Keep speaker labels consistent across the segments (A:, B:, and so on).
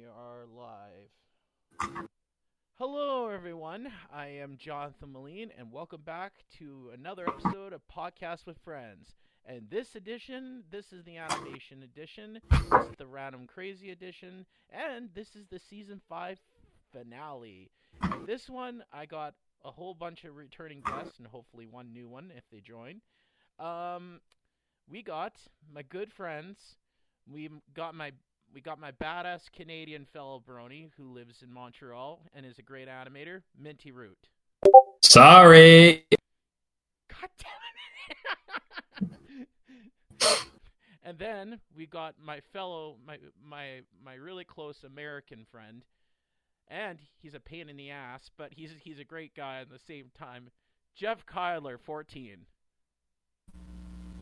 A: We are live. Hello, everyone. I am Jonathan Moline, and welcome back to another episode of Podcast with Friends. And this edition, this is the animation edition, this is the random crazy edition, and this is the season 5 finale. And this one, I got a whole bunch of returning guests, and hopefully one new one if they join. We got my good friends. We got my badass Canadian fellow brony who lives in Montreal and is a great animator, Minty Root.
B: Sorry.
A: God damn it! And then we got my really close American friend, and he's a pain in the ass, but he's a great guy at the same time, Jeff Kyler, 14.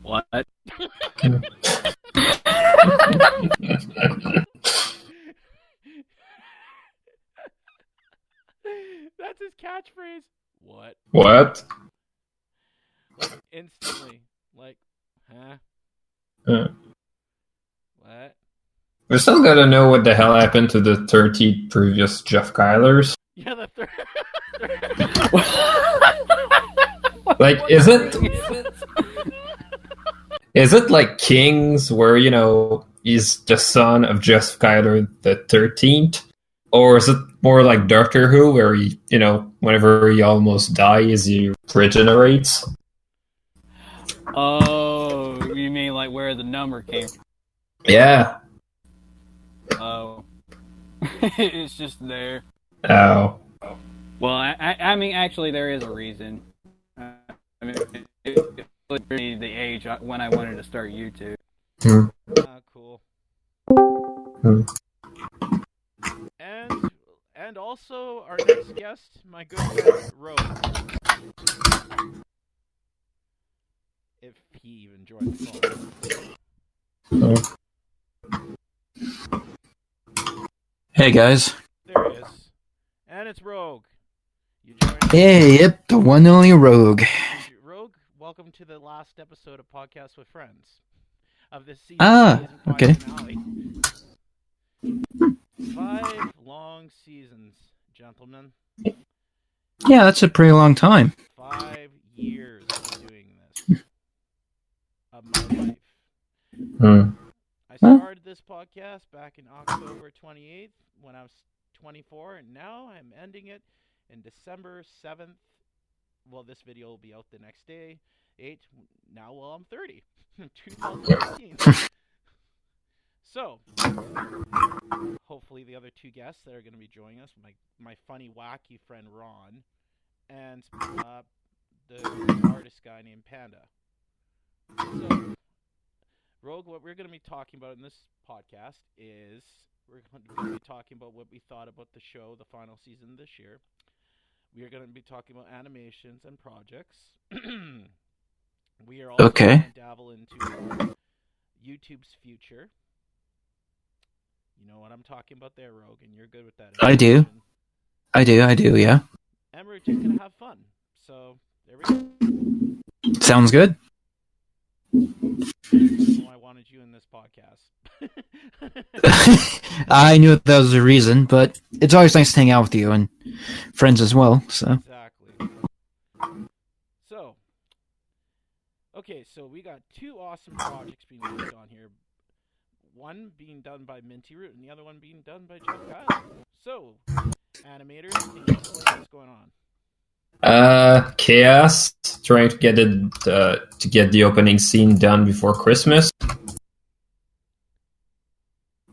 C: What?
A: That's his catchphrase. What?
B: What?
A: Instantly. Like, huh? What?
B: We still gotta know what the hell happened to the 30 previous Jeff Kylers.
A: Yeah, the third.
B: Like, is it like Kings, where, you know, he's the son of Jeff Kyler the 13th? Or is it more like Doctor Who, where he, you know, whenever he almost dies, he regenerates?
C: Oh, you mean like where the number came from?
B: Yeah.
C: Oh. It's just there.
B: Oh.
C: Well, I mean, actually, there is a reason. I mean, it was really the age when I wanted to start YouTube.
A: Cool.
B: Hmm.
A: And also our next guest, my good friend Rogue. If he even joined the phone.
D: Hey guys.
A: There he is. And it's Rogue. You joined us.
D: Hey, yep, the one and only Rogue.
A: Rogue, welcome to the last episode of Podcast with Friends of this season.
D: Ah,
A: season 5
D: okay.
A: finale. 5 long seasons, gentlemen.
D: Yeah, that's a pretty long time.
A: 5 years of doing this. Of my life. I started this podcast back in October 28th when I was 24, and now I'm ending it in December 7th. Well, this video will be out the next day. 8, now while I'm 30. 2018. So, hopefully the other 2 guests that are going to be joining us, my funny, wacky friend Ron, and the artist guy named Panda. So, Rogue, what we're going to be talking about in this podcast is we're going to be talking about what we thought about the show, the final season this year. We are going to be talking about animations and projects. We are also going to dabble into YouTube's future. You know what I'm talking about there, Rogue, and you're good with that.
D: I do, yeah.
A: And we're just going to have fun. So, there we go.
D: Sounds good.
A: I wanted you in this podcast.
D: I knew that was the reason, but it's always nice to hang out with you and friends as well, so.
A: Exactly. So, okay, so we got 2 awesome projects being worked on here. One being done by Minty Root and the other one being done by Jeff Kyler. So, animators, can you explain what's going on?
B: Chaos, trying to get the opening scene done before Christmas.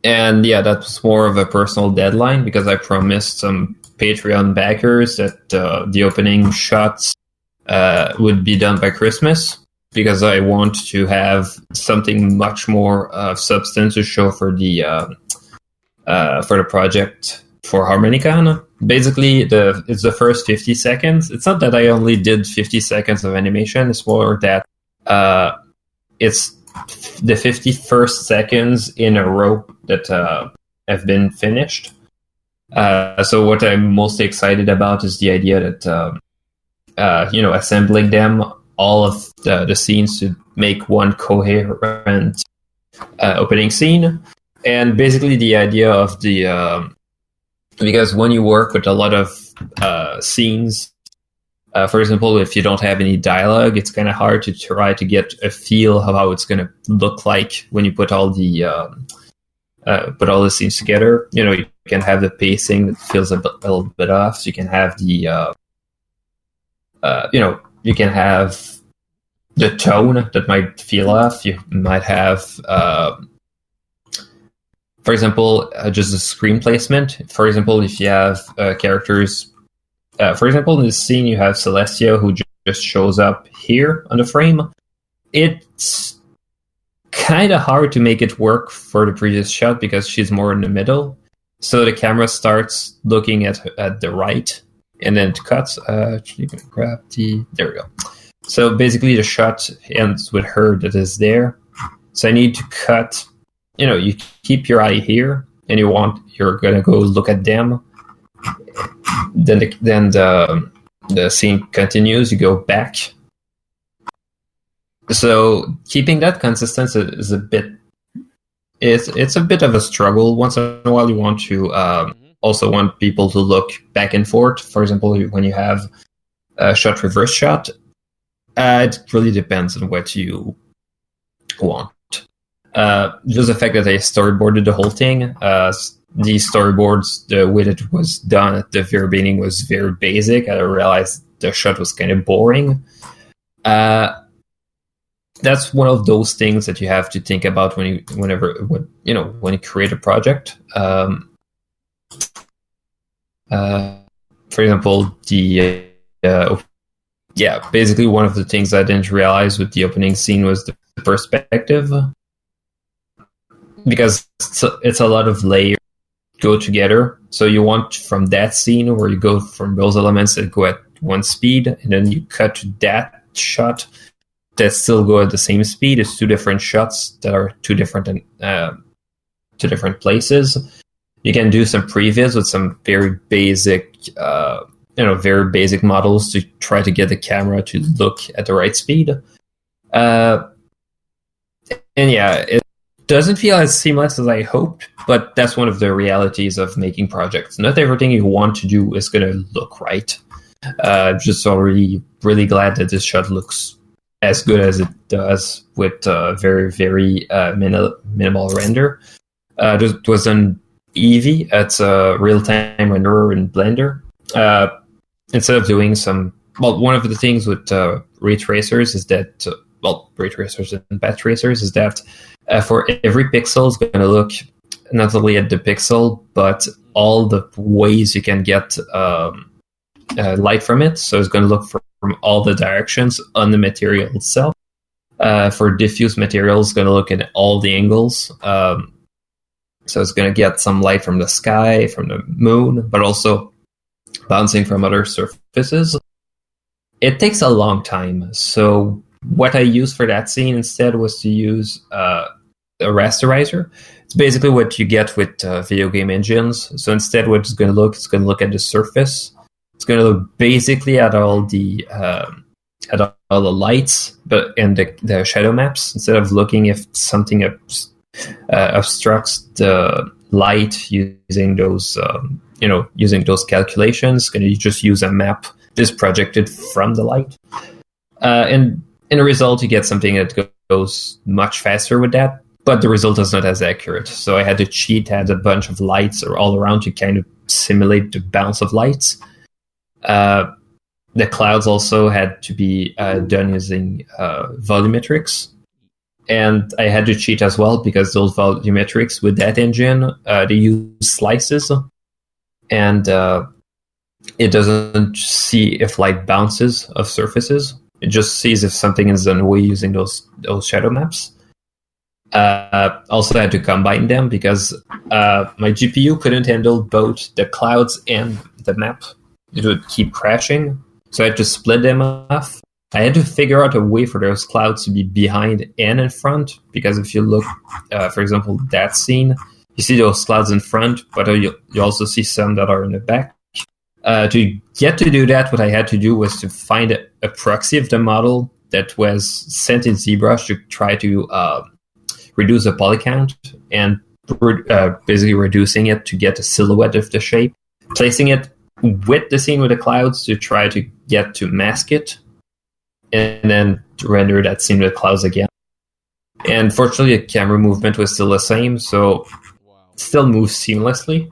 B: And yeah, that was more of a personal deadline because I promised some Patreon backers that the opening shots would be done by Christmas, because I want to have something much more substance to show for the project for Harmonicon. Basically, it's the first 50 seconds. It's not that I only did 50 seconds of animation. It's more that it's the 51st seconds in a row that have been finished. So what I'm mostly excited about is the idea that, assembling them, all of the scenes to make one coherent opening scene. And basically the idea of the because when you work with a lot of scenes, for example, if you don't have any dialogue, it's kind of hard to try to get a feel of how it's going to look like when you put all the scenes together. You can have the pacing that feels a little bit off. So you can have the you can have the tone that might feel off. You might have for example, just the screen placement. For example, if you have characters, for example, in this scene, you have Celestia who just shows up here on the frame. It's kind of hard to make it work for the previous shot because she's more in the middle. So the camera starts looking at the right, and then it cuts. You can grab there we go. So basically, the shot ends with her that is there. So I need to cut. You keep your eye here, and you're gonna go look at them. Then the scene continues. You go back. So keeping that consistency is a bit. It's a bit of a struggle. Once in a while, you want to also want people to look back and forth. For example, when you have a shot reverse shot, it really depends on what you want. Just the fact that I storyboarded the whole thing. The storyboards, the way that it was done at the very beginning was very basic. I realized the shot was kind of boring. That's one of those things that you have to think about when you create a project. For example, basically one of the things I didn't realize with the opening scene was the perspective. Because it's a lot of layers go together. So you want from that scene where you go from those elements that go at one speed, and then you cut to that shot that still go at the same speed. It's two different shots that are two different places. You can do some previs with some very basic, very basic models to try to get the camera to look at the right speed. It doesn't feel as seamless as I hoped, but that's one of the realities of making projects. Not everything you want to do is going to look right. Just already really glad that this shot looks as good as it does with very, very minimal render. It was on Eevee. It's a real-time renderer in Blender. Instead of doing one of the things with ray tracers is that, ray tracers and bat tracers is that for every pixel is going to look not only at the pixel, but all the ways you can get light from it. So it's going to look from all the directions on the material itself. For diffuse material, it's going to look at all the angles. So it's going to get some light from the sky, from the moon, but also bouncing from other surfaces. It takes a long time. So what I used for that scene instead was to use a rasterizer. It's basically what you get with video game engines. So instead what it's going to look at the surface. It's going to look basically at all the lights and the shadow maps. Instead of looking if something obstructs the light using those calculations, it's going to just use a map that's projected from the light. And in a result, you get something that goes much faster with that, but the result is not as accurate. So I had to cheat, add a bunch of lights all around to kind of simulate the bounce of lights. The clouds also had to be done using volumetrics. And I had to cheat as well because those volumetrics with that engine, they use slices. And it doesn't see if light bounces off surfaces. It just sees if something is done away using those shadow maps. Also, I had to combine them because my GPU couldn't handle both the clouds and the map. It would keep crashing. So I had to split them off. I had to figure out a way for those clouds to be behind and in front. Because if you look, for example, that scene, you see those clouds in front, but you also see some that are in the back. To get to do that, what I had to do was to find a proxy of the model that was sent in ZBrush to try to reduce the poly count. And basically reducing it to get a silhouette of the shape, placing it with the scene with the clouds to try to get to mask it, and then to render that scene with clouds again. And fortunately, the camera movement was still the same, so it still moves seamlessly.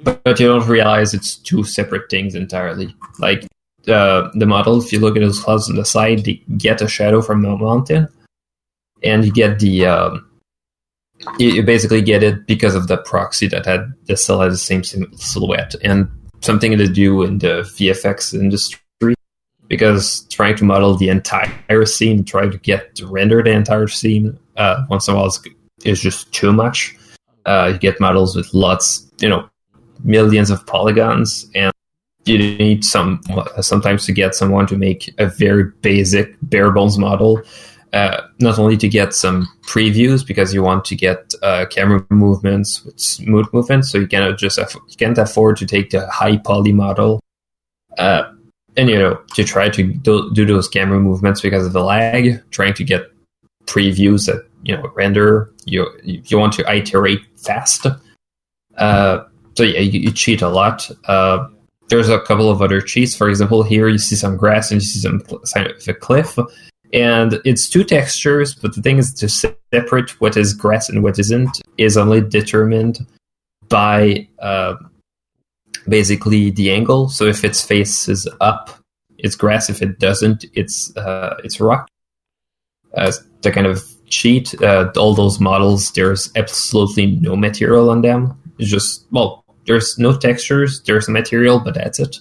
B: But you don't realize it's two separate things entirely. Like the model, if you look at those clouds on the side, they get a shadow from the mountain, and you get the you basically get it because of the proxy that still had the same silhouette, and something to do in the VFX industry, because trying to model the entire scene, trying to get to render the entire scene once in a while is just too much. You get models with lots, millions of polygons, and you need sometimes to get someone to make a very basic bare bones model, not only to get some previews because you want to get camera movements with smooth movements, so you can't afford to take the high poly model, and to try to do those camera movements because of the lag, trying to get previews that render. You want to iterate fast. So yeah, you cheat a lot. There's a couple of other cheats. For example, here you see some grass and you see some sign of a cliff. And it's two textures, but the thing is to separate what is grass and what isn't is only determined by basically the angle. So if its face is up, it's grass. If it doesn't, it's rock. The kind of cheat. All those models, there's absolutely no material on them. It's just, there's no textures, there's material, but that's it.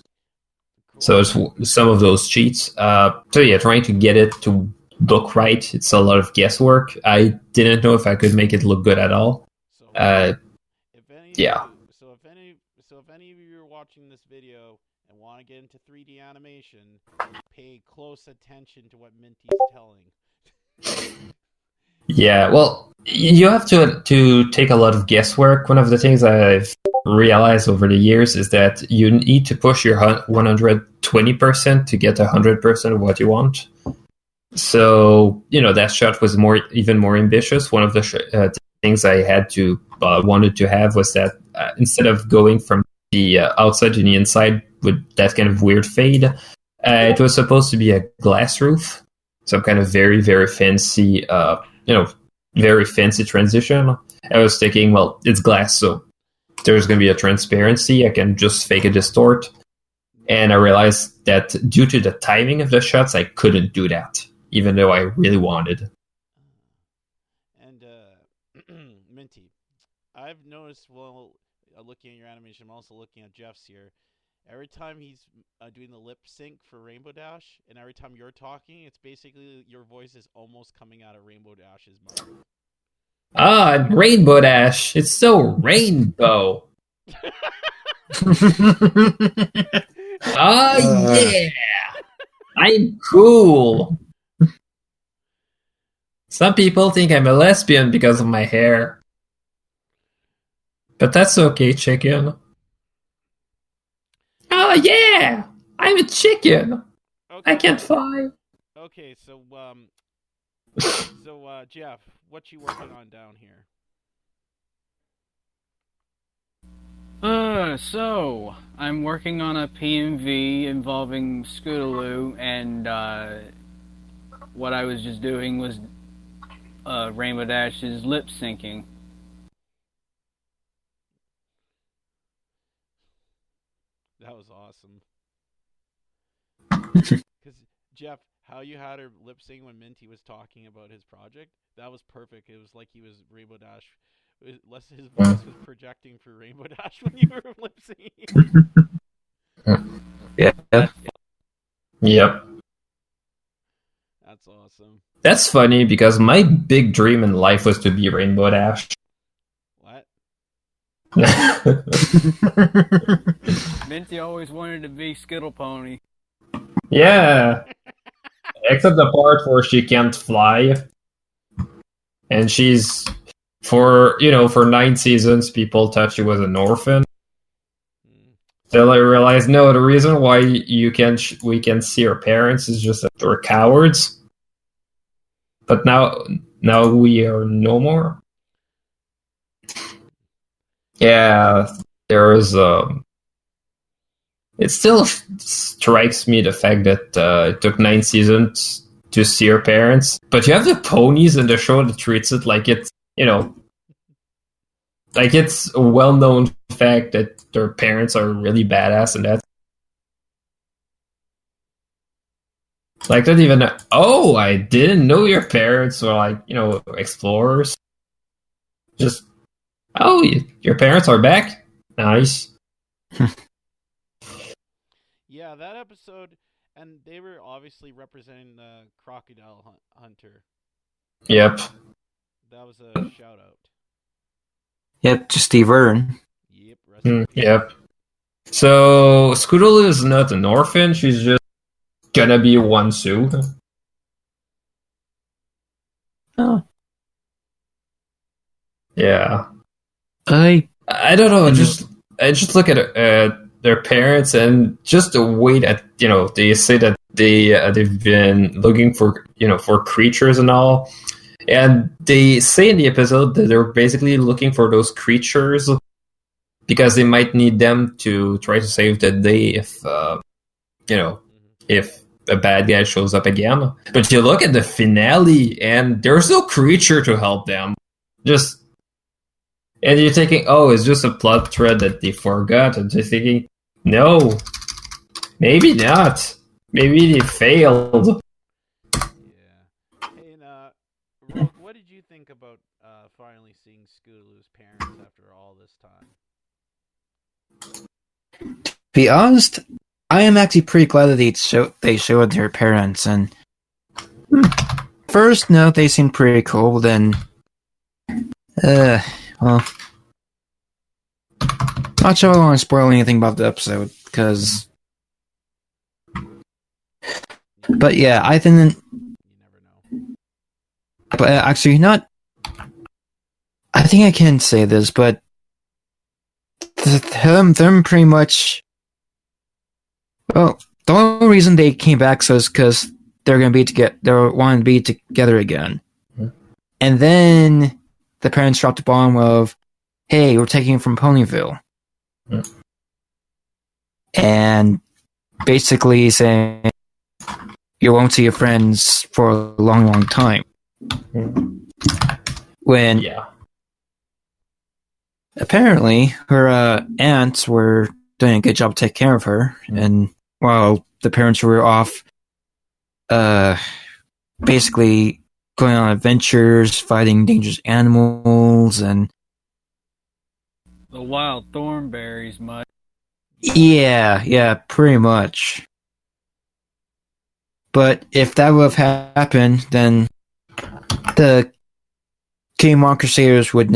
B: So it's some of those cheats. So yeah, trying to get it to look right, it's a lot of guesswork. I didn't know if I could make it look good at all.
A: If any of you are watching this video and want to get into 3D animation, pay close attention to what Minty's telling.
B: Yeah, well, you have to take a lot of guesswork. One of the things I've realized over the years is that you need to push your 120% to get 100% of what you want. So, that shot was even more ambitious. One of the things I wanted to have was that instead of going from the outside to the inside with that kind of weird fade, it was supposed to be a glass roof. Some kind of very, very fancy, very fancy transition. I was thinking, well, it's glass, so there's going to be a transparency. I can just fake a distort. And I realized that due to the timing of the shots, I couldn't do that, even though I really wanted.
A: And, Minty, I've noticed, looking at your animation, I'm also looking at Jeff's here. Every time he's doing the lip sync for Rainbow Dash, and every time you're talking, it's basically your voice is almost coming out of Rainbow Dash's mouth.
B: Rainbow Dash. It's so rainbow. Yeah. I'm cool. Some people think I'm a lesbian because of my hair. But that's okay, chicken. Oh yeah, I'm a chicken. Okay. I can't fly.
A: Okay, so Jeff, what you working on down here?
C: So I'm working on a PMV involving Scootaloo, and what I was just doing was Rainbow Dash's lip syncing.
A: That was awesome. Because, Jeff, how you had her lip sync when Minty was talking about his project, that was perfect. It was like he was Rainbow Dash. His voice was projecting for Rainbow Dash when you were lip syncing.
B: Yeah. Yep.
A: That's awesome.
B: That's funny because my big dream in life was to be Rainbow Dash.
A: What?
C: Minty always wanted to be Skittle Pony.
B: Yeah. Except the part where she can't fly. And she's for 9 seasons people thought she was an orphan. Then I realized no, the reason why we can see her parents is just that they're cowards. But now we are no more. Yeah, there is. It still strikes me the fact that it took 9 seasons to see her parents, but you have the ponies in the show that treats it like it's, like it's a well-known fact that their parents are really badass, and that's like not even. Oh, I didn't know your parents were like explorers. Just your parents are back. Nice.
A: Yeah, that episode, and they were obviously representing the crocodile hunter.
B: Yep.
A: That was a shout out.
D: Yep, just Steve Irwin.
A: Yep.
B: Yep. So Scootaloo is not an orphan. She's just gonna be one soon.
D: Oh.
B: Yeah.
D: I
B: don't know. I just look at their parents and just the way that they say that they've been looking for for creatures and all, and they say in the episode that they're basically looking for those creatures because they might need them to try to save the day if a bad guy shows up again. But you look at the finale and there's no creature to help them. And you're thinking, oh, it's just a plot thread that they forgot. And you're thinking, no, maybe not. Maybe they failed.
A: Yeah. Hey, and what did you think about finally seeing Scootaloo's parents after all this time?
D: To be honest, I am actually pretty glad that they showed their parents. And first, no, they seemed pretty cool. Then, well, not sure I want to spoil anything about the episode, because... But yeah, I didn't...
A: You never know.
D: But actually, not... I think I can say this, but... Them pretty much... Well, the only reason they came back so is because they're going to be together. They want to be together again. Mm-hmm. And then the parents dropped the bomb of, hey, we're taking him from Ponyville. Mm-hmm. And basically saying, you won't see your friends for a long, long time. Mm-hmm. When apparently her aunts were doing a good job to take care of her, and while the parents were off basically going on adventures, fighting dangerous animals, and
C: the wild thornberries, much.
D: Yeah, pretty much. But if that would have happened, then the King Monk Crusaders would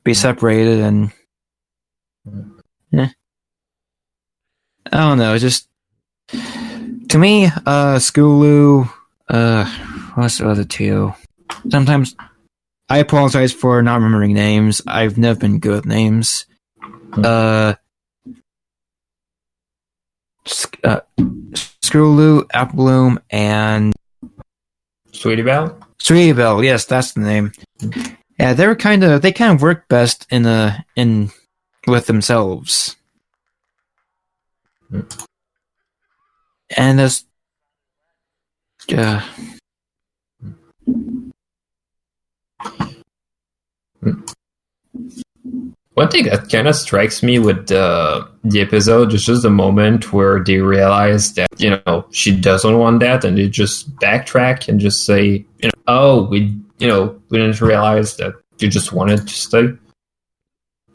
D: be separated, and I don't know, just to me, Scootaloo, what's the other two? Sometimes I apologize for not remembering names. I've never been good with names. Scootaloo, Apple Bloom, and
B: Sweetie Belle?
D: Sweetie Belle, yes, that's the name. Yeah, they kind of work best in with themselves. And there's
B: one thing that kind of strikes me with the episode is just the moment where they realize that she doesn't want that, and they just backtrack and just say, oh, we didn't realize that you just wanted to stay.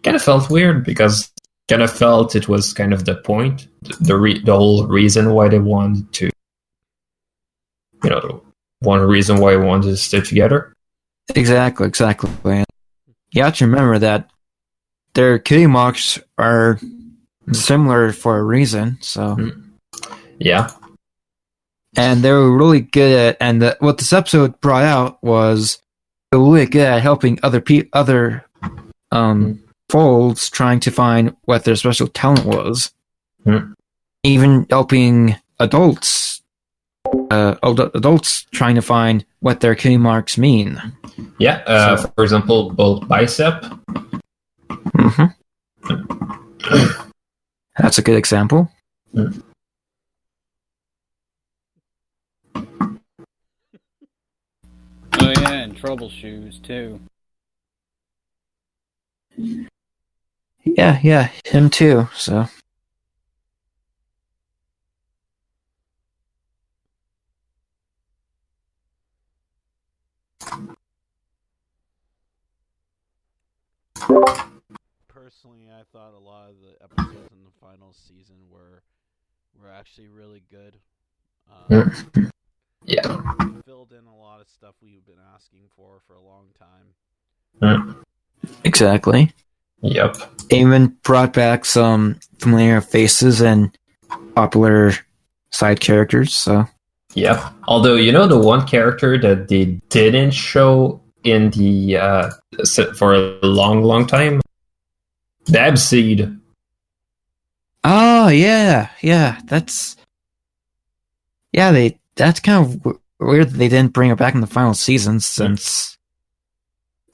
B: Kind of felt weird, because kind of felt it was kind of the point, the whole reason why they wanted to, one reason why they wanted to stay together.
D: Exactly. You have to remember that their kitty marks are similar for a reason, so...
B: Yeah.
D: And they were really good at... And what this episode brought out was they were really good at helping other folds trying to find what their special talent was. Even helping adults trying to find what their kitty marks mean.
B: Yeah, for example, both bicep.
D: Mm-hmm. That's a good example.
C: Oh yeah, and Trouble Shoes too.
D: Yeah, him too. So
A: Personally, I thought a lot of the episodes in the final season were actually really good.
B: Yeah.
A: They filled in a lot of stuff we've been asking for a long time.
D: exactly.
B: Yep.
D: Even brought back some familiar faces and popular side characters. So
B: Yep. Although, the one character that they didn't show in the for a long, long time, Babseed.
D: oh yeah, that's that's kind of weird that they didn't bring her back in the final season since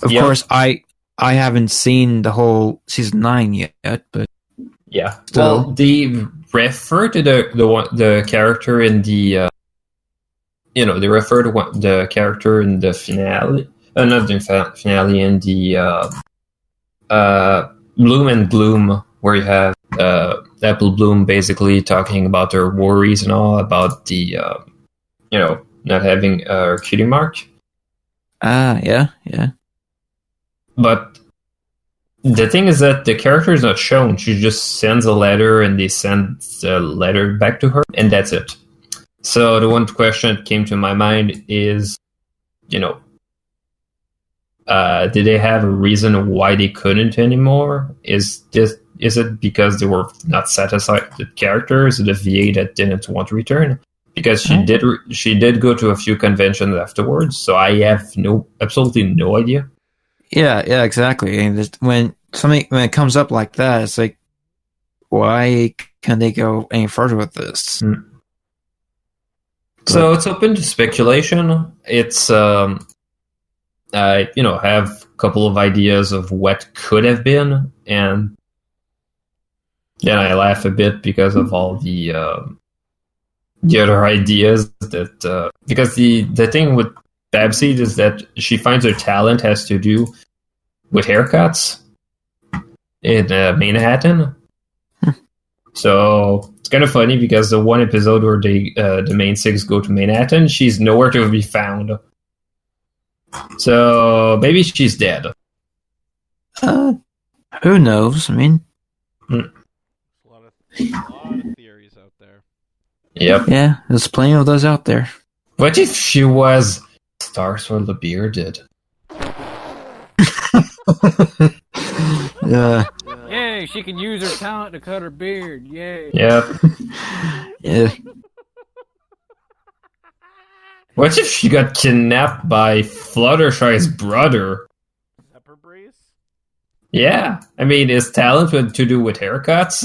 D: of
B: Yep.
D: course I haven't seen the whole season 9 yet, but
B: Yeah.
D: still.
B: Well, they refer to the character in the they refer to the character in the finale, not the finale, in the Bloom and Gloom, where you have Apple Bloom basically talking about their worries and all about the not having a cutie mark.
D: Yeah.
B: But the thing is that the character is not shown. She just sends a letter, and they send the letter back to her, and that's it. So the one question that came to my mind is, did they have a reason why they couldn't anymore? Is it because they were not satisfied with the character? Is it the VA that didn't want to return? Because she did go to a few conventions afterwards, so I have absolutely no idea.
D: Yeah, exactly. And when it comes up like that, it's like, why can't they go any further with this?
B: So it's open to speculation. It's I have a couple of ideas of what could have been, and then I laugh a bit because of all the other ideas that because the thing with Babseed is that she finds her talent has to do with haircuts in Manhattan. So it's kind of funny because the one episode where the main six go to Manhattan, she's nowhere to be found. So maybe she's dead.
D: Who knows? I mean,
A: A lot of theories out there.
B: Yep.
D: Yeah, there's plenty of those out there.
B: What if she was Starsword the Bearded?
D: Yeah.
C: Yay, she can use her talent to cut her beard. Yay.
B: Yep.
D: Yeah.
B: What if she got kidnapped by Fluttershy's brother?
A: Pepper Brace?
B: Yeah. I mean, his talent had to do with haircuts,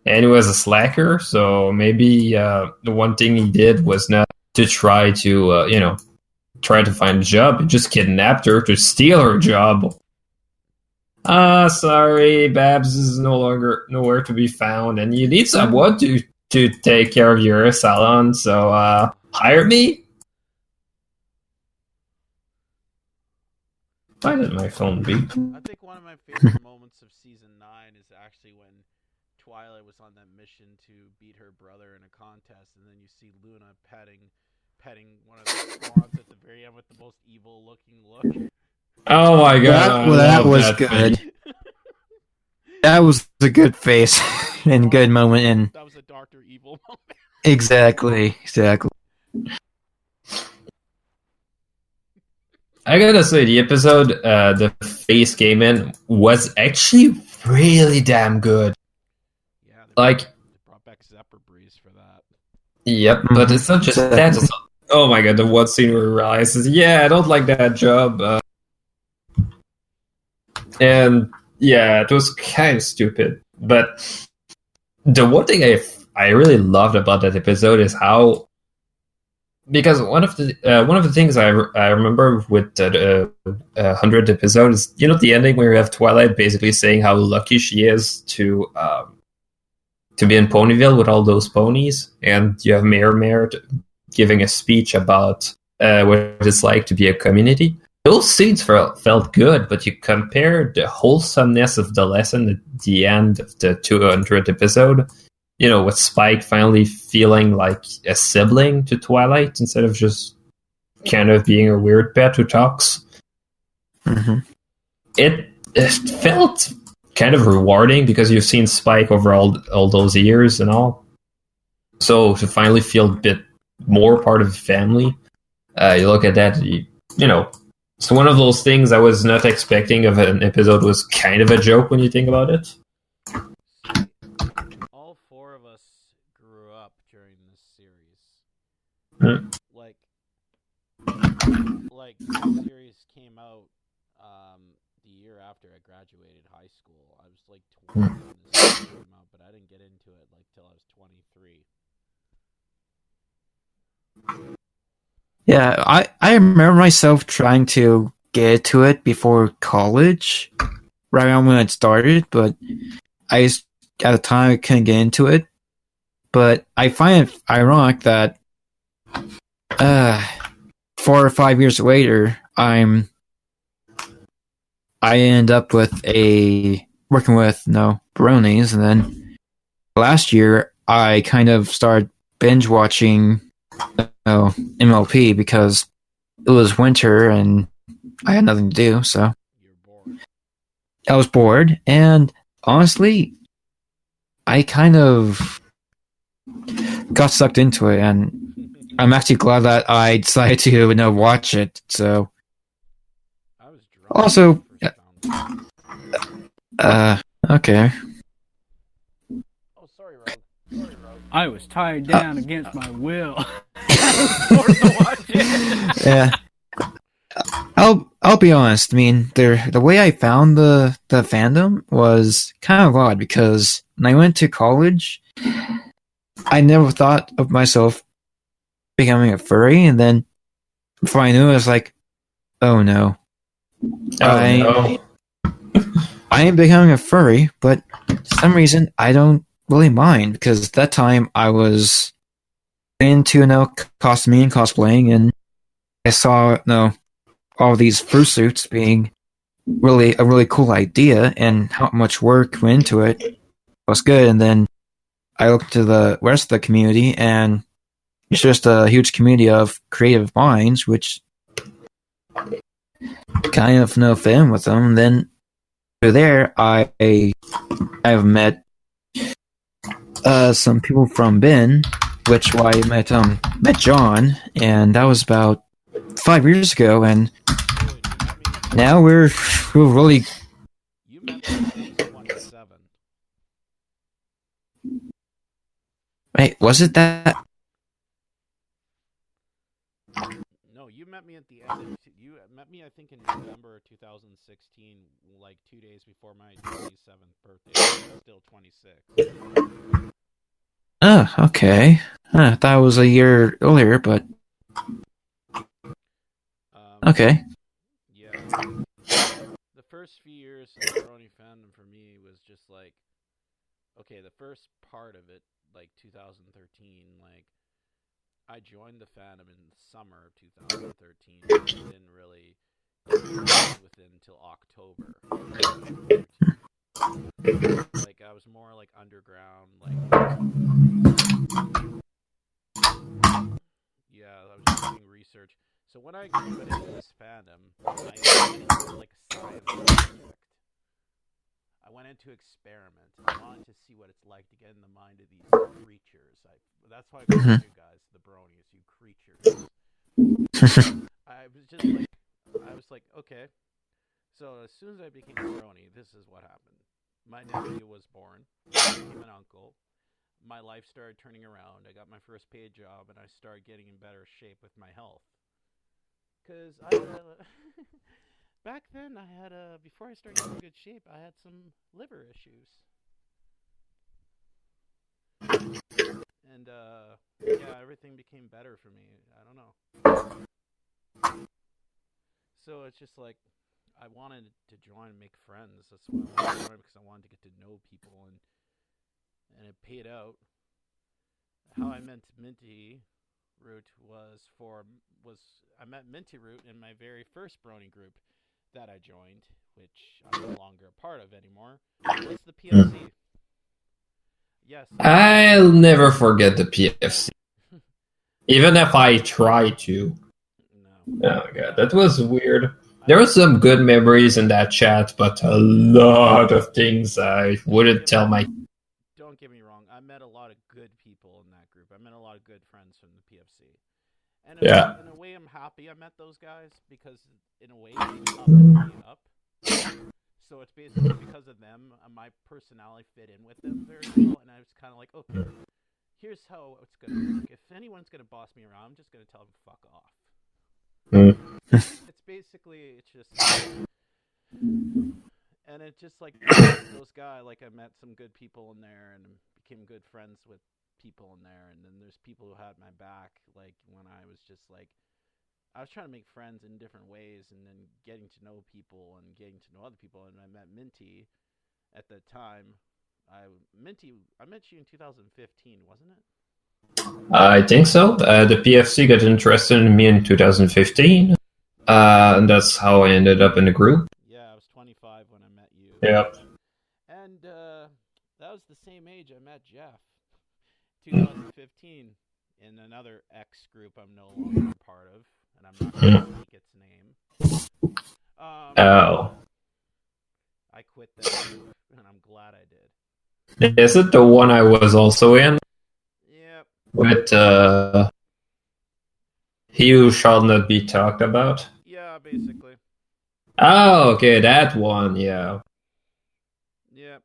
B: and he was a slacker, so maybe the one thing he did was not to try to, try to find a job. He just kidnapped her to steal her job. Sorry, Babs is nowhere to be found, and you need someone to take care of your salon, so hire me? Why did my phone beep?
A: I think one of my favorite moments of season 9 is actually when Twilight was on that mission to beat her brother in a contest, and then you see Luna petting one of the swans at the very end with the most evil looking look.
B: Oh my god!
D: That was good. That was a good face and good moment. And
A: that was a Dr. Evil moment.
D: Exactly.
B: I gotta say, the episode the face came in was actually really damn good.
A: Yeah,
B: they
A: brought back Zephyr Breeze for that.
B: Yep, but it's not just that. Oh my god, the one scene where he realizes, I don't like that job. And yeah, it was kind of stupid. But the one thing I really loved about that episode is how because one of the things I remember with the 100th episode is, the ending where you have Twilight basically saying how lucky she is to be in Ponyville with all those ponies, and you have Mayor giving a speech about what it's like to be a community. Those scenes felt good, but you compare the wholesomeness of the lesson at the end of the 200th episode, with Spike finally feeling like a sibling to Twilight instead of just kind of being a weird pet who talks.
D: Mm-hmm.
B: It felt kind of rewarding because you've seen Spike over all those years and all. So to finally feel a bit more part of the family, you look at that, it's one of those things I was not expecting of an episode. Was kind of a joke when you think about it.
A: All four of us grew up during this series. Like this series came out the year after I graduated high school. I was like 20 when this series came out, but I didn't get into it till I was 23.
D: Yeah, I remember myself trying to get to it before college, right around when it started, but at the time I couldn't get into it. But I find it ironic that 4 or 5 years later, I end up working with bronies, and then last year I kind of started binge watching MLP because it was winter and I had nothing to do, so
A: You're bored.
D: I was bored, and honestly, I kind of got sucked into it, and I'm actually glad that I decided to watch it. So
A: I was drunk
D: also,
A: when I first found it.
D: okay.
A: Oh, sorry, Rogue.
C: I was tied down against my will. I was forced to watch it.
D: Yeah. I'll be honest. I mean, the way I found the fandom was kind of odd because when I went to college, I never thought of myself becoming a furry, and then before I knew it, I was like, oh no. I am becoming a furry, but for some reason I don't really mind, because at that time I was into costuming and cosplaying, and I saw all these fursuits being really a really cool idea, and how much work went into it was good. And then I looked to the rest of the community, and it's just a huge community of creative minds, which kind of fit in with them. And then through there, I've met some people from Ben, which I met John, and that was about 5 years ago, and now we're really.
A: You met me at 27.
D: Wait, was it that?
A: No, you met me at the end. You met me, I think, in November 2016, like 2 days before my 27th birthday. I'm still 26.
D: Oh, okay. I thought it was a year earlier, but okay.
A: Yeah. The first few years of Brony fandom for me was just like, okay, the first part of it, like 2013, like, I joined the fandom in the summer of 2013. And didn't really get within until October. Like, I was more like underground, like, yeah, I was just doing research. So when I got into this fandom, I went into like a science project. I went into experiment. I wanted to see what it's like to get in the mind of these creatures. That's why I call you guys the bronies, you creatures. I was like, okay. So as soon as I became a brony, this is what happened. My nephew was born. I became an uncle. My life started turning around. I got my first paid job, and I started getting in better shape with my health. Because back then, before I started getting in good shape, I had some liver issues. and yeah, everything became better for me. I don't know. So it's just like I wanted to join and make friends. That's why I wanted to join because I wanted to get to know people, and it paid out. How I met Minty Root was I met Minty Root in my very first Brony group that I joined, which I'm no longer a part of anymore. Was the PFC. Yes.
B: I'll never forget the PFC, even if I try to.
A: No.
B: Oh god, that was weird. There were some good memories in that chat, but a lot of things I wouldn't tell my.
A: Don't get me wrong. I met a lot of good people in that group. I met a lot of good friends from the PFC. And in a way, I'm happy I met those guys because, in a way, they toughened me up. So it's basically because of them, my personality fit in with them very well. And I was kind of like, okay, here's how it's going to work. If anyone's going to boss me around, I'm just going to tell them to fuck off. It's basically, it's just, and it's just like those guys, like I met some good people in there and became good friends with people in there. And then there's people who had my back, like when I was just like, I was trying to make friends in different ways and then getting to know people and getting to know other people. And I met Minty at the time. I met you in 2015, wasn't it?
B: I think so. The PFC got interested in me in 2015. And that's how I ended up in the group.
A: Yeah, I was 25 when I met you.
B: Yep.
A: And that was the same age I met Jeff. 2015 in another X group I'm no longer a part of, and I'm not going to speak its name.
B: Oh.
A: I quit that group, and I'm glad I did.
B: Is it the one I was also in?
A: Yep.
B: With He Who Shall Not Be Talked About?
A: Yeah, basically.
B: Oh, okay, that one, yeah.
A: Yep.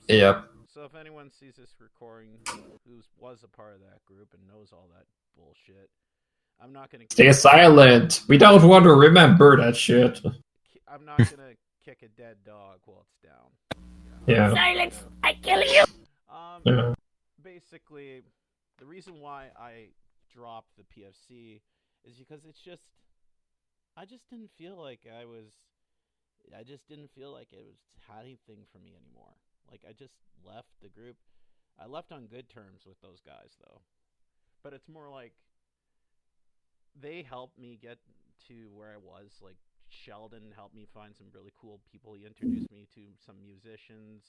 B: Yep.
A: So if anyone sees this recording who was a part of that group and knows all that bullshit, I'm not going to...
B: Stay silent! We don't want to remember that shit.
A: I'm not going to kick a dead dog while it's down.
B: Yeah.
E: Silence! I kill you!
B: Yeah.
A: Basically, the reason why I dropped the PFC is because it's just... I just didn't feel like it was anything for me anymore. Like, I just left the group. I left on good terms with those guys, though. But it's more like they helped me get to where I was. Like, Sheldon helped me find some really cool people. He introduced me to some musicians.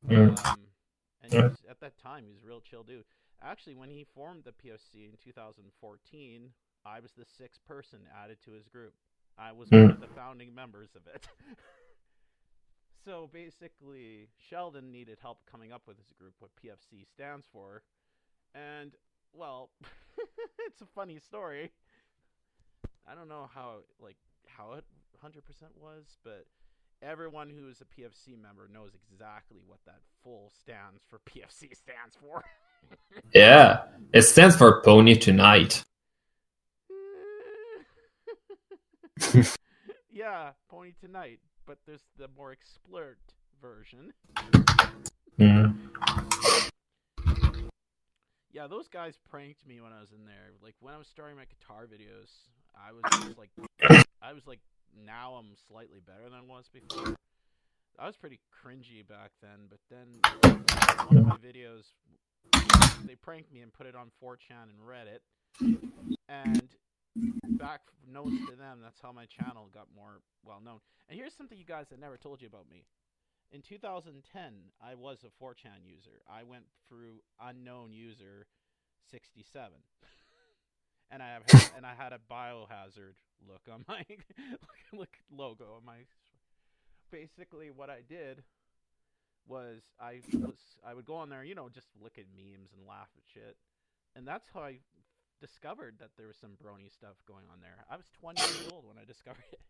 A: And at that time, he was a real chill dude. Actually, when he formed the PFC in 2014, I was the sixth person added to his group. I was one of the founding members of it. So basically, Sheldon needed help coming up with his group, what PFC stands for. And, well, it's a funny story. I don't know how it 100% was, but everyone who is a PFC member knows exactly what that full stands for. PFC stands for.
B: Yeah, it stands for Pony Tonight.
A: Yeah, Pony Tonight, but there's the more explored version. Yeah, those guys pranked me when I was in there. Like, when I was starting my guitar videos, I was like, now I'm slightly better than I was before. I was pretty cringy back then, but then one of my videos, they pranked me and put it on 4chan and Reddit. And back notes to them, that's how my channel got more well known. And here's something you guys that never told you about me. In 2010, I was a 4chan user. I went through unknown user 67. And I had a biohazard look on my logo on my. Basically, what I did was I would go on there, just look at memes and laugh at shit, and that's how I discovered that there was some brony stuff going on there. I was 20 years old when I discovered it.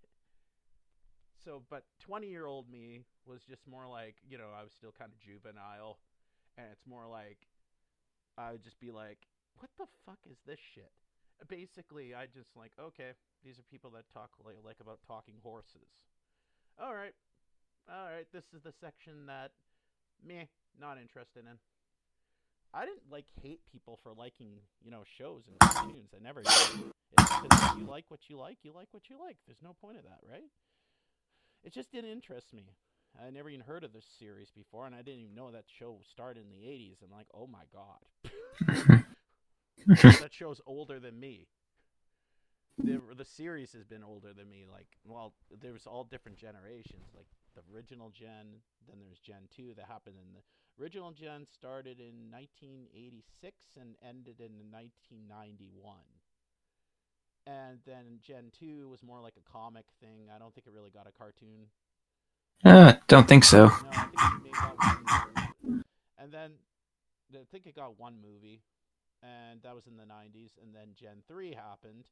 A: So, but 20-year-old me was just more like, I was still kind of juvenile, and it's more like I would just be like, what the fuck is this shit? Basically, I just like, okay, these are people that talk like about talking horses. All right, this is the section that not interested in. I didn't like hate people for liking, shows and cartoons. I never did. It's because if you like what you like, you like what you like. There's no point of that, right? It just didn't interest me. I never even heard of this series before, and I didn't even know that show started in the 80s. I'm like, oh my god. That show's older than me. The series has been older than me. Like, well, there's all different generations. Like, the original gen, then there's Gen 2 that happened in the original gen started in 1986 and ended in 1991. And then Gen 2 was more like a comic thing. I don't think it really got a cartoon.
D: Don't think so.
A: No, I think it maybe got one. And then I think it got one movie, and that was in the 90s. And then Gen 3 happened.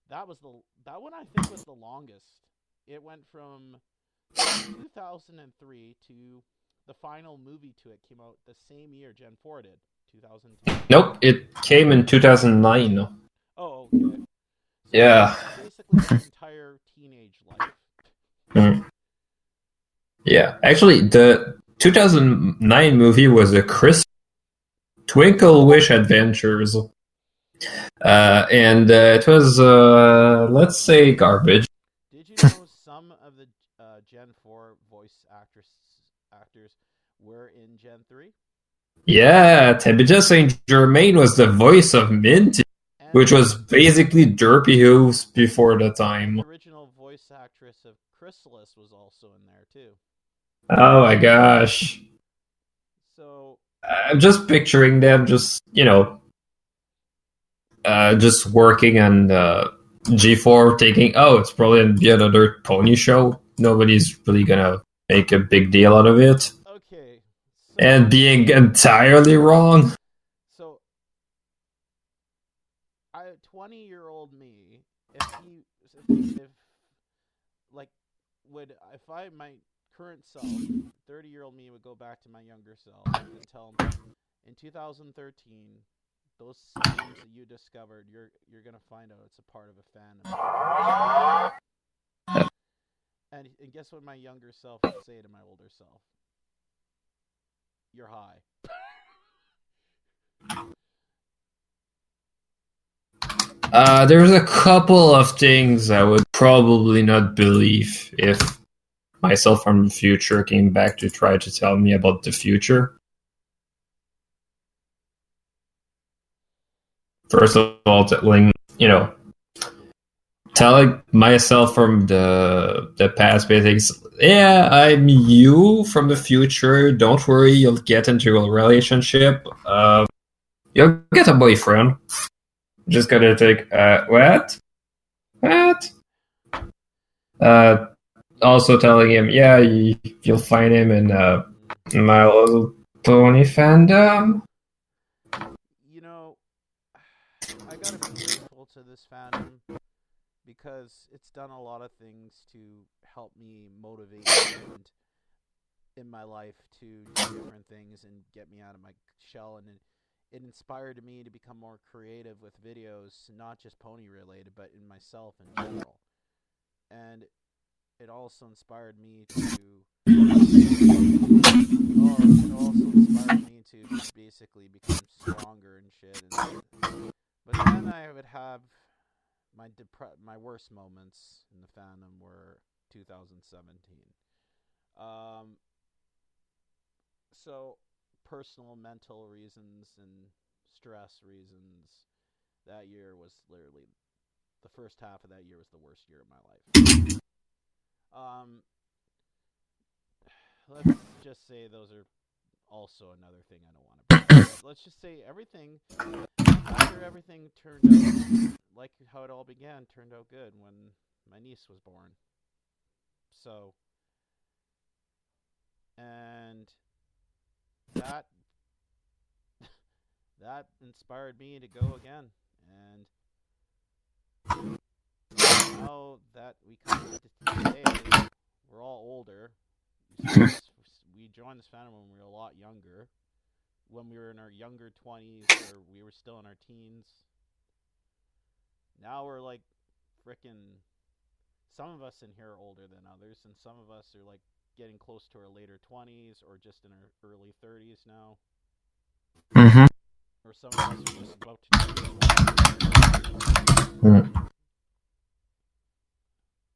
A: That one I think was the longest. It went from 2003 to the final movie to it came out the same year Gen 4 did, 2002.
B: Nope, it came in 2009.
A: Oh, okay. So
B: yeah.
A: Basically, the entire teenage life.
B: Mm. Yeah, actually, the 2009 movie was a Chris Twinkle Wish Adventures. And it was, let's say, garbage.
A: Did you know some of the Gen 4 voice actors were in Gen 3?
B: Yeah, Tabitha St. Germain was the voice of Minty, which was basically Derpy Hooves before the time.
A: The original voice actress of Chrysalis was also in there, too.
B: Oh my gosh.
A: So
B: I'm just picturing them just working on G4 thinking, it's probably going to be another pony show. Nobody's really going to make a big deal out of it.
A: Okay.
B: And being entirely wrong.
A: So, 20-year-old me, if my current self, 30-year-old me would go back to my younger self and tell him, in 2013, those names that you discovered, you're gonna find out it's a part of a fandom. And guess what my younger self would say to my older self? You're high.
B: There's a couple of things I would probably not believe if myself from the future came back to try to tell me about the future. First of all, telling myself from the past, basically, yeah, I'm you from the future. Don't worry, you'll get into a relationship. You'll get a boyfriend. Just gotta think, what? Also telling him, yeah, you'll find him in My Little Pony fandom.
A: I gotta be grateful to this fandom because it's done a lot of things to help me motivate and in my life to do different things and get me out of my shell, and it inspired me to become more creative with videos, not just pony related, but in myself in general. And it also inspired me to basically become stronger and shit. But then I would have my worst moments in the fandom were 2017. So personal mental reasons and stress reasons, that year was literally the first half of that year was the worst year of my life. Let's just say those are also another thing I don't want to bring up. Let's just say after everything turned out like how it all began, turned out good when my niece was born. So, and that inspired me to go again. And now that we come to today, we're all older. We joined this fandom when we were a lot younger. When we were in our younger 20s, or we were still in our teens. Now we're like frickin'. Some of us in here are older than others, and some of us are like getting close to our later 20s or just in our early 30s now.
D: Mm-hmm.
A: or some of us are just about to do it.
B: Mm.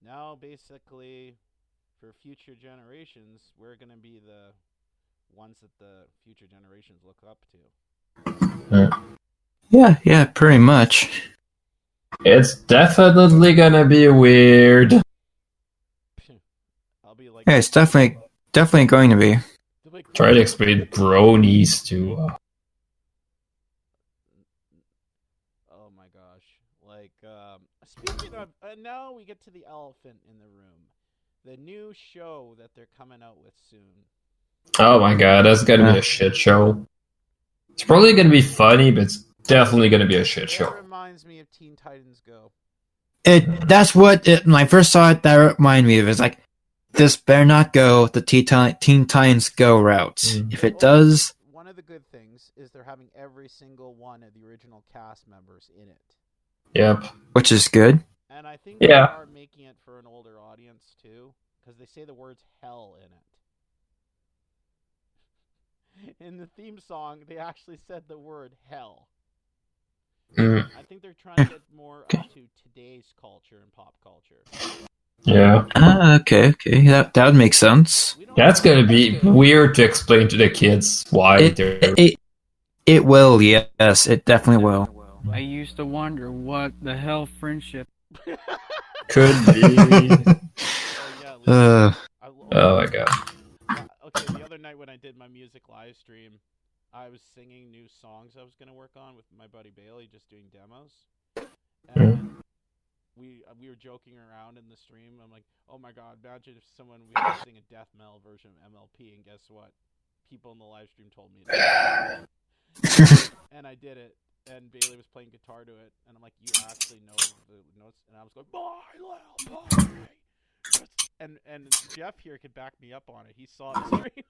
A: Now, basically, for future generations, we're going to be the ones that the future generations look up to.
D: Yeah, pretty much.
B: It's definitely gonna be weird.
A: I'll be like,
D: Yeah, it's definitely going to be.
B: Try to explain bronies to.
A: Oh my gosh! Like, speaking of, now we get to the elephant in the room, the new show that they're coming out with soon.
B: Oh my god, that's gonna be a shit show. It's probably gonna be funny, but it's definitely gonna be a shit show.
A: It reminds me of Teen Titans Go.
D: That's what when I first saw it. That reminded me of. It's like this better not go the Teen Titans Go route. If it does,
A: one of the good things is they're having every single one of the original cast members in it.
B: Yep.
D: Which is good.
A: And I think they are making it for an older audience too, because they say the words hell in it. In the theme song, they actually said the word hell.
B: Mm.
A: I think they're trying to get more up to today's culture and pop culture.
B: Yeah.
D: Okay. That would make sense.
B: That's gonna be weird to explain to the kids why
D: it will. Yes, it definitely will.
C: I used to wonder what the hell friendship
B: could be. Oh my god.
A: Okay, the other night when I did my music live stream, I was singing new songs I was going to work on with my buddy Bailey, just doing demos. And we were joking around in the stream. I'm like, oh my god, imagine if we had to sing a death metal version of MLP, and guess what? People in the live stream told me to. And I did it, and Bailey was playing guitar to it, and I'm like, you actually know the notes? And I was going, bye, little boy. And Jeff here could back me up on it. He saw the stream.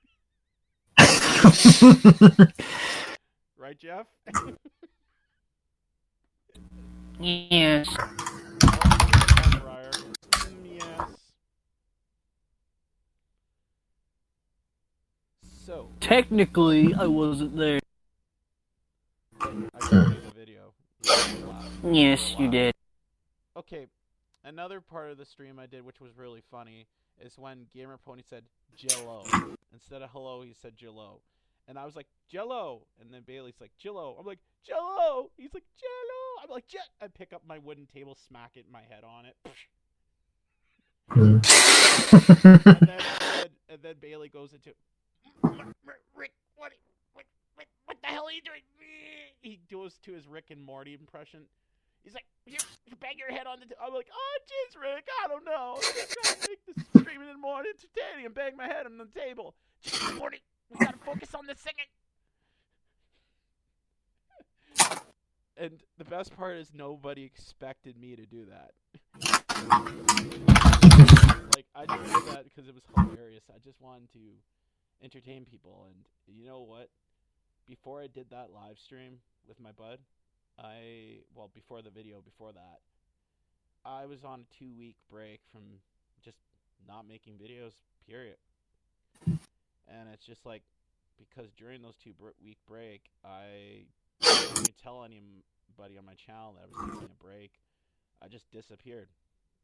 A: Right, Jeff?
C: Yes.
A: Yes. So.
C: Technically, I wasn't there.
A: I showed you the video.
C: Yes, you did.
A: Okay. Another part of the stream I did, which was really funny, is when Gamer Pony said Jello. Instead of hello, he said Jello. And I was like, Jello! And then Bailey's like, Jello. I'm like, Jello! He's like, Jello! I'm like, Jet! I pick up my wooden table, smack it in my head on it. and then Bailey goes into, Rick, what the hell are you doing? He goes to his Rick and Morty impression. He's like, you bang your head on the I'm like, oh, jeez, Rick, I don't know. I'm just trying to make this streaming and more entertaining and bang my head on the table. Jeez, Morty, we gotta focus on the singing. And the best part is nobody expected me to do that. Like, I just did that because it was hilarious. I just wanted to entertain people. And you know what? Before I did that live stream with my bud, before the video, before that, I was on a 2-week break from just not making videos, period. And it's just like, because during those 2-week break, I didn't even tell anybody on my channel that I was taking a break. I just disappeared.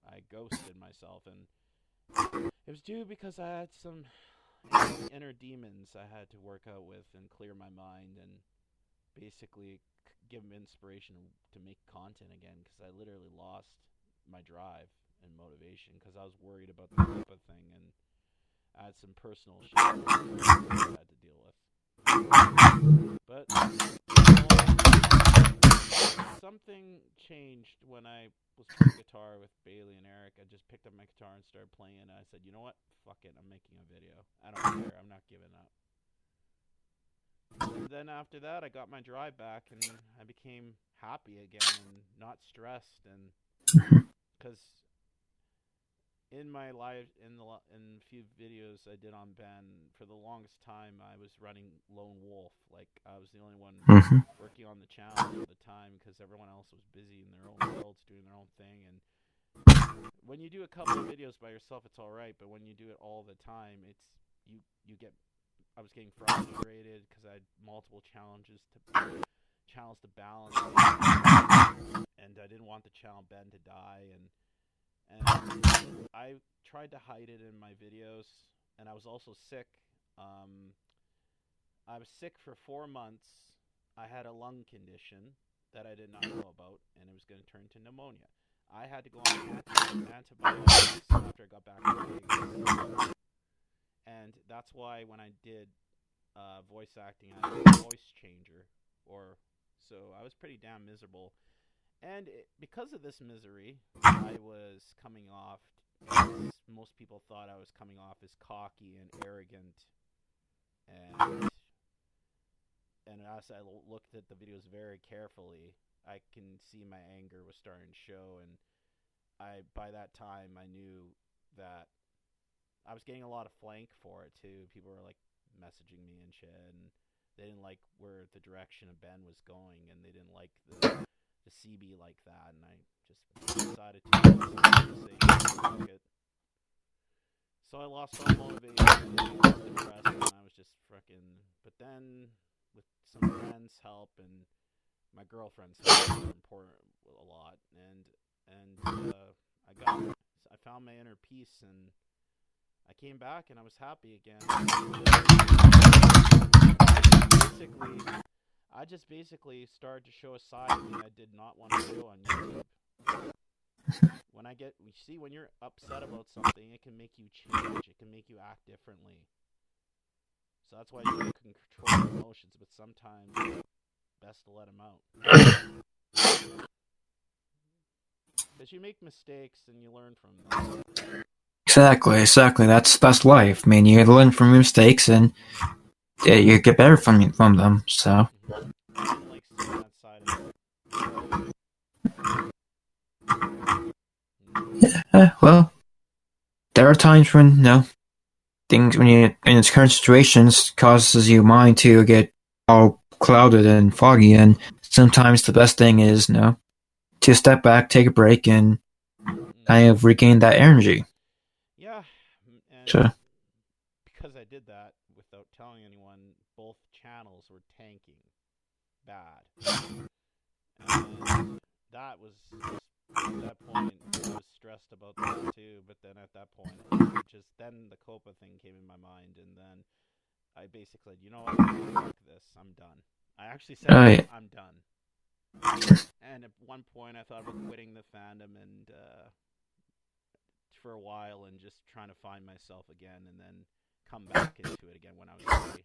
A: I ghosted myself, and it was due because I had some inner demons I had to work out with and clear my mind and basically give them inspiration to make content again, because I literally lost my drive and motivation because I was worried about the HIPAA thing, and I had some personal shit I had to deal with. But something changed when I was playing guitar with Bailey and Eric. I just picked up my guitar and started playing, and I said, you know what? Fuck it, I'm making a video. I don't care. I'm not giving up. And then after that, I got my drive back, and I became happy again and not stressed. And because in my live, in a few videos I did on Ben, for the longest time I was running lone wolf. Like, I was the only one working on the channel at the time because everyone else was busy in their own worlds doing their own thing. And when you do a couple of videos by yourself, it's all right, but when you do it all the time, it's you get. I was getting frustrated because I had multiple channels to balance, and I didn't want the channel Ben to die, and I tried to hide it in my videos, and I was also sick. I was sick for 4 months. I had a lung condition that I did not know about, and it was going to turn to pneumonia. I had to go on antibiotics after I got back from Vegas. And that's why when I did voice acting, I had a voice changer. So I was pretty damn miserable. And because of this misery, I was coming off, as most people thought I was coming off as cocky and arrogant. And as I looked at the videos very carefully, I can see my anger was starting to show, and by that time I knew that I was getting a lot of flank for it too. People were like messaging me and shit, and they didn't like where the direction of Ben was going, and they didn't like the CB like that, and I just decided to say fuck it. So I lost all motivation, and I was depressed, and I was just freaking. But then, with some friends' help and my girlfriend's help, were important a lot, and I found my inner peace, and I came back, and I was happy again. I just basically started to show a side of me I did not want to show on YouTube. When you're upset about something, it can make you change. It can make you act differently. So that's why you can control your emotions, but sometimes it's best to let them out. Because you make mistakes and you learn from them.
D: Exactly. That's life. I mean, you learn from your mistakes and you get better from them. So.
A: Like seeing that side of it.
D: Well, there are times when things when you in its current situations causes your mind to get all clouded and foggy, and sometimes the best thing is to step back, take a break, and kind of regain that energy.
A: Yeah, and
D: so
A: because I did that without telling anyone, both channels were tanking bad, and that was at that point I was stressed about that too. But then at that point, then the Copa thing came in my mind, and then I basically said, you know what, fuck this, I'm done. I actually said, I'm done. And at one point, I thought about quitting the fandom and for a while, and just trying to find myself again, and then come back into it again when I was ready.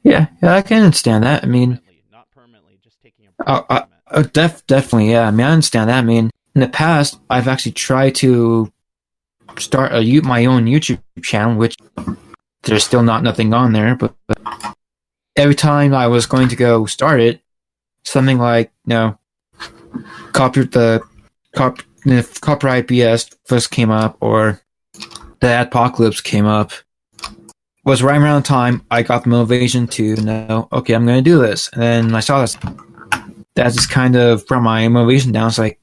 D: Yeah, I can understand that. I mean,
A: not permanently, just taking a break from it.
D: Definitely, yeah. I mean, I understand that. I mean, in the past, I've actually tried to start my own YouTube channel, which there's still nothing on there, but every time I was going to go start it, something like copyright BS first came up, or the Adpocalypse came up, was right around the time I got the motivation to know, okay, I'm going to do this. And then I saw this. That just kind of brought my motivation down. It's like,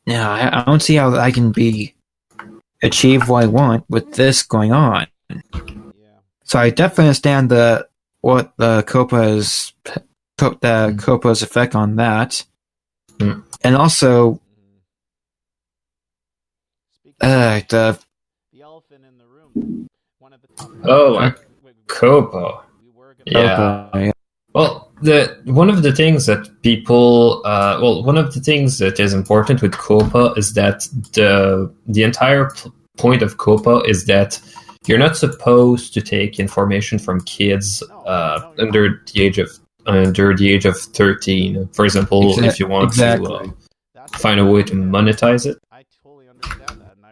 D: I don't see how I can achieve what I want with this going on.
A: Yeah.
D: So I definitely understand what the Copa's effect on that, and also
A: the elephant in the room. One of the
B: Copa. Yeah. Well, one of the things that is important with Copa is that the entire point of Copa is that you're not supposed to take information from kids under the age of 13. For example, if you want to find a way to monetize it.
A: I totally understand that, and I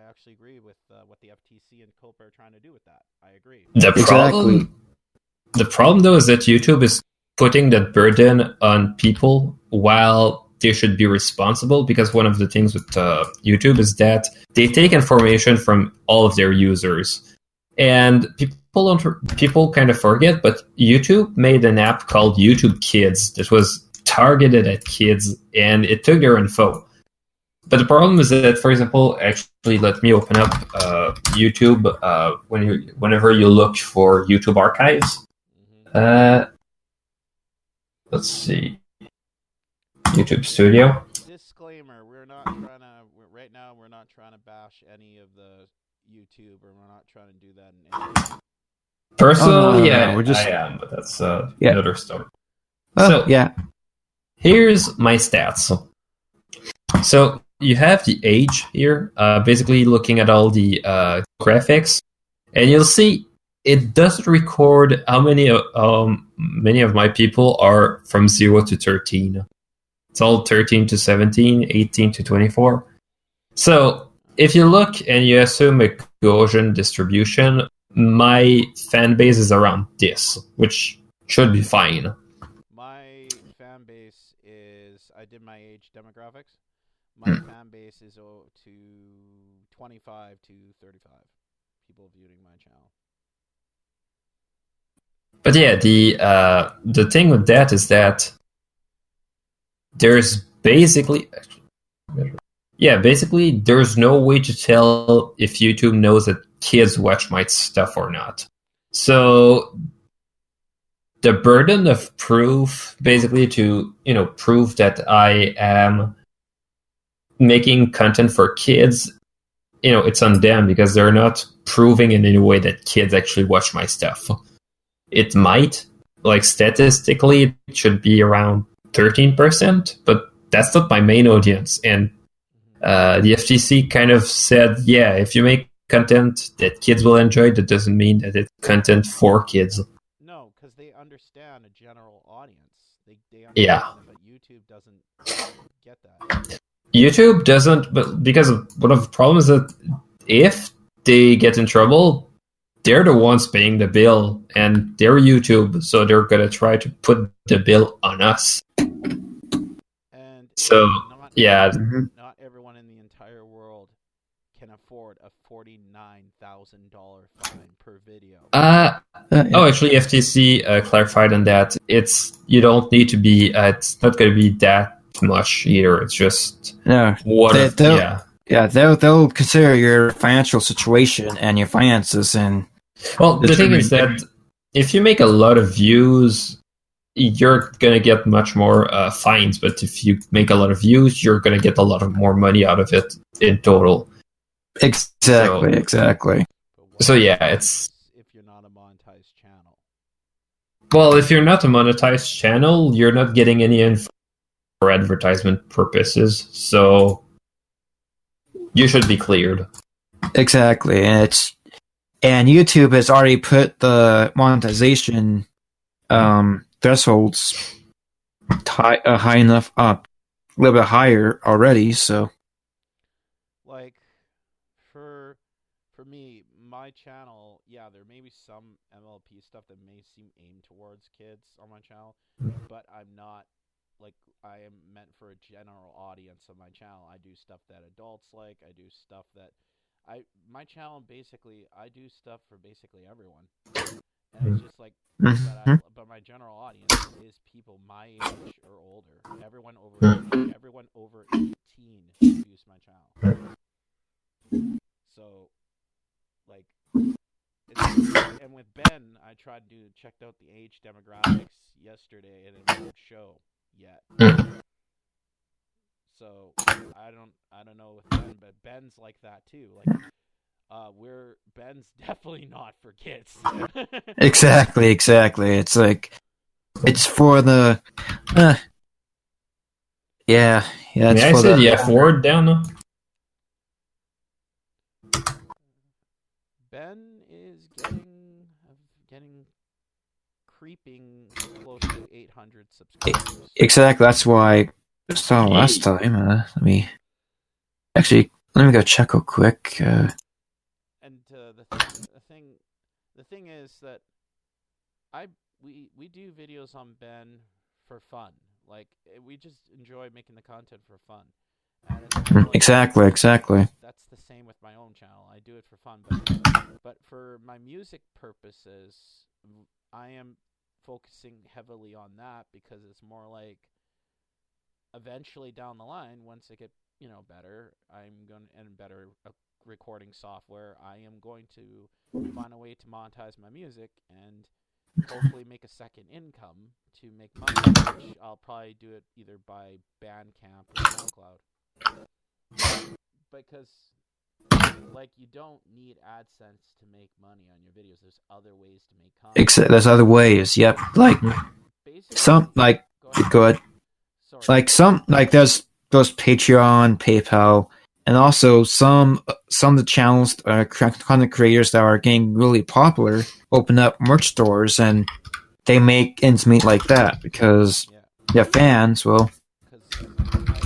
A: actually agree with what the FTC and Copa are trying to do with that. I agree.
B: The problem, though, is that YouTube is putting that burden on people while they should be responsible, because one of the things with YouTube is that they take information from all of their users. And people kind of forget, but YouTube made an app called YouTube Kids that was targeted at kids, and it took their info. But the problem is that, for example, actually, let me open up YouTube. Whenever you look for YouTube archives, let's see, YouTube Studio.
A: Disclaimer: we're not trying to. Right now, we're not trying to bash any of the YouTube, or we're not trying to do that in any.
B: Personally,
D: no, we're just
B: I am, but that's
D: Yeah.
B: another story.
D: oh
B: So
D: yeah.
B: here's my stats. So you have the age here, basically looking at all the graphics, and you'll see it doesn't record how many of my people are from 0 to 13. It's all 13 to 17, 18 to 24. So if you look and you assume a Gaussian distribution, my fan base is around this, which should be fine.
A: My fan base is. I did my age demographics. My fan base is to 25 to 35 people viewing my channel.
B: But yeah, the thing with that is that there's basically there's no way to tell if YouTube knows that kids watch my stuff or not. So the burden of proof, basically to prove that I am making content for kids, it's on them because they're not proving in any way that kids actually watch my stuff. It might, like statistically, it should be around 13%, but that's not my main audience. And the FTC kind of said, yeah, if you make content that kids will enjoy, that doesn't mean that it's content for kids.
A: No, because they understand a general audience. They understand
B: Yeah.
A: it, but YouTube doesn't get that.
B: YouTube doesn't, but because of one of the problems that if they get in trouble, they're the ones paying the bill, and they're YouTube, so they're gonna try to put the bill on us.
A: And
B: So yeah,
A: not everyone in the entire world can afford a $49,000 fine per video.
D: Yeah.
B: Oh, actually, FTC clarified on that. You don't need to be. It's not going to be that much either. It's just
D: No. They'll consider your financial situation and your finances, and
B: well, the thing is that if you make a lot of views, you're going to get much more fines. But if you make a lot of views, you're going to get a lot of more money out of it in total.
D: Exactly.
B: So yeah, it's
A: if you're not a monetized channel.
B: Well, if you're not a monetized channel, you're not getting any info for advertisement purposes, so you should be cleared.
D: Exactly, and YouTube has already put the monetization thresholds high enough up, a little bit higher already. So,
A: like for me, my channel, yeah, there may be some MLP stuff that may seem aimed towards kids on my channel, but I'm not. Like, I am meant for a general audience on my channel. I do stuff that adults like. I do stuff that my channel basically, I do stuff for basically everyone. And it's just like, but my general audience is people my age or older. Everyone over 18 views my channel. So, like, and with Ben, I tried to checked out the age demographics yesterday, and it won't show yet. So I don't know with Ben, but Ben's like that too. Like, Ben's definitely not for kids.
D: Exactly. It's like it's for the yeah. It's
B: May I
D: for
B: say the F word down?
A: Ben is getting creeping close to 800 subscribers.
D: Exactly. That's why I saw last time. Let me go check real quick.
A: And the thing is that we do videos on Ben for fun. Like, we just enjoy making the content for fun. And it's like,
D: Exactly.
A: That's the same with my own channel. I do it for fun, but for my music purposes, I am focusing heavily on that because it's more like eventually down the line, once I get better, and better recording software, I am going to find a way to monetize my music, and hopefully make a second income to make money, which I'll probably do it either by Bandcamp or SoundCloud. Because like you don't need AdSense to make money on your videos. There's other ways to make content.
D: There's other ways. Yep. Like
A: Basically,
D: some like go ahead.
A: Sorry.
D: Like some like there's Patreon, PayPal, and also some of the channels content creators that are getting really popular open up merch stores and they make ends meet like that because their fans will.
A: Because I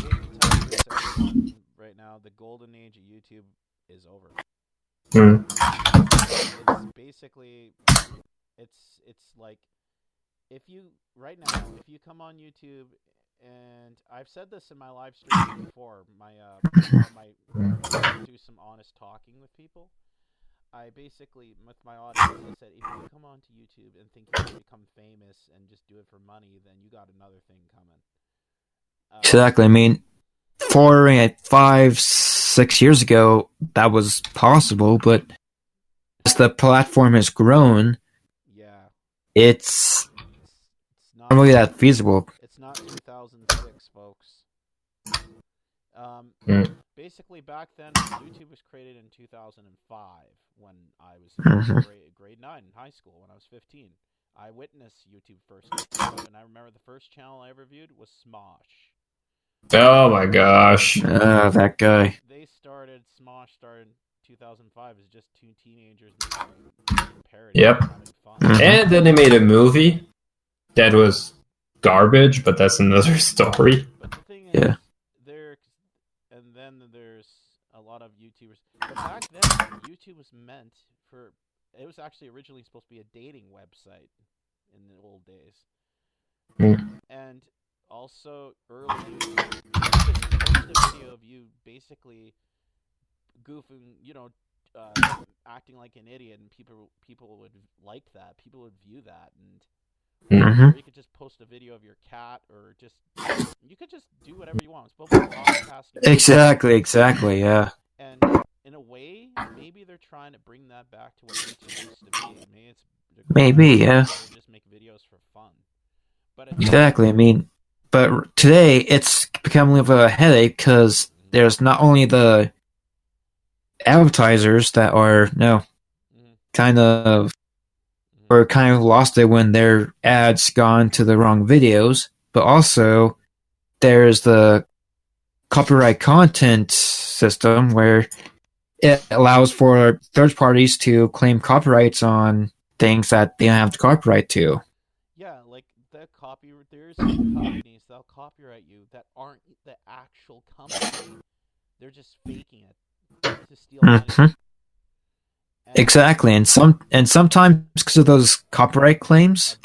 A: hate to tell you this, right now the golden age of YouTube is over. It's basically it's like if you right now if you come on YouTube. And I've said this in my live stream before. My do some honest talking with people. I basically, with my audience, I said, if you come onto YouTube and think you're gonna become famous and just do it for money, then you got another thing coming.
D: Exactly. I mean, 5-6 years ago, that was possible, but as the platform has grown, it's not really that feasible.
A: It's not 2006, folks. Basically, back then, YouTube was created in 2005 when I was in grade 9 in high school, when I was 15. I witnessed YouTube first, and I remember the first channel I ever viewed was Smosh.
B: Oh my gosh.
D: That guy.
A: Smosh started in 2005 as just two teenagers making parodies.
B: Yep. And then they made a movie that was garbage, but that's another story.
A: But the thing is, there's a lot of YouTubers. But back then, YouTube was meant for. It was actually originally supposed to be a dating website in the old days. And also, early YouTube, you just posted a video of you basically goofing, acting like an idiot, and people would like that. People would view that, and or you could just post a video of your cat, or you could just do whatever you want. It's both
D: Exactly, yeah.
A: And in a way, maybe they're trying to bring that back to what YouTube used to be.
D: Maybe, yeah.
A: Just make videos for fun. But
D: exactly. I mean, but today it's becoming of a headache because there's not only the advertisers that are kind of lost it when their ads gone to the wrong videos, but also there's the copyright content system where it allows for third parties to claim copyrights on things that they don't have the copyright to.
A: Yeah, like there's companies that'll copyright you that aren't the actual company. They're just faking it to steal money.
D: Exactly, and sometimes because of those copyright claims,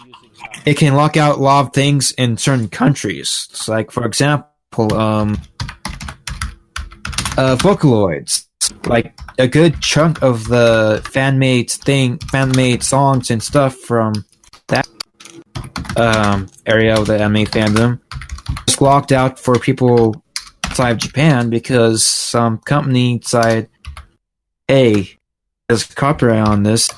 D: it can lock out a lot of things in certain countries. It's like, for example, Vocaloids. Like a good chunk of the fan-made songs and stuff from that area of the anime fandom was locked out for people outside of Japan because some company decided, hey, there's copyright on this,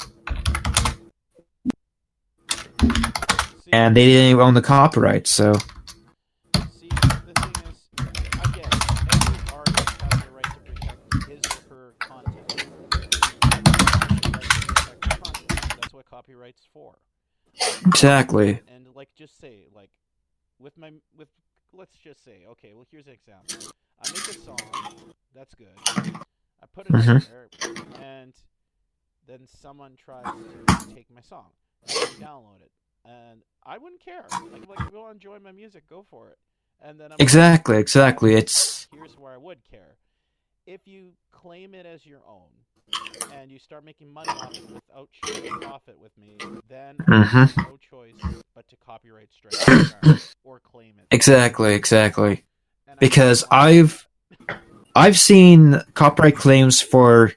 D: and they didn't even own the copyright, so.
A: See, the thing is, again, every artist has the right to protect his or her content. That's what copyright's for.
D: Exactly.
A: And just say, let's just say, okay, well, here's an example. I make a song, that's good. I put it in there, and then someone tries to take my song. I download it, and I wouldn't care. Like if you want to enjoy my music, go for it. And then
D: exactly.
A: It's here's where I would care. If you claim it as your own, and you start making money off it without sharing profit with me, then I have no choice but to copyright strike or claim it.
D: Exactly. Because I've seen copyright claims for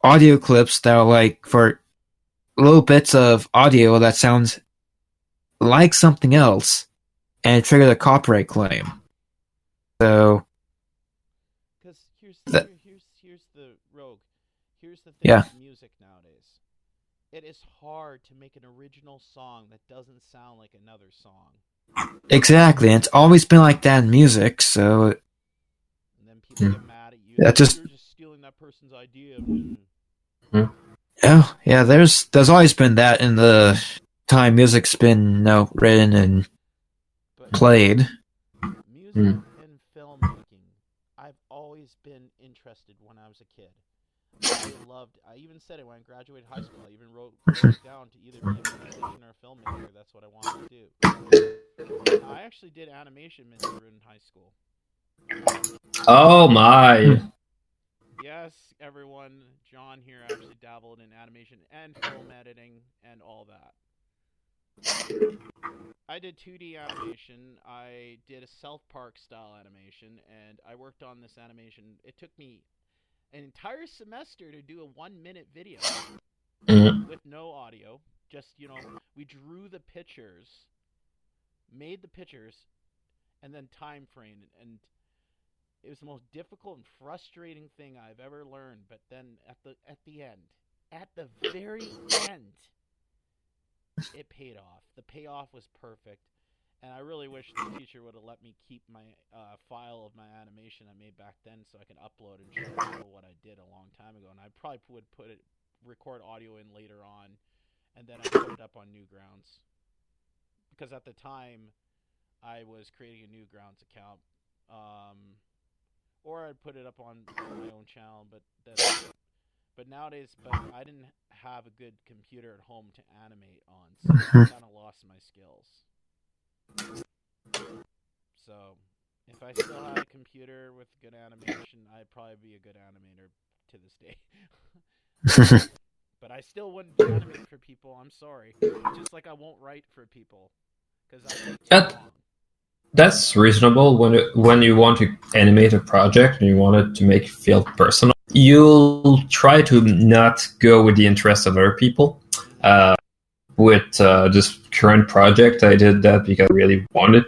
D: audio clips that are like for little bits of audio that sounds like something else and trigger the copyright claim. So,
A: because here's the rogue. Here's the thing with music nowadays. it is hard to make an original song that doesn't sound like another song.
D: Exactly, and it's always been like that in music, so
A: And then people get mad at you.
D: That just-
A: You're just stealing that person's idea.
D: yeah, there's always been that in the time music's been, you know, written and
A: But
D: played.
A: music and filmmaking, I've always been interested when I was a kid. I even said it when I graduated high school. I even wrote it down to either be a musician or a filmmaker. That's what I wanted to do. And I actually did animation major in high school.
B: Oh my!
A: Yes, everyone, John here actually dabbled in animation and film editing and all that. I did 2D animation, I did a South Park style animation, and I worked on this animation. It took me an entire semester to do a 1-minute video with no audio. Just, we drew the pictures, made the pictures, and then time framed. And it was the most difficult and frustrating thing I've ever learned. But then at the very end, it paid off. The payoff was perfect. And I really wish the teacher would have let me keep my file of my animation I made back then, so I can upload and show people what I did a long time ago. And I probably would record audio in later on, and then I put it up on Newgrounds. Because at the time, I was creating a Newgrounds account, or I'd put it up on my own channel. But nowadays, I didn't have a good computer at home to animate on, so I kind of lost my skills. So, if I still had a computer with good animation, I'd probably be a good animator to this day. But I still wouldn't animate for people, I'm sorry. Just like I won't write for people. Because
B: That's reasonable when you want to animate a project and you want it to make it feel personal. You'll try to not go with the interests of other people. With this current project, I did that because I really wanted,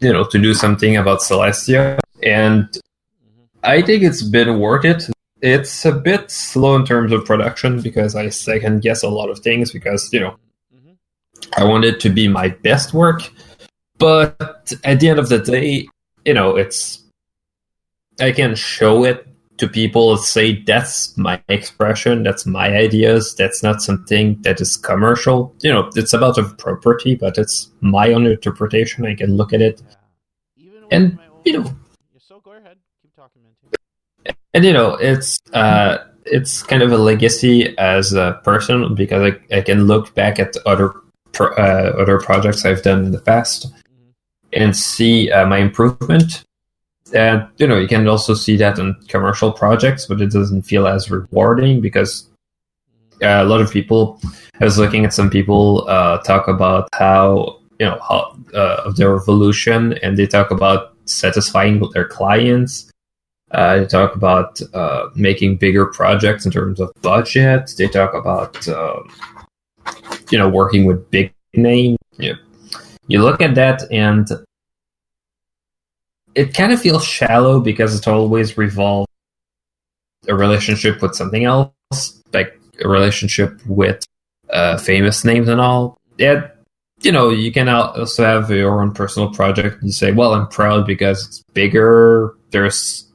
B: to do something about Celestia, and I think it's been worth it. It's a bit slow in terms of production because I second guess a lot of things because I want it to be my best work, but at the end of the day, I can show it to people, say that's my expression, that's my ideas, that's not something that is commercial. It's about a property, but it's my own interpretation. I can look at it.
A: Even
B: And,
A: So go ahead. Keep talking, man.
B: And, it's kind of a legacy as a person because I can look back at other projects I've done in the past and see my improvement. And, you can also see that in commercial projects, but it doesn't feel as rewarding because a lot of people, I was looking at some people talk about how of their evolution, and they talk about satisfying their clients. They talk about making bigger projects in terms of budget. They talk about, working with big names. You look at that and it kind of feels shallow because it always revolves a relationship with something else, like a relationship with famous names and all. Yeah, you can also have your own personal project. You say, well, I'm proud because it's bigger.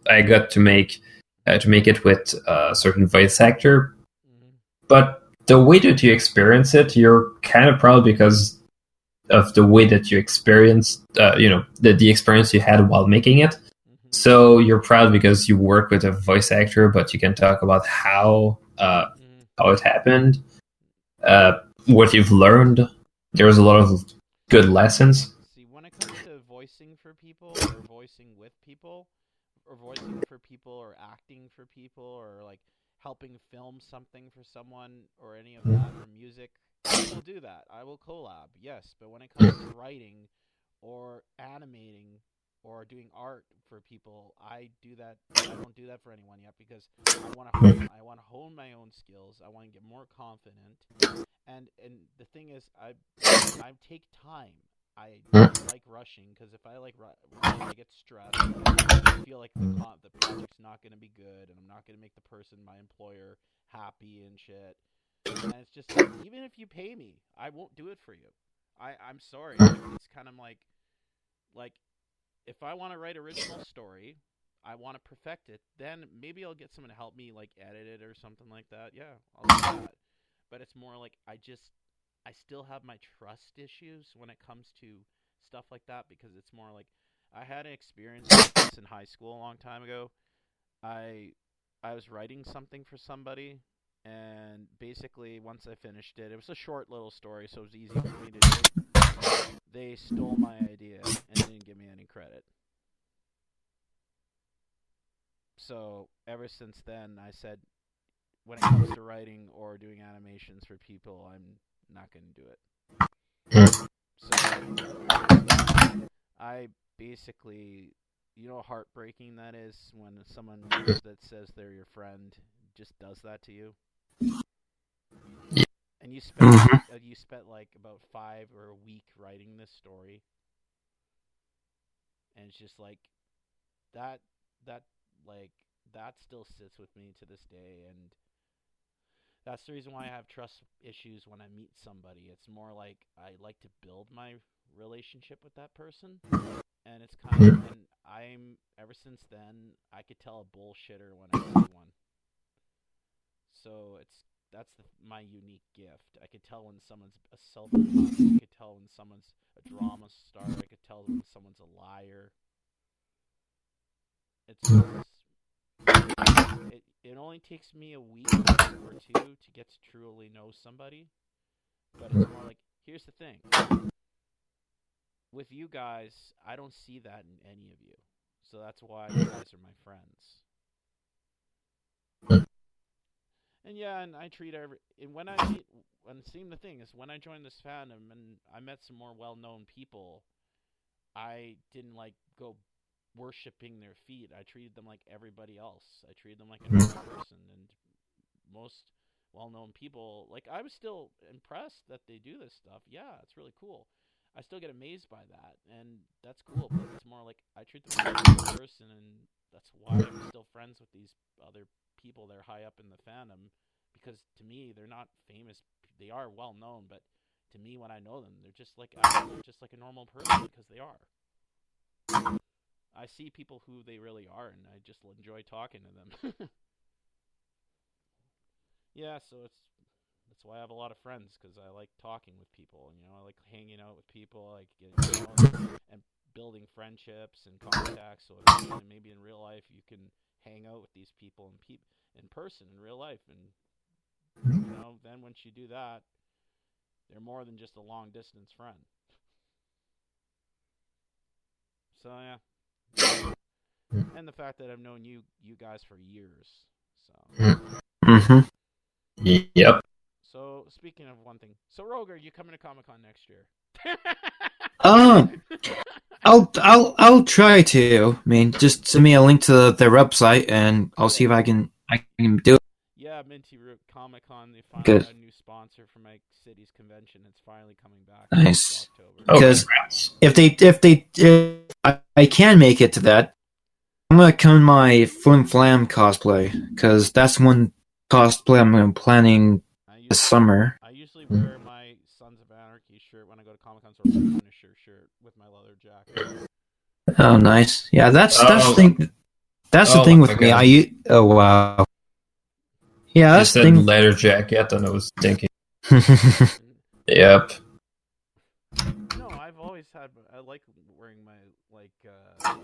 B: I got to make it with a certain voice actor. But the way that you experience it, you're kind of proud because of the way that you experienced, the experience you had while making it. So you're proud because you work with a voice actor, but you can talk about how it happened, what you've learned. There's a lot of good lessons.
A: See, when it comes to voicing for people, or voicing with people, or voicing for people, or acting for people, or like helping film something for someone, or any of that, or music, I will do that. I will collab, yes. But when it comes to writing, or animating, or doing art for people, I don't do that for anyone yet because I want to hone my own skills. I want to get more confident. And the thing is, I take time. I don't like rushing because if I I get stressed. I feel like the project's not going to be good, and I'm not going to make the person, my employer, happy and shit. And it's just like, even if you pay me, I won't do it for you. I'm sorry. It's kind of like if I want to write original story, I want to perfect it, then maybe I'll get someone to help me like edit it or something like that. Yeah, I'll do that. But it's more like I still have my trust issues when it comes to stuff like that, because it's more like I had an experience like this in high school a long time ago. I was writing something for somebody, and basically once I finished it, it was a short little story, so it was easy for me to do. They stole my idea and didn't give me any credit. So ever since then, I said, when it comes to writing or doing animations for people, I'm not going to do it. So I basically, you know how heartbreaking that is when someone that says they're your friend just does that to you. And you spent like about 5 or a week writing this story, and it's just like that still sits with me to this day, and that's the reason why I have trust issues when I meet somebody. It's more like I like to build my relationship with that person, and it's kind of, and ever since then, I could tell a bullshitter when I see one. So that's my unique gift. I could tell when someone's a self-conscious. I could tell when someone's a drama star. I could tell when someone's a liar. It only takes me a week or two to get to truly know somebody, but it's more like, here's the thing. With you guys, I don't see that in any of you, so that's why you guys are my friends. And yeah, and I treat when seeing the thing is, when I joined this fandom and I met some more well-known people, I didn't like go worshipping their feet. I treated them like everybody else. I treated them like a normal person, and most well-known people, like, I was still impressed that they do this stuff. Yeah, it's really cool. I still get amazed by that, and that's cool, but it's more like I treat them like a normal person, and that's why I'm still friends with these other people that are high up in the fandom, because to me, they're not famous. They are well-known, but to me, when I know them, they're just like a normal person, because they are. I see people who they really are, and I just enjoy talking to them. Yeah, so that's why I have a lot of friends, because I like talking with people, and I like hanging out with people, like getting and building friendships and contacts. So maybe in real life you can hang out with these people in person in real life, and then once you do that, they're more than just a long distance friend. So yeah. And the fact that I've known you guys for years. So.
B: Mm-hmm. Yep.
A: So speaking of one thing, so Roger, you coming to Comic-Con next year?
D: I'll try to. I mean, just send me a link to their website, and I'll see if I can do it.
A: Yeah, Minty Root Comic-Con. They finally got a new sponsor for my city's convention. It's finally coming back.
D: Nice. Because if I can make it to that, I'm gonna come in my Flim Flam cosplay, because that's one cosplay I'm planning this summer.
A: I usually wear my Sons of Anarchy shirt when I go to Comic-Con, or Punisher shirt with my leather jacket.
D: Oh, nice. Yeah, that's the thing. That's the thing with me. Oh wow. Yeah, that's
B: the thing. Leather jacket, and I was thinking. Yep.
A: No, I've always had. I like wearing my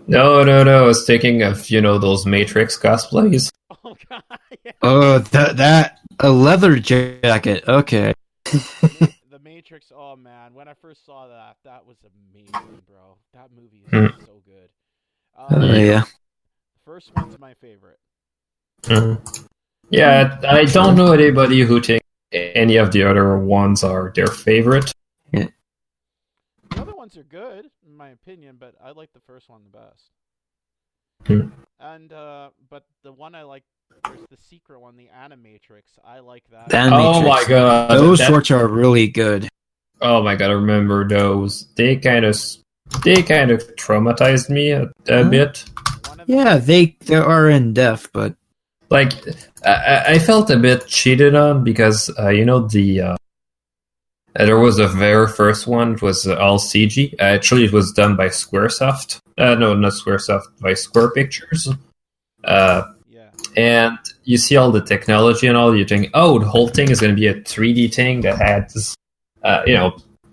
B: No. I was thinking of those Matrix cosplays.
A: Oh god. Yeah.
D: Oh, that a leather jacket. Okay.
A: The Matrix. Oh man, when I first saw that was amazing, bro. That movie is so good.
D: Yeah.
A: The first one's my favorite.
B: Yeah, I don't know anybody who thinks any of the other ones are their favorite.
D: Yeah.
A: The other ones are good, in my opinion, but I like the first one the best. And but the one I like, there's the secret one, the Animatrix. I like that.
B: Oh my god,
D: those sorts are really good.
B: Oh my god, I remember those. They kind of traumatized me a bit.
D: Yeah, they are in depth, but
B: Like I felt a bit cheated on because there was a very first one. It was all CG. Actually, it was done by SquareSoft. No, not SquareSoft, by Square Pictures.
A: Yeah.
B: And you see all the technology and all. You think, oh, the whole thing is going to be a 3D thing that has,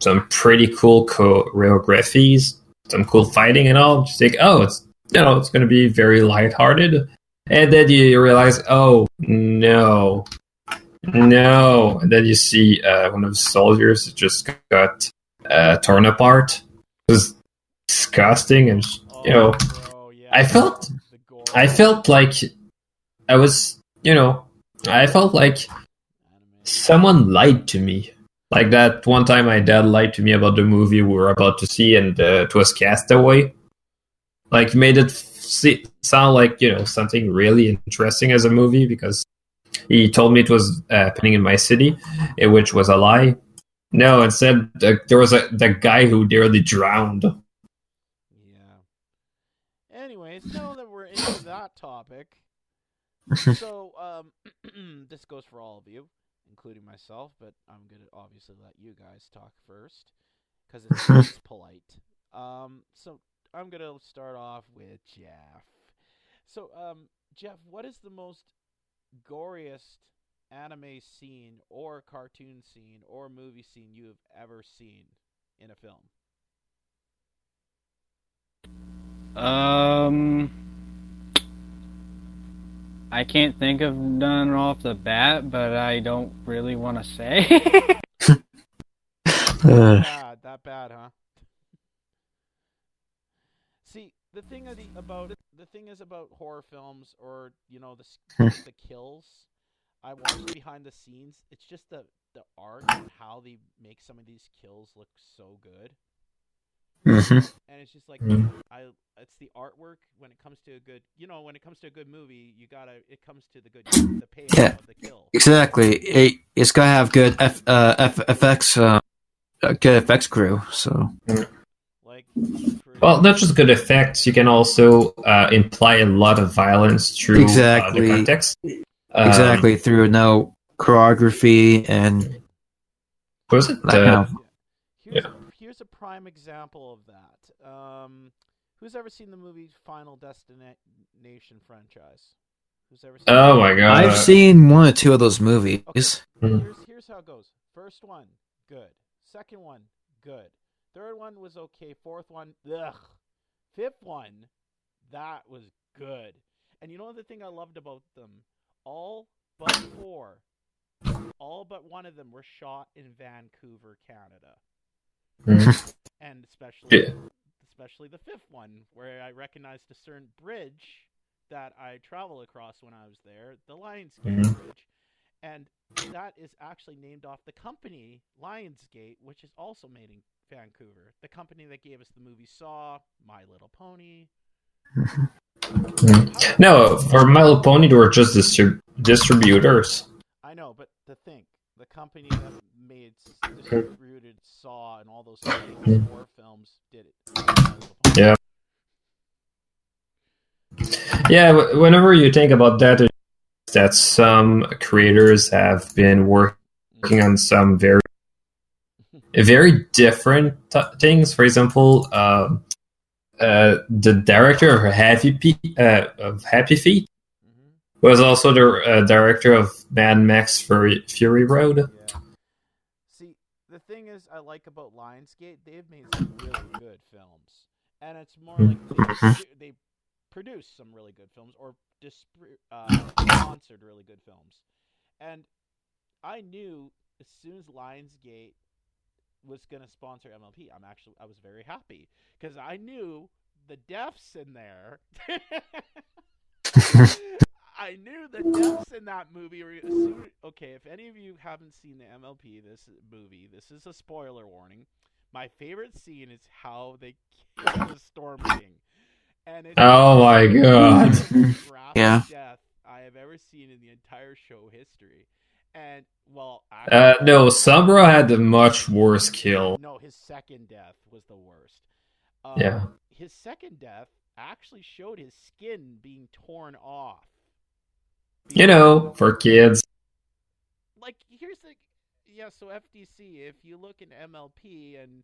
B: some pretty cool choreographies, some cool fighting and all. Just think, oh, it's going to be very lighthearted. And then you realize, oh no, and then you see one of the soldiers just got torn apart. It was disgusting, and
A: Bro, yeah.
B: I felt
A: The gore.
B: I felt like I was, I felt like
A: Anime.
B: someone lied to me. Like that one time my dad lied to me about the movie we were about to see, and it was Castaway. Like, made it sound like, something really interesting as a movie, because he told me it was happening in my city, which was a lie. No, instead, there was the guy who nearly drowned.
A: Yeah. Anyways, now that we're into that topic, so this goes for all of you, including myself, but I'm gonna obviously let you guys talk first because it's polite. So I'm gonna start off with Jeff. So, Jeff, what is the most goriest anime scene or cartoon scene or movie scene you have ever seen in a film?
C: I can't think of none off the bat, but I don't really want to say.
A: That bad, huh? See, the thing is about horror films, or the kills. I watch behind the scenes. It's just the art and how they make some of these kills look so good. And it's just like it's the artwork when it comes to a good, when it comes to a good movie, it comes to the payoff
D: Yeah.
A: of the kill.
D: Exactly. It's gotta have good effects, good effects crew. So
A: Like,
B: Well, not just good effects, you can also imply a lot of violence through
D: Exactly.
B: the context.
D: exactly through no choreography and
B: Was it?
D: that kind of.
A: Here's a prime example of that. Who's ever seen the movie Final Destination franchise? Who's ever seen
B: Oh my god!
D: I've seen one or two of those movies.
A: Okay. Here's how it goes. First one, good. Second one, good. Third one was okay. Fourth one, ugh. Fifth one, that was good. And you know the thing I loved about them? All but one of them were shot in Vancouver, Canada. And especially the fifth one, where I recognized a certain bridge that I travel across when I was there, the Lionsgate Bridge. And that is actually named off the company Lionsgate, which is also made in Vancouver. The company that gave us the movie Saw, My Little Pony.
B: No, for My Little Pony, they were just distributors.
A: I know, but the company that distributed Saw and all those famous horror films did it.
B: Yeah. Yeah, whenever you think about that, that some creators have been working on some very different things. For example, the director of Happy Feet was also the director of Mad Max Fury Road.
A: Yeah. See, the thing is, I like about Lionsgate, they've made some really good films, and it's more like they produce some really good films or sponsored really good films. And I knew as soon as Lionsgate was going to sponsor MLP, I was very happy because I knew the deaths in there. I knew the deaths in that movie were okay. If any of you haven't seen the MLP, this is a spoiler warning. My favorite scene is how they kill the Storm King. And it's
B: oh my god!
D: Yeah.
A: Death I have ever seen in the entire show history. And well,
B: no, Sombra had a much worse kill.
A: No, his second death was the worst.
B: Yeah.
A: His second death actually showed his skin being torn off.
B: You know, for kids.
A: Like, here's the yeah. So FDC, if you look in MLP and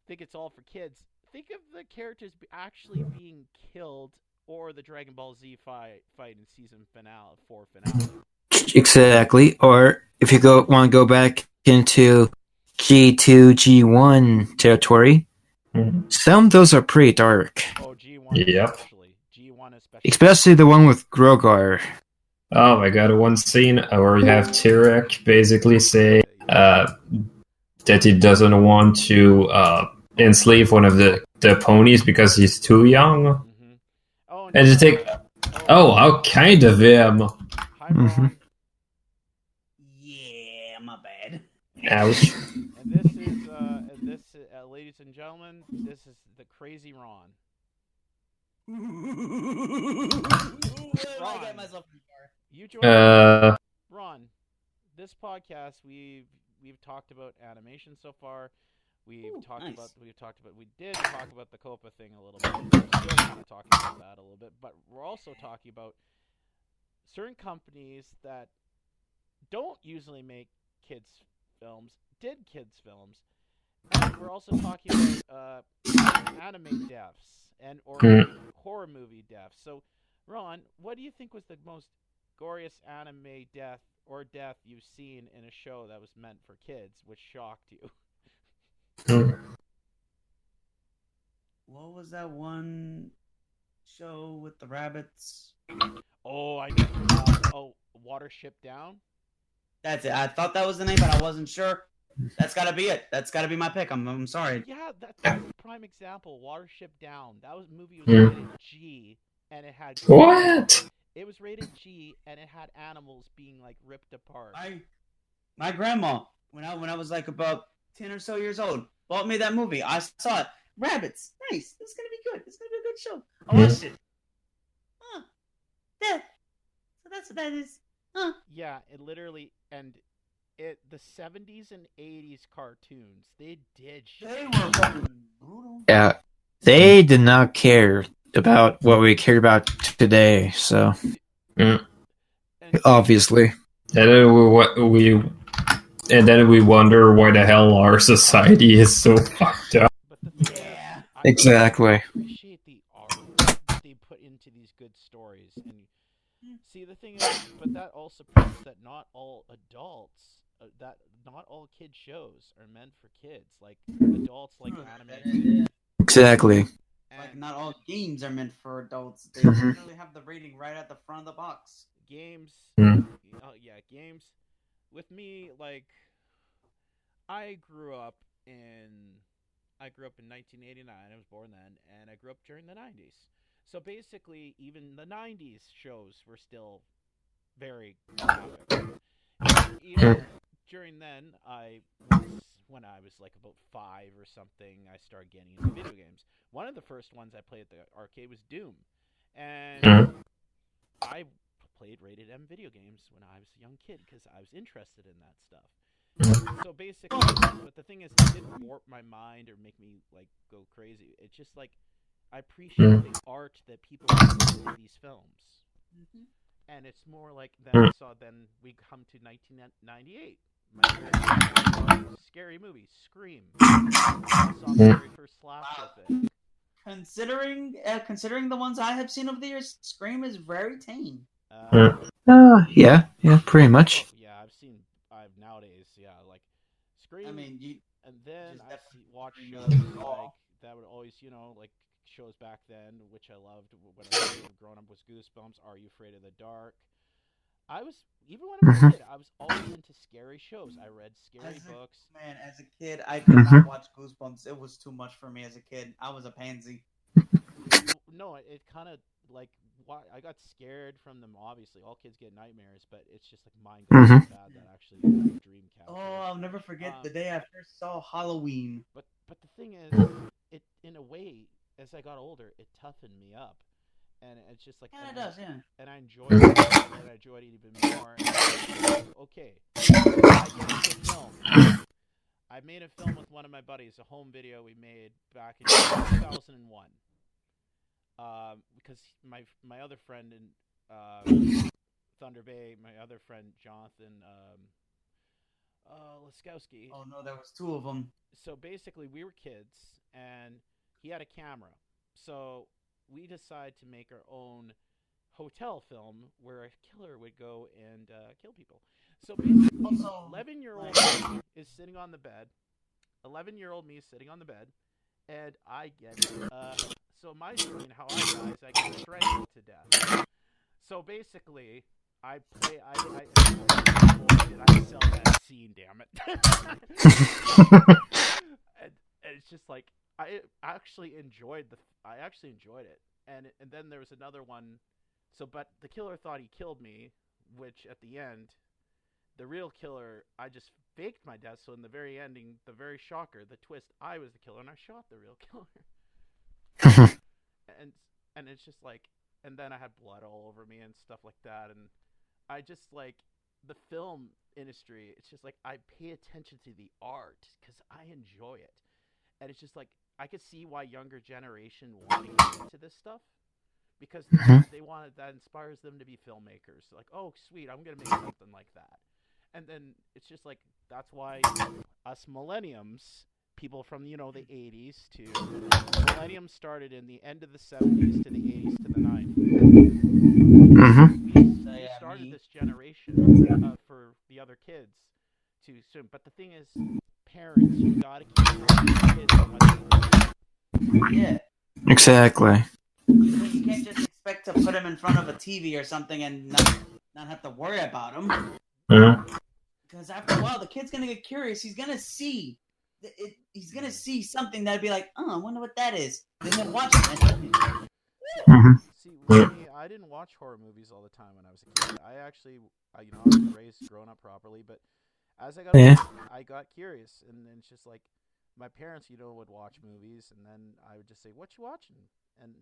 A: think it's all for kids, think of the characters actually being killed, or the Dragon Ball Z fight in season finale 4 finale.
D: Exactly. Or if you want to go back into G2, G1 territory, some of those are pretty dark.
A: Oh, G1
B: Yep.
A: especially. G1 especially.
D: Especially the one with Grogar.
B: Oh my god, one scene where you have Tyrek basically say that he doesn't want to enslave one of the ponies because he's too young.
A: Mm-hmm. Oh,
B: And you think, oh, how kind of him.
A: Hi, Ron.
E: Yeah, my bad.
B: Ouch.
A: And this is, ladies and gentlemen, this is the crazy Ron.
E: What did I get myself in for?
A: You joined Ron. This podcast, we've talked about animation so far. We did talk about the Copa thing a little bit. We're still kind of talking about that a little bit, but we're also talking about certain companies that don't usually make kids films, did kids films, and we're also talking about anime deaths or horror movie deaths. So, Ron, what do you think was the most goriest anime death or death you've seen in a show that was meant for kids, which shocked you?
E: What was that one show with the rabbits?
A: Oh, I know. Watership Down?
E: That's it. I thought that was the name, but I wasn't sure. That's gotta be it. That's gotta be my pick. I'm sorry.
A: Yeah, that's a prime example. Watership Down. That movie was rated G, and it had...
B: What?
A: It was rated G, and it had animals being, like, ripped apart.
E: My grandma, when I was like about 10 or so years old, bought me that movie. I saw it. Rabbits. Nice. It's gonna be good. It's gonna be a good show. I watched it. Huh. Yeah. So that's what that is. Huh.
A: Yeah, it literally... And the 70s and 80s cartoons, they did shit.
E: They were fucking brutal.
D: Yeah. They did not care about what we care about today, so... Obviously.
B: And then we wonder why the hell our society is so fucked up.
A: But the thing
E: Yeah.
D: Exactly.
A: I appreciate the art that they put into these good stories. And see, the thing is, but that also proves that not all kid shows are meant for kids. Like, adults like anime.
D: Exactly.
E: Like, not all games are meant for adults. They
D: Mhm.
E: literally have the rating right at the front of the box.
A: Games. Games. With me, like, I grew up in 1989. I was born then, and I grew up during the 90s. So basically, even the 90s shows were still very graphic. Even during then, when I was like about 5 or something, I started getting into video games. One of the first ones I played at the arcade was Doom, and I played rated M video games when I was a young kid because I was interested in that stuff. So basically, but the thing is, it didn't warp my mind or make me like go crazy. It's just like I appreciate the art that people put into these films, and it's more like then we come to 1998. My favorite scary movie, Scream. I saw the very first slasher thing.
E: Considering the ones I have seen over the years, Scream is very tame.
D: Yeah, pretty much.
A: Yeah, I've nowadays, like Scream.
E: I mean,
A: and then I watched
E: Scream
A: shows
E: is
A: like that would always, like shows back then, which I loved when I was growing up, was Goosebumps, Are You Afraid of the Dark? Even when I was a kid, I was always into scary shows. I read scary books.
E: Man, as a kid, I could not watch Goosebumps. It was too much for me as a kid. I was a pansy.
A: No, it kind of like I got scared from them. Obviously, all kids get nightmares, but it's just like mine got so bad that actually dream capture.
E: Oh, I'll never forget the day I first saw Halloween.
A: But the thing is, it in a way, as I got older, it toughened me up. And it's just like,
E: Yeah, it does, yeah.
A: And I enjoyed it, and I enjoyed it even more. Okay, I get into film. I made a film with one of my buddies, a home video we made back in 2001. Because my other friend Thunder Bay, my other friend Jonathan Laskowski.
E: Oh no, there was two of them.
A: So basically, we were kids, and he had a camera. So we decided to make our own hotel film where a killer would go and kill people. So basically,
E: Also,
A: 11-year-old me is sitting on the bed. 11-year-old me is sitting on the bed, and I get so my scene, how I die is I get strangled to death. So basically, I sell that scene, damn it. and it's just like I actually enjoyed it, and then there was another one. So, but the killer thought he killed me, which at the end, the real killer, I just faked my death. So in the very ending, the very shocker, the twist, I was the killer, and I shot the real killer. and it's just like, and then I had blood all over me and stuff like that, and I just like the film industry. It's just like I pay attention to the art because I enjoy it, and it's just like I could see why younger generation want to get into this stuff. Because they want it, that inspires them to be filmmakers. Like, oh, sweet, I'm gonna make something like that. And then it's just like that's why us millenniums, people from the 80s to millennium started in the end of the 70s to the 80s to the 90s. We started this generation for the other kids too soon. But the thing is, parents, you gotta keep kids on what they
E: yeah.
D: Exactly.
E: You can't just expect to put him in front of a TV or something and not have to worry about him. Because after a while, the kid's gonna get curious. He's gonna see he's gonna see something that'd be like, oh, I wonder what that is. And then watch it.
A: See, with me, I didn't watch horror movies all the time when I was a kid. I actually, I was raised, grown up properly, but as I got older, I got curious, and it's just like my parents, would watch movies, and then I would just say, "What you watching?" And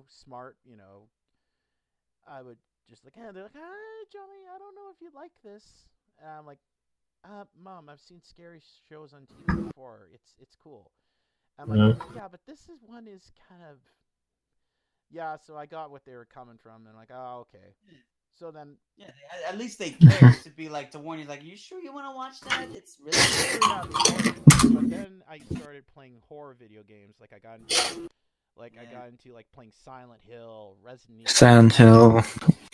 A: smart, I would just like, they're like, "Hi, Johnny, I don't know if you like this," and I'm like, "Mom, I've seen scary shows on TV before. It's cool." I'm like, "Yeah, but this one is kind of." Yeah, so I got what they were coming from, and like, oh, okay. So then,
E: yeah, at least they care to be like to warn you, like, you sure you want to watch that? It's really scary.
A: But then I started playing horror video games. Like I got into like playing Silent Hill, Resident Evil.
D: Silent Hill,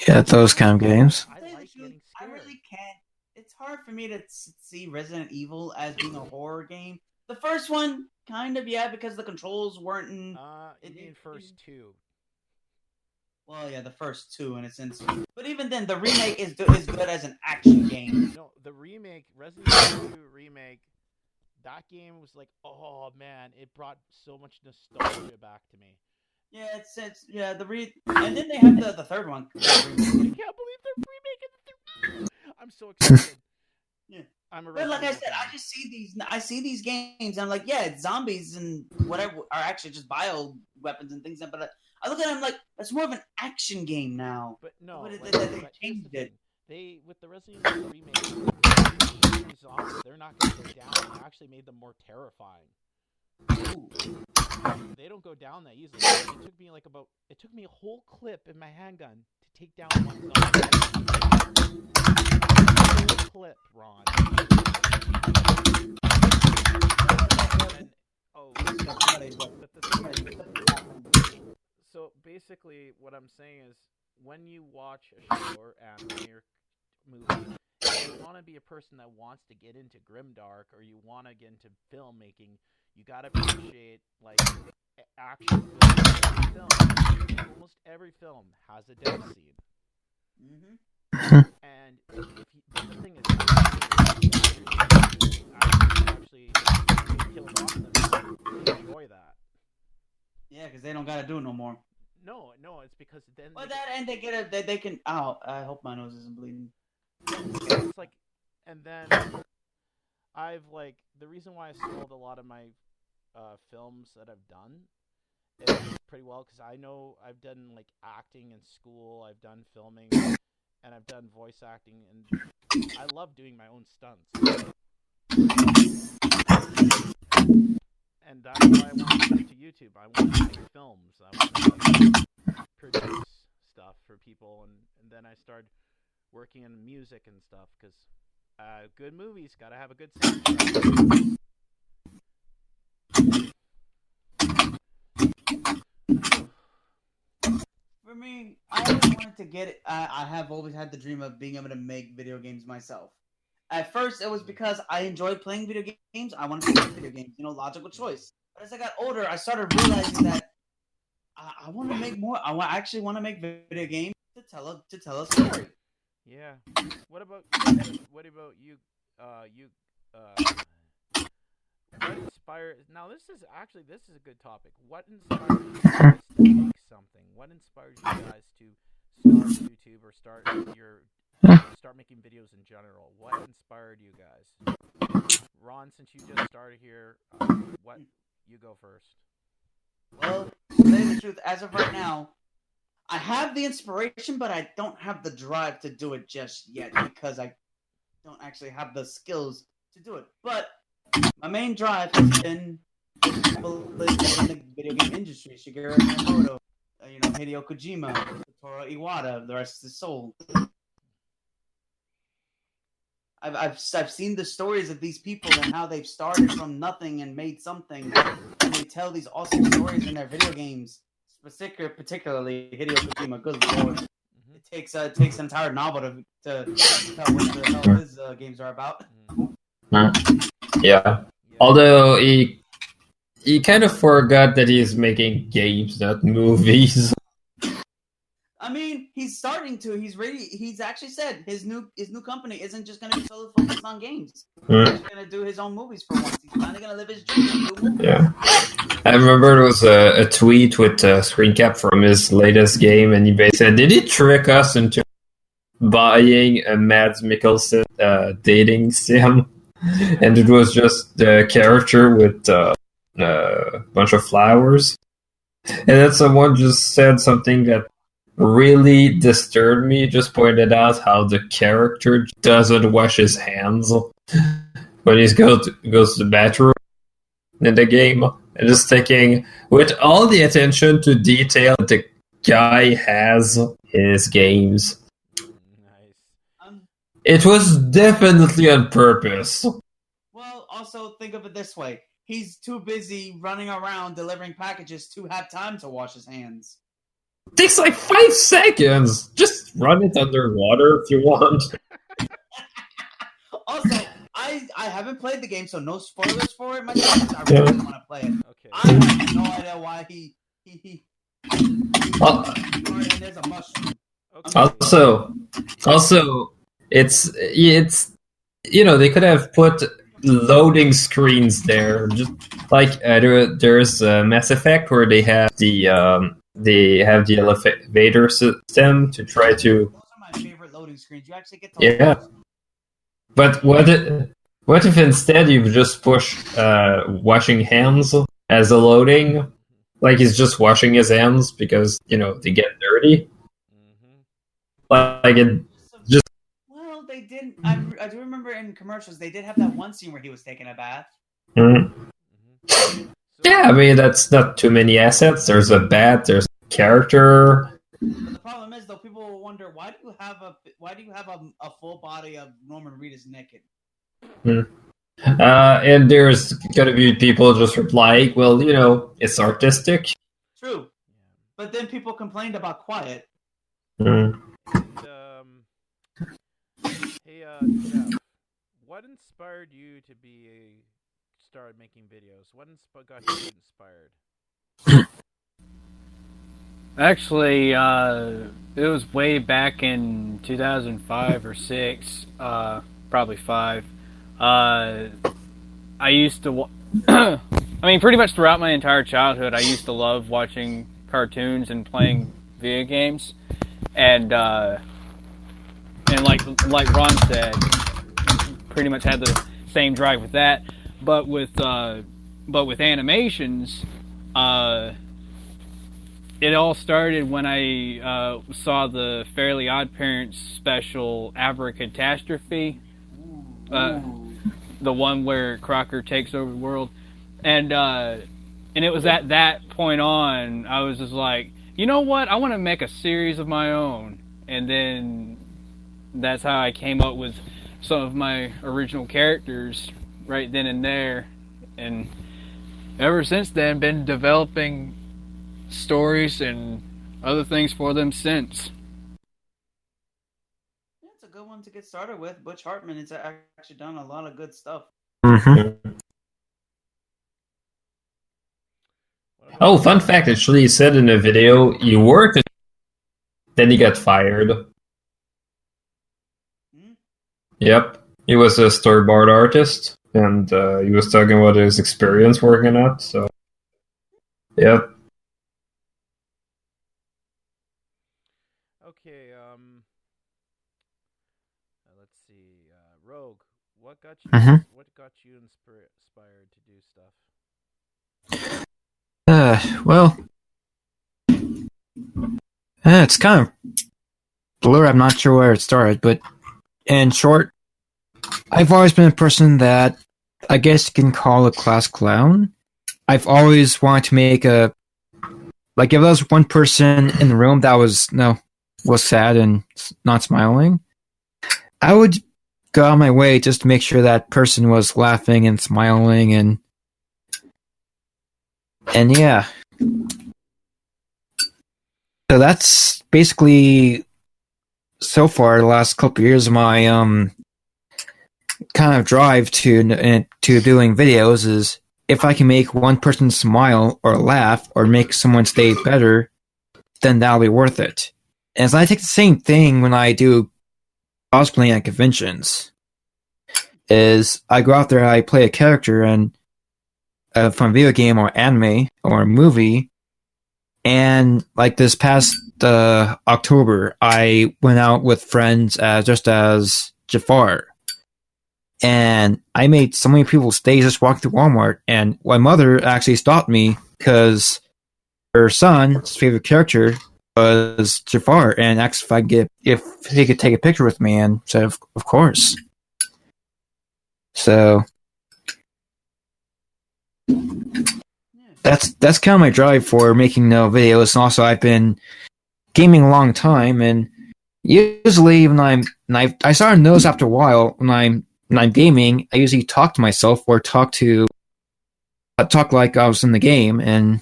D: yeah, those kind of games.
A: I like getting
E: I
A: scared.
E: really can't. It's hard for me to see Resident Evil as being a horror game. The first one, kind of, yeah, because the controls weren't in.
A: You mean first two?
E: Well, yeah, the first two in a sense. But even then, the remake is good as an action game.
A: No, the remake, Resident Evil 2 remake, that game was like, oh man, it brought so much nostalgia back to me.
E: Yeah, and then they have the third one.
A: I can't believe they're remaking the third. I'm so excited.
E: Yeah.
A: But
E: like I said, I see these games, and I'm like, yeah, it's zombies and whatever are actually just bio weapons and things. But I look at them like it's more of an action game now.
A: But no,
E: they changed it.
A: They with the Resident Evil remake, zombies, they're not going to go down. They actually made them more terrifying.
E: Ooh.
A: They don't go down that easily. It took me a whole clip in my handgun to take down one zombie. Whole clip, Ron. So basically, what I'm saying is, when you watch a show or anime or movie, if you want to be a person that wants to get into grimdark or you want to get into filmmaking, you gotta appreciate like action films. Almost every film has a death scene. And the thing is, actually kills off them. They enjoy that.
E: Yeah, because they don't gotta do it no more.
A: No, it's because then.
E: Well, that and they can. Oh, I hope my nose isn't bleeding.
A: It's like, and then I've like the reason why I sold a lot of my films that I've done is pretty well because I know I've done like acting in school, I've done filming, and I've done voice acting, and I love doing my own stunts. And that's why I want to get to YouTube. I want to make films. I want to produce stuff for people, and then I started working in music and stuff, because good movies gotta have a good soundtrack.
E: For me, I always wanted to get it. I have always had the dream of being able to make video games myself. At first, it was because I enjoyed playing video games. I wanted to make video games, logical choice. But as I got older, I started realizing that I want to make more. Actually want to make video games to tell a story.
A: Yeah. What about you? What inspired? Now this is a good topic. What inspired you guys to make something? What inspired you guys to start YouTube or start making videos in general? What inspired you guys? Ron, since you just started here, you go first.
E: Well, to tell you the truth, as of right now, I have the inspiration, but I don't have the drive to do it just yet because I don't actually have the skills to do it. But my main drive has been people in the video game industry: Shigeru Miyamoto, Hideo Kojima, Satoru Iwata, the rest is soul. I've seen the stories of these people and how they've started from nothing and made something, and they tell these awesome stories in their video games. Particularly Hideo Kojima, good lord, it takes an entire novel to tell what the hell his games are about.
B: Yeah. Although he kind of forgot that he's making games, not movies.
E: I mean, he's starting to. He's ready. He's actually said his new company isn't just going to be solely focused on games. He's going to do his own movies for once. He's finally going to live his dream.
B: Yeah. I remember there was a tweet with a screen cap from his latest game, and he basically said, "Did he trick us into buying a Mads Mikkelsen dating sim?" And it was just the character with a bunch of flowers. And then someone just said something that really disturbed me. Just pointed out how the character doesn't wash his hands when he goes to the bathroom in the game. And just thinking, with all the attention to detail the guy has in his games, it was definitely on purpose.
E: Well, also think of it this way. He's too busy running around delivering packages to have time to wash his hands.
B: It takes like 5 seconds. Just run it underwater if you want.
E: Also, I haven't played the game, so no spoilers for it. I really want to play it. Okay. I have no idea why he and there's a mushroom.
B: Okay. Also, it's they could have put loading screens there, just like there's Mass Effect where they have the elevator system to try to.
E: Those are my favorite loading screens. You actually get to.
B: Yeah. But what if instead you just push washing hands as a loading? Like he's just washing his hands because they get dirty. Like it just.
E: Well, they didn't. I do remember in commercials they did have that one scene where he was taking a bath.
B: Yeah, I mean that's not too many assets. There's a bat. There's a character.
E: The problem is though, people will wonder why do you have a full body of Norman Reedus naked?
B: And there's gonna be people just replying, well, it's artistic.
E: True, but then people complained about quiet.
A: Hey, Jeff, what inspired you to start making videos? What got you inspired?
C: Actually, it was way back in 2005 or 6, probably 5. I used to, I mean, pretty much throughout my entire childhood, I used to love watching cartoons and playing video games, and like Ron said, pretty much had the same drive with that, but with animations, it all started when I saw the Fairly Odd Parents special Abracatastrophe, the one where Crocker takes over the world, and it was at that point on I was just like, you know what, I want to make a series of my own, and then that's how I came up with some of my original characters right then and there. And ever since then, been developing stories and other things for them since.
E: Yeah, it's a good one to get started with. Butch Hartman has actually done a lot of good stuff.
D: Mm-hmm.
B: Oh, fun fact! Actually, he said in a video he worked, then he got fired.
E: Hmm?
B: Yep, he was a storyboard artist, and he was talking about his experience working on it. So, yep.
A: Okay, let's see. Rogue, what got you?
D: Mhm.
A: What got you inspired to do stuff?
D: Well, it's kind of blur. I'm not sure where it started, but in short, I've always been a person that I guess you can call a class clown. I've always wanted to make a like if there was one person in the room that was sad and not smiling, I would go out of my way just to make sure that person was laughing and smiling and yeah. So that's basically so far the last couple of years my kind of drive to doing videos is if I can make one person smile or laugh or make someone's day better, then that'll be worth it. And so I take the same thing when I do cosplaying at conventions. Is I go out there, I play a character and from a video game or anime or a movie, and like this past October, I went out with friends just as Jafar. And I made so many people's days just walking through Walmart. And my mother actually stopped me because her son's favorite character was Jafar, and asked if he could take a picture with me, and said of course. So that's kind of my drive for making videos. And also, I've been gaming a long time, and usually I started to notice after a while when I'm gaming, I usually talk to myself or talk like I was in the game. And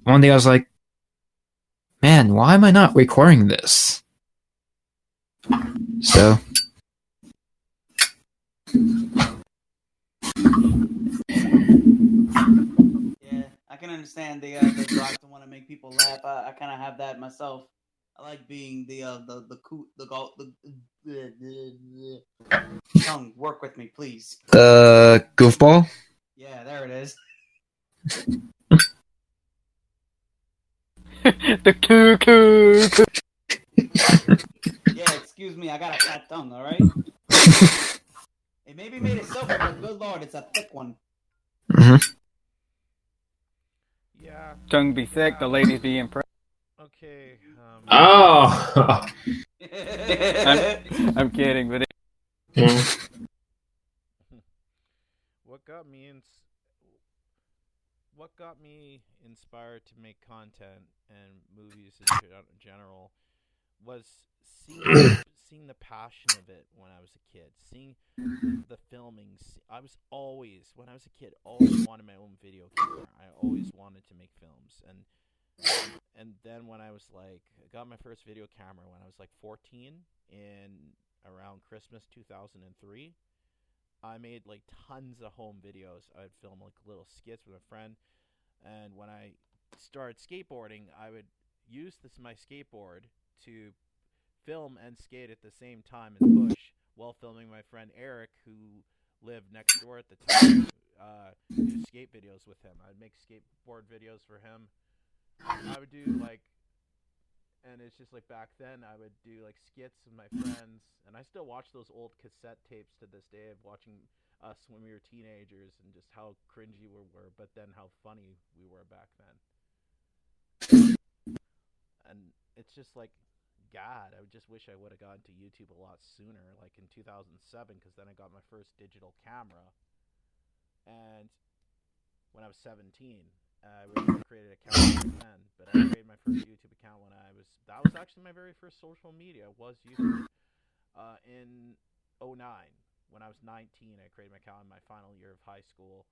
D: one day I was like, man, why am I not recording this? So
E: Yeah, I can understand the drive to want to make people laugh. I kind of have that myself. I like being the tongue. Work with me, please.
D: the goofball.
E: Yeah, there it is.
C: The cuckoo.
E: Yeah, excuse me, I got a fat tongue. All right. It maybe made it silver, but good lord, it's a thick one.
D: Mm-hmm.
A: Yeah.
C: Tongue be thick, the ladies be impressed.
A: Okay.
B: Oh.
C: I'm kidding, but
A: What got me inspired to make content and movies in general was seeing the passion of it when I was a kid, seeing the filming. I was always, when I was a kid, always wanted my own video camera. I always wanted to make films, and then when I was like, I got my first video camera when I was like 14 in around Christmas 2003. I made like tons of home videos. I'd film like little skits with a friend, and when I started skateboarding, I would use my skateboard to film and skate at the same time as Bush while filming my friend Eric, who lived next door at the time. Do skate videos with him. I'd make skateboard videos for him. I would do like, and it's just like back then I would do like skits with my friends, and I still watch those old cassette tapes to this day of watching us when we were teenagers and just how cringy we were, but then how funny we were back then. And it's just like, God, I just wish I would have gotten to YouTube a lot sooner, like in 2007, because then I got my first digital camera. And when I was 17, I wish I created an account back then. But I created my first YouTube account when that was actually my very first social media, was YouTube. in '09 when I was 19. I created my account in my final year of high school,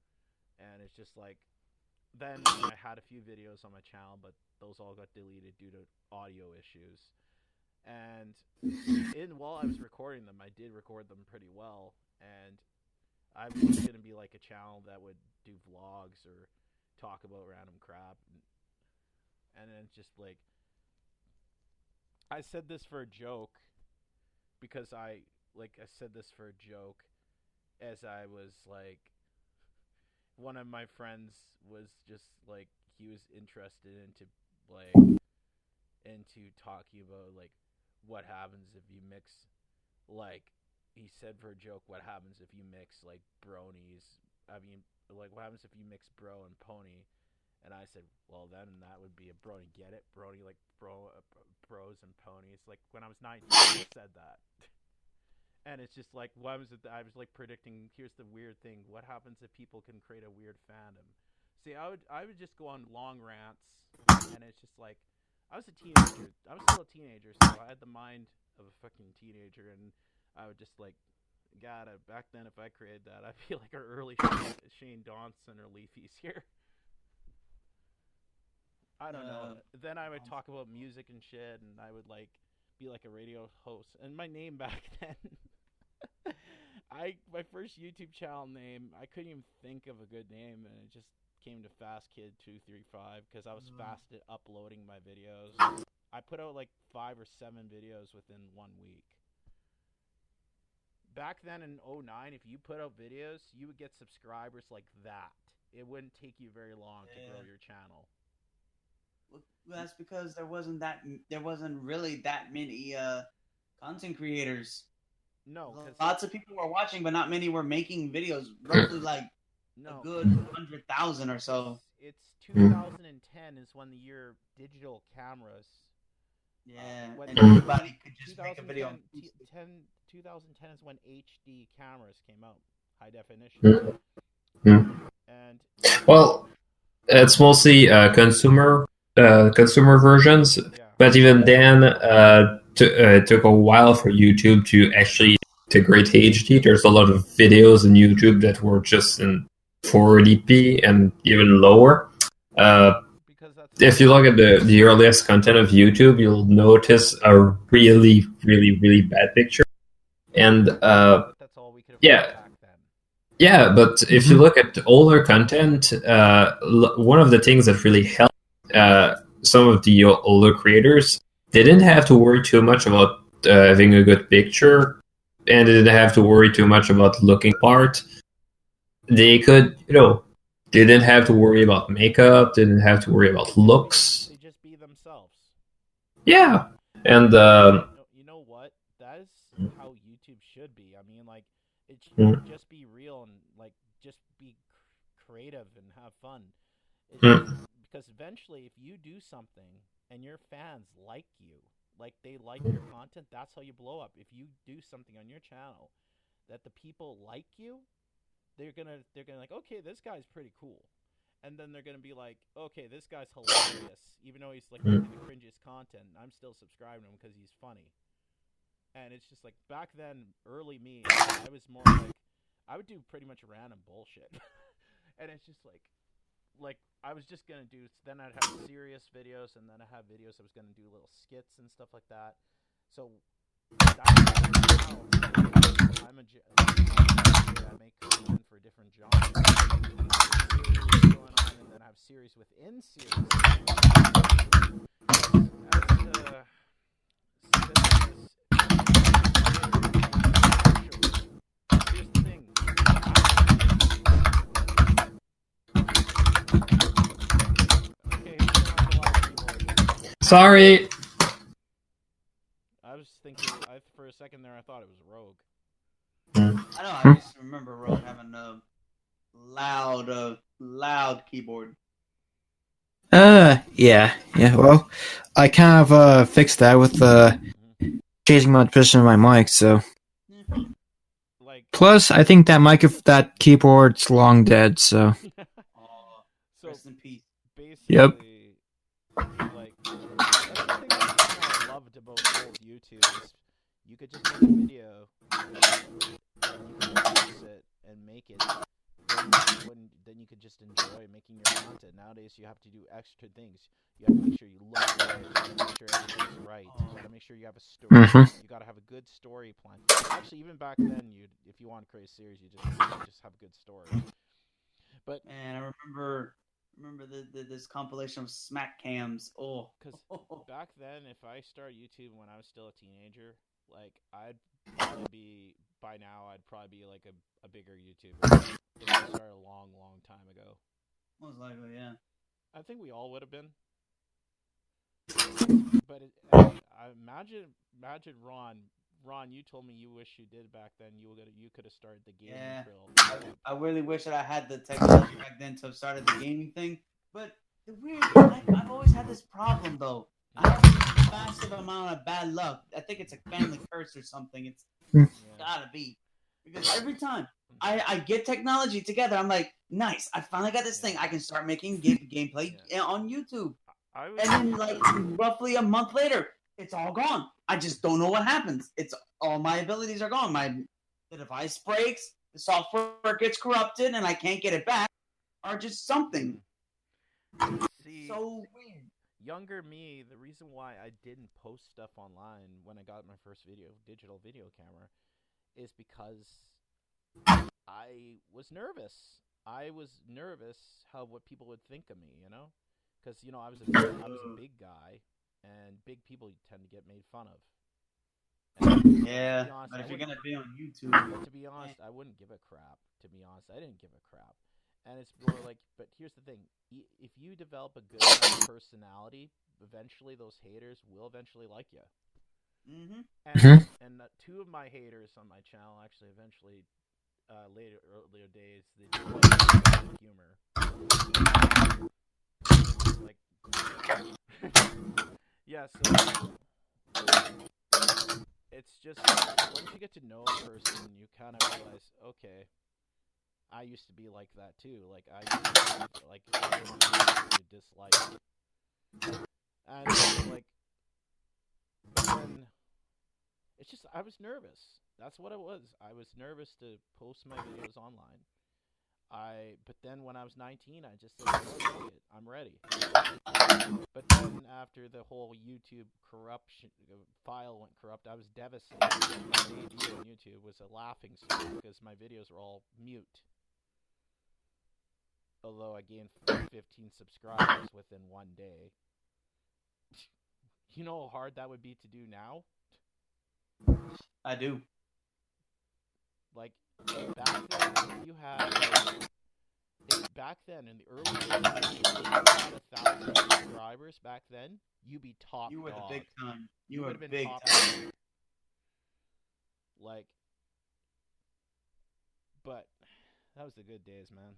A: and it's just like then I had a few videos on my channel, but those all got deleted due to audio issues. And while I was recording them, I did record them pretty well, and I was just gonna be like a channel that would do vlogs or talk about random crap, and then it's just like I said this for a joke because I said this for a joke as I was like one of my friends was just like he was interested into talking about like what happens if you mix like he said for a joke what happens if you mix like bronies. I mean like what happens if you mix bro and pony, and I said well then that would be a brony, get it, brony, like bros and ponies. Like when I was 19 I said that. And it's just like, what was it? I was like predicting. Here's the weird thing: what happens if people can create a weird fandom? See, I would just go on long rants, and it's just like, I was a teenager. I was still a teenager, so I had the mind of a fucking teenager, and I would just like, God, back then if I created that, I'd be like our early Shane Dawson or Leafy's here. I don't know. Then I would talk about music and shit, and I would like be like a radio host. And my name back then, my first YouTube channel name, I couldn't even think of a good name, and it just came to Fast Kid 235 because I was fast at uploading my videos. I put out like 5 or 7 videos within 1 week. Back then in '09, if you put out videos, you would get subscribers like that. It wouldn't take you very long to grow your channel.
E: Well, that's because there wasn't really that many content creators.
A: No,
E: lots of people were watching, but not many were making videos. Roughly like a good 100,000 or so.
A: It's 2010 is when the year digital cameras.
E: Yeah,
A: when
E: and everybody could just make a video.
A: 2010 is when HD cameras came out, high definition. And
B: well, it's mostly consumer versions, but even then, it took a while for YouTube to actually integrate HD. There's a lot of videos on YouTube that were just in 480p and even lower. If you look at the earliest content of YouTube, you'll notice a really, really, really bad picture. And
A: that's all we could afford back then.
B: Yeah, but if you look at older content, one of the things that really helped some of the older creators, they didn't have to worry too much about having a good picture, and they didn't have to worry too much about looking apart. They could, they didn't have to worry about makeup, they didn't have to worry about looks.
A: They just be themselves.
B: Yeah, and
A: you know what? That is how YouTube should be. I mean, like, it should just be real and like just be creative and have fun. Because eventually, if you do something and your fans like you, like they like your content, that's how you blow up. If you do something on your channel that the people like you, they're gonna like, okay, this guy's pretty cool, and then they're gonna be like, okay, this guy's hilarious, even though he's like making the cringiest content. I'm still subscribing to him because he's funny. And it's just like back then, early me, I was more like I would do pretty much random bullshit, and it's just like I was just gonna do. Then I'd have serious videos, and then I have videos I was gonna do little skits and stuff like that. So I'm I make content for different genres. Series going on, and then I have series within series. Here's the thing. Okay,
B: sorry.
A: I was thinking, for a second there, I thought it was Rogue.
E: I know. I just remember Rogue having a loud keyboard.
D: Yeah. Well, I kind of fixed that with changing my position of my mic. So, plus, I think that keyboard's long dead. So,
E: rest in peace.
A: Basically,
D: yep.
A: Like that's the thing I loved about old YouTube is You could just make a video, and you could produce it and make it. Then you could just enjoy making your content. Nowadays, you have to do extra things. You have to make sure you look good. You got to make sure everything's right. You got to make sure you have a story.
D: Mhm.
A: You got to have a good story plan. Actually, even back then, if you want to create a series, you just have a good story. But
E: Man, I remember this compilation of smack cams. Oh,
A: because back then, if I started YouTube when I was still a teenager, like I'd probably be by now. I'd probably be like a bigger YouTuber if I started a long, long time ago.
E: most likely, yeah.
A: I think we all would have been. But I imagine Ron. Ron, you told me you wish you did back then. You could have started the gaming
E: Yeah.
A: trail.
E: I really wish that I had the technology back then to have started the gaming thing. But the weird, I've always had this problem though. I have a massive amount of bad luck. I think it's a family curse or something. It's
A: Yeah.
E: gotta be. Because every time I get technology together, I'm like, nice, I finally got this thing. I can start making gameplay on YouTube. And then, like, roughly a month later, it's all gone. I just don't know what happens. It's all my abilities are gone. The device breaks, the software gets corrupted, and I can't get it back, or just something.
A: See,
E: So weird.
A: younger me, the reason why I didn't post stuff online when I got my first digital video camera, is because I was nervous. I was nervous what people would think of me, you know? Because, you know, I was a big guy, and big people tend to get made fun of. And
E: Yeah,
A: honest,
E: but if you're gonna be on YouTube,
A: but to be honest, I wouldn't give a crap. To be honest, I didn't give a crap. And it's more like, but here's the thing: if you develop a good enough personality, eventually those haters will eventually like you. And two of my haters on my channel actually eventually earlier days they did like humor. Like yeah, so it's just once you get to know a person, you kind of realize, okay, I used to be like that too. Like I used to be like to dislike, and like, but then it's just I was nervous. That's what it was. I was nervous to post my videos online. But then when I was 19, I just said, "Oh, it, I'm ready." But then after the whole YouTube corruption file went corrupt, I was devastated. My debut on YouTube was a laughing stock because my videos were all mute. Although I gained 15 subscribers within one day. You know how hard that would be to do now?
E: I do.
A: Like, back then, if you had... back then, in the early days, if you had 1,000 subscribers back then, you'd be top
E: You were
A: dog.
E: the big time. You
A: would
E: were
A: have been
E: big
A: top
E: time.
A: dog. Like, but that was the good days, man.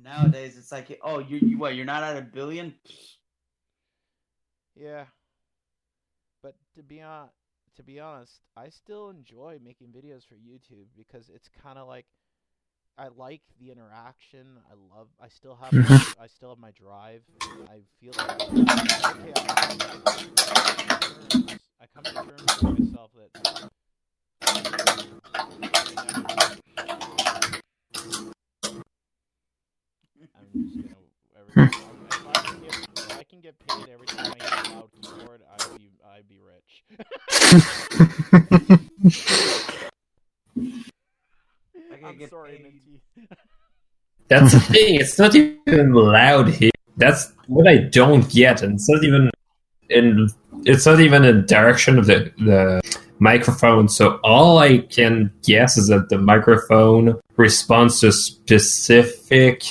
E: Nowadays, it's like, oh, you're not at 1 billion?
A: Yeah. But to be honest, I still enjoy making videos for YouTube because it's kind of like I like the interaction. I still have my drive. I feel like okay, I come to terms with myself that I'm just gonna if I can get paid every time I hit a loud keyboard, I'd be rich. I'm sorry, Minty.
B: That's the thing. It's not even loud here. That's what I don't get, and it's not even in direction of the microphone. So all I can guess is that the microphone responds to a specific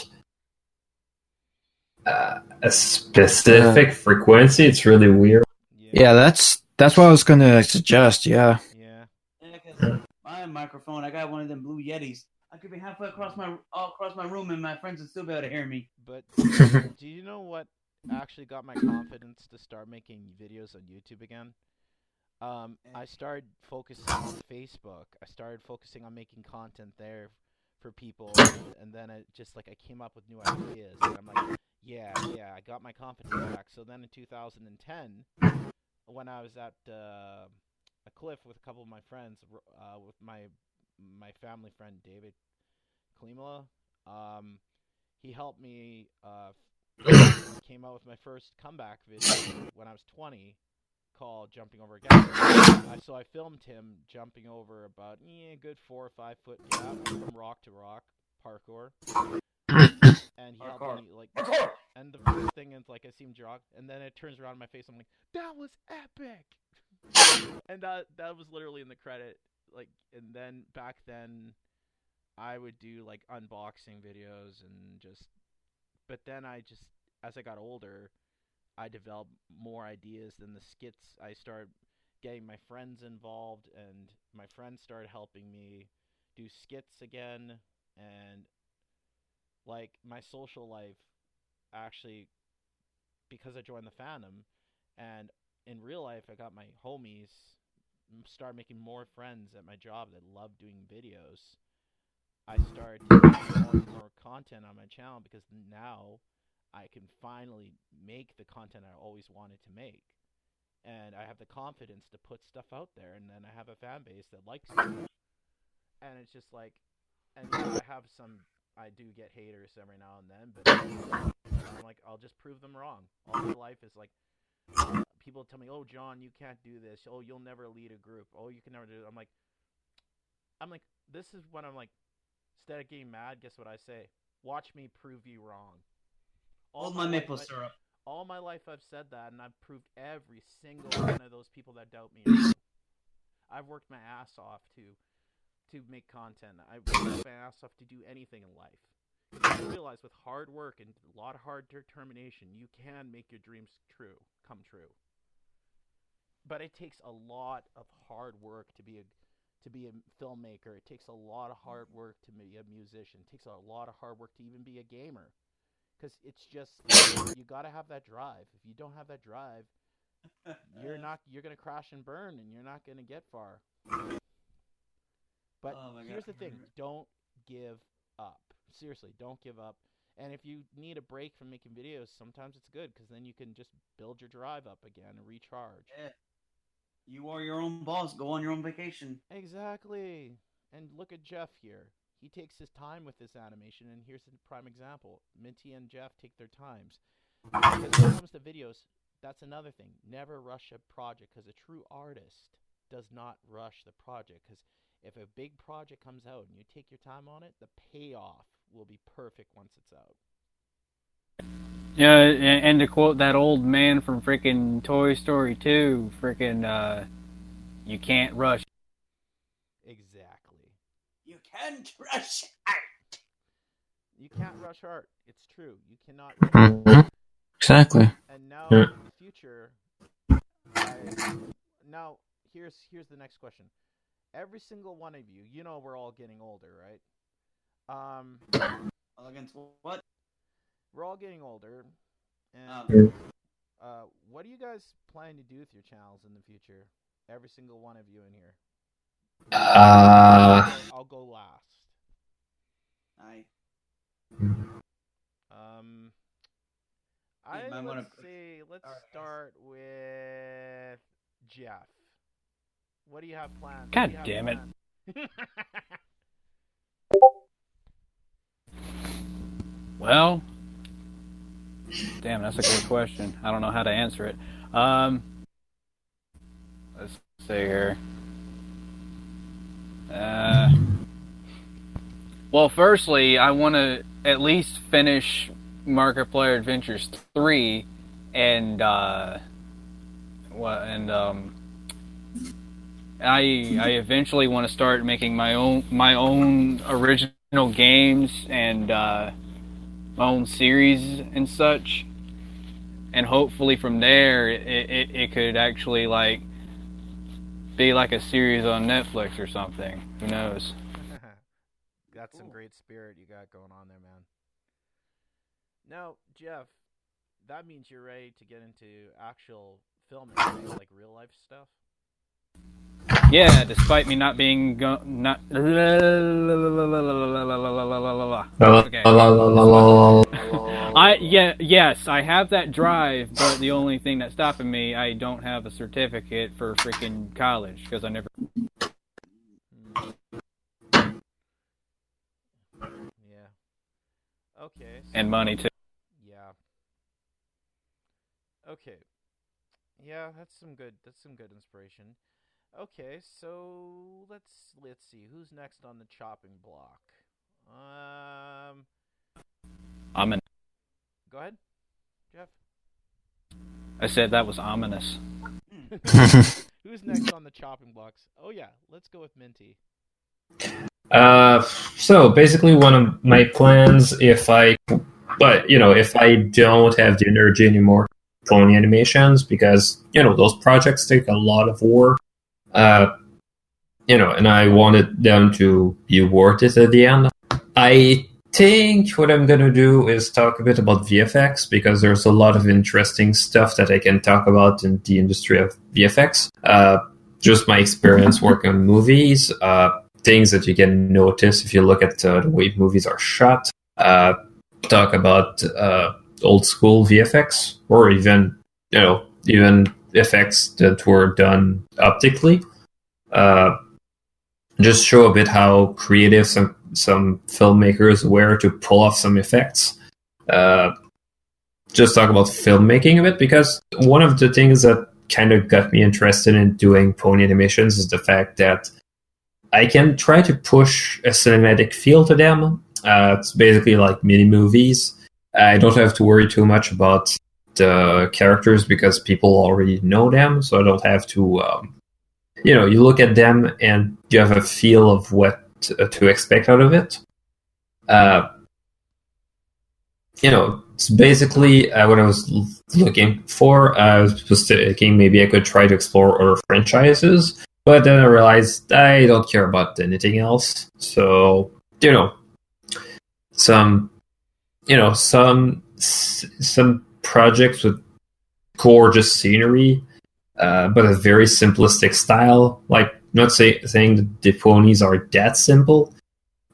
B: frequency. It's really weird.
D: Yeah, that's what I was gonna suggest. Yeah.
A: Yeah.
E: Because my microphone, I got one of them Blue Yetis. I could be halfway across my room, and my friends would still be able to hear me.
A: But do you know what actually got my confidence to start making videos on YouTube again? I started focusing on Facebook. I started focusing on making content there for people, and then I came up with new ideas. And I'm like, yeah, I got my confidence back. So then in 2010, when I was at a cliff with a couple of my friends, with my family friend David Klimala. He helped me. Came out with my first comeback video when I was 20, called "Jumping Over a Gap." So I filmed him jumping over about a good 4 or 5 foot gap from rock to rock parkour, and he helped me like.
E: Parkour!
A: And the first thing is like I see him jog, and then it turns around in my face. I'm like, that was epic, and that was literally in the credit. Like, and then back then, I would do like unboxing videos and just. But then as I got older, I developed more ideas than the skits. I started getting my friends involved, and my friends started helping me do skits again, and like my social life actually, because I joined the fandom, and in real life I got my homies, started making more friends at my job that love doing videos. I started to make more and more content on my channel because now I can finally make the content I always wanted to make. And I have the confidence to put stuff out there, and then I have a fan base that likes it. And it's just like, and I do get haters every now and then, but I'm like, I'll just prove them wrong. All my life is like, people tell me, oh, John, you can't do this. Oh, you'll never lead a group. Oh, you can never do it. I'm like, this is when I'm like, instead of getting mad, guess what I say? Watch me prove you wrong.
E: Hold my maple syrup.
A: All my life I've said that, and I've proved every single one of those people that doubt me wrong. I've worked my ass off to make content. I've worked my ass off to do anything in life. Because I realize with hard work and a lot of hard determination, you can make your dreams come true. But it takes a lot of hard work to be a filmmaker. It takes a lot of hard work to be a musician. It takes a lot of hard work to even be a gamer. Because it's just, you got to have that drive. If you don't have that drive, you're going to crash and burn, and you're not going to get far. But here's the thing. Don't give up. Seriously, don't give up. And if you need a break from making videos, sometimes it's good, because then you can just build your drive up again and recharge.
E: Yeah. You are your own boss. Go on your own vacation.
A: Exactly. And look at Jeff here. He takes his time with this animation, and here's a prime example. Minty and Jeff take their times. Because when it comes to videos, that's another thing. Never rush a project, because a true artist does not rush the project. Because if a big project comes out and you take your time on it, the payoff will be perfect once it's out.
C: Yeah, and to quote that old man from freaking Toy Story 2, freaking, you can't rush.
A: Exactly.
E: You can't rush art.
A: You can't rush art. It's true. You cannot rush art.
D: Exactly.
A: And now, in the future, now here's the next question. Every single one of you, you know, we're all getting older, right?
E: Against what?
A: We're all getting older, and what do you guys plan to do with your channels in the future? Every single one of you in here. I'll go last. Let's start with Jeff. What do you have planned?
C: God damn it. Well, damn, that's a good question. I don't know how to answer it. Let's see here. Well, firstly, I want to at least finish Markiplier Adventures 3, and I eventually want to start making my own original games and my own series and such, and hopefully from there it could actually like be like a series on Netflix or something. Who knows?
A: Got some great spirit you got going on there, man. Now, Jeff, that means you're ready to get into actual filming, like real life stuff?
C: Yeah, despite me not being not. Okay. Yes, I have that drive, but the only thing that's stopping me, I don't have a certificate for freaking college because I never.
A: Yeah. Okay.
C: And money too.
A: Yeah. Okay. Yeah, that's some good inspiration. Okay, so let's see who's next on the chopping block.
C: I'm an.
A: Go ahead, Jeff.
C: I said that was ominous.
A: Who's next on the chopping blocks? Oh yeah, let's go with Minty.
B: So basically, one of my plans, if I don't have the energy anymore, pony animations, because those projects take a lot of work. And I wanted them to be worth it at the end. I think what I'm going to do is talk a bit about VFX, because there's a lot of interesting stuff that I can talk about in the industry of VFX. Just my experience working on movies, things that you can notice if you look at the way movies are shot. Talk about old school VFX, or even effects that were done optically. Just show a bit how creative some filmmakers were to pull off some effects. Just talk about filmmaking a bit, because one of the things that kind of got me interested in doing pony animations is the fact that I can try to push a cinematic feel to them. It's basically like mini movies. I don't have to worry too much about the characters because people already know them, so I don't have to. You look at them and you have a feel of what to expect out of it. It's basically what I was looking for. I was thinking maybe I could try to explore other franchises, but then I realized I don't care about anything else. So, some projects with gorgeous scenery, but a very simplistic style. Like, not saying that the ponies are that simple,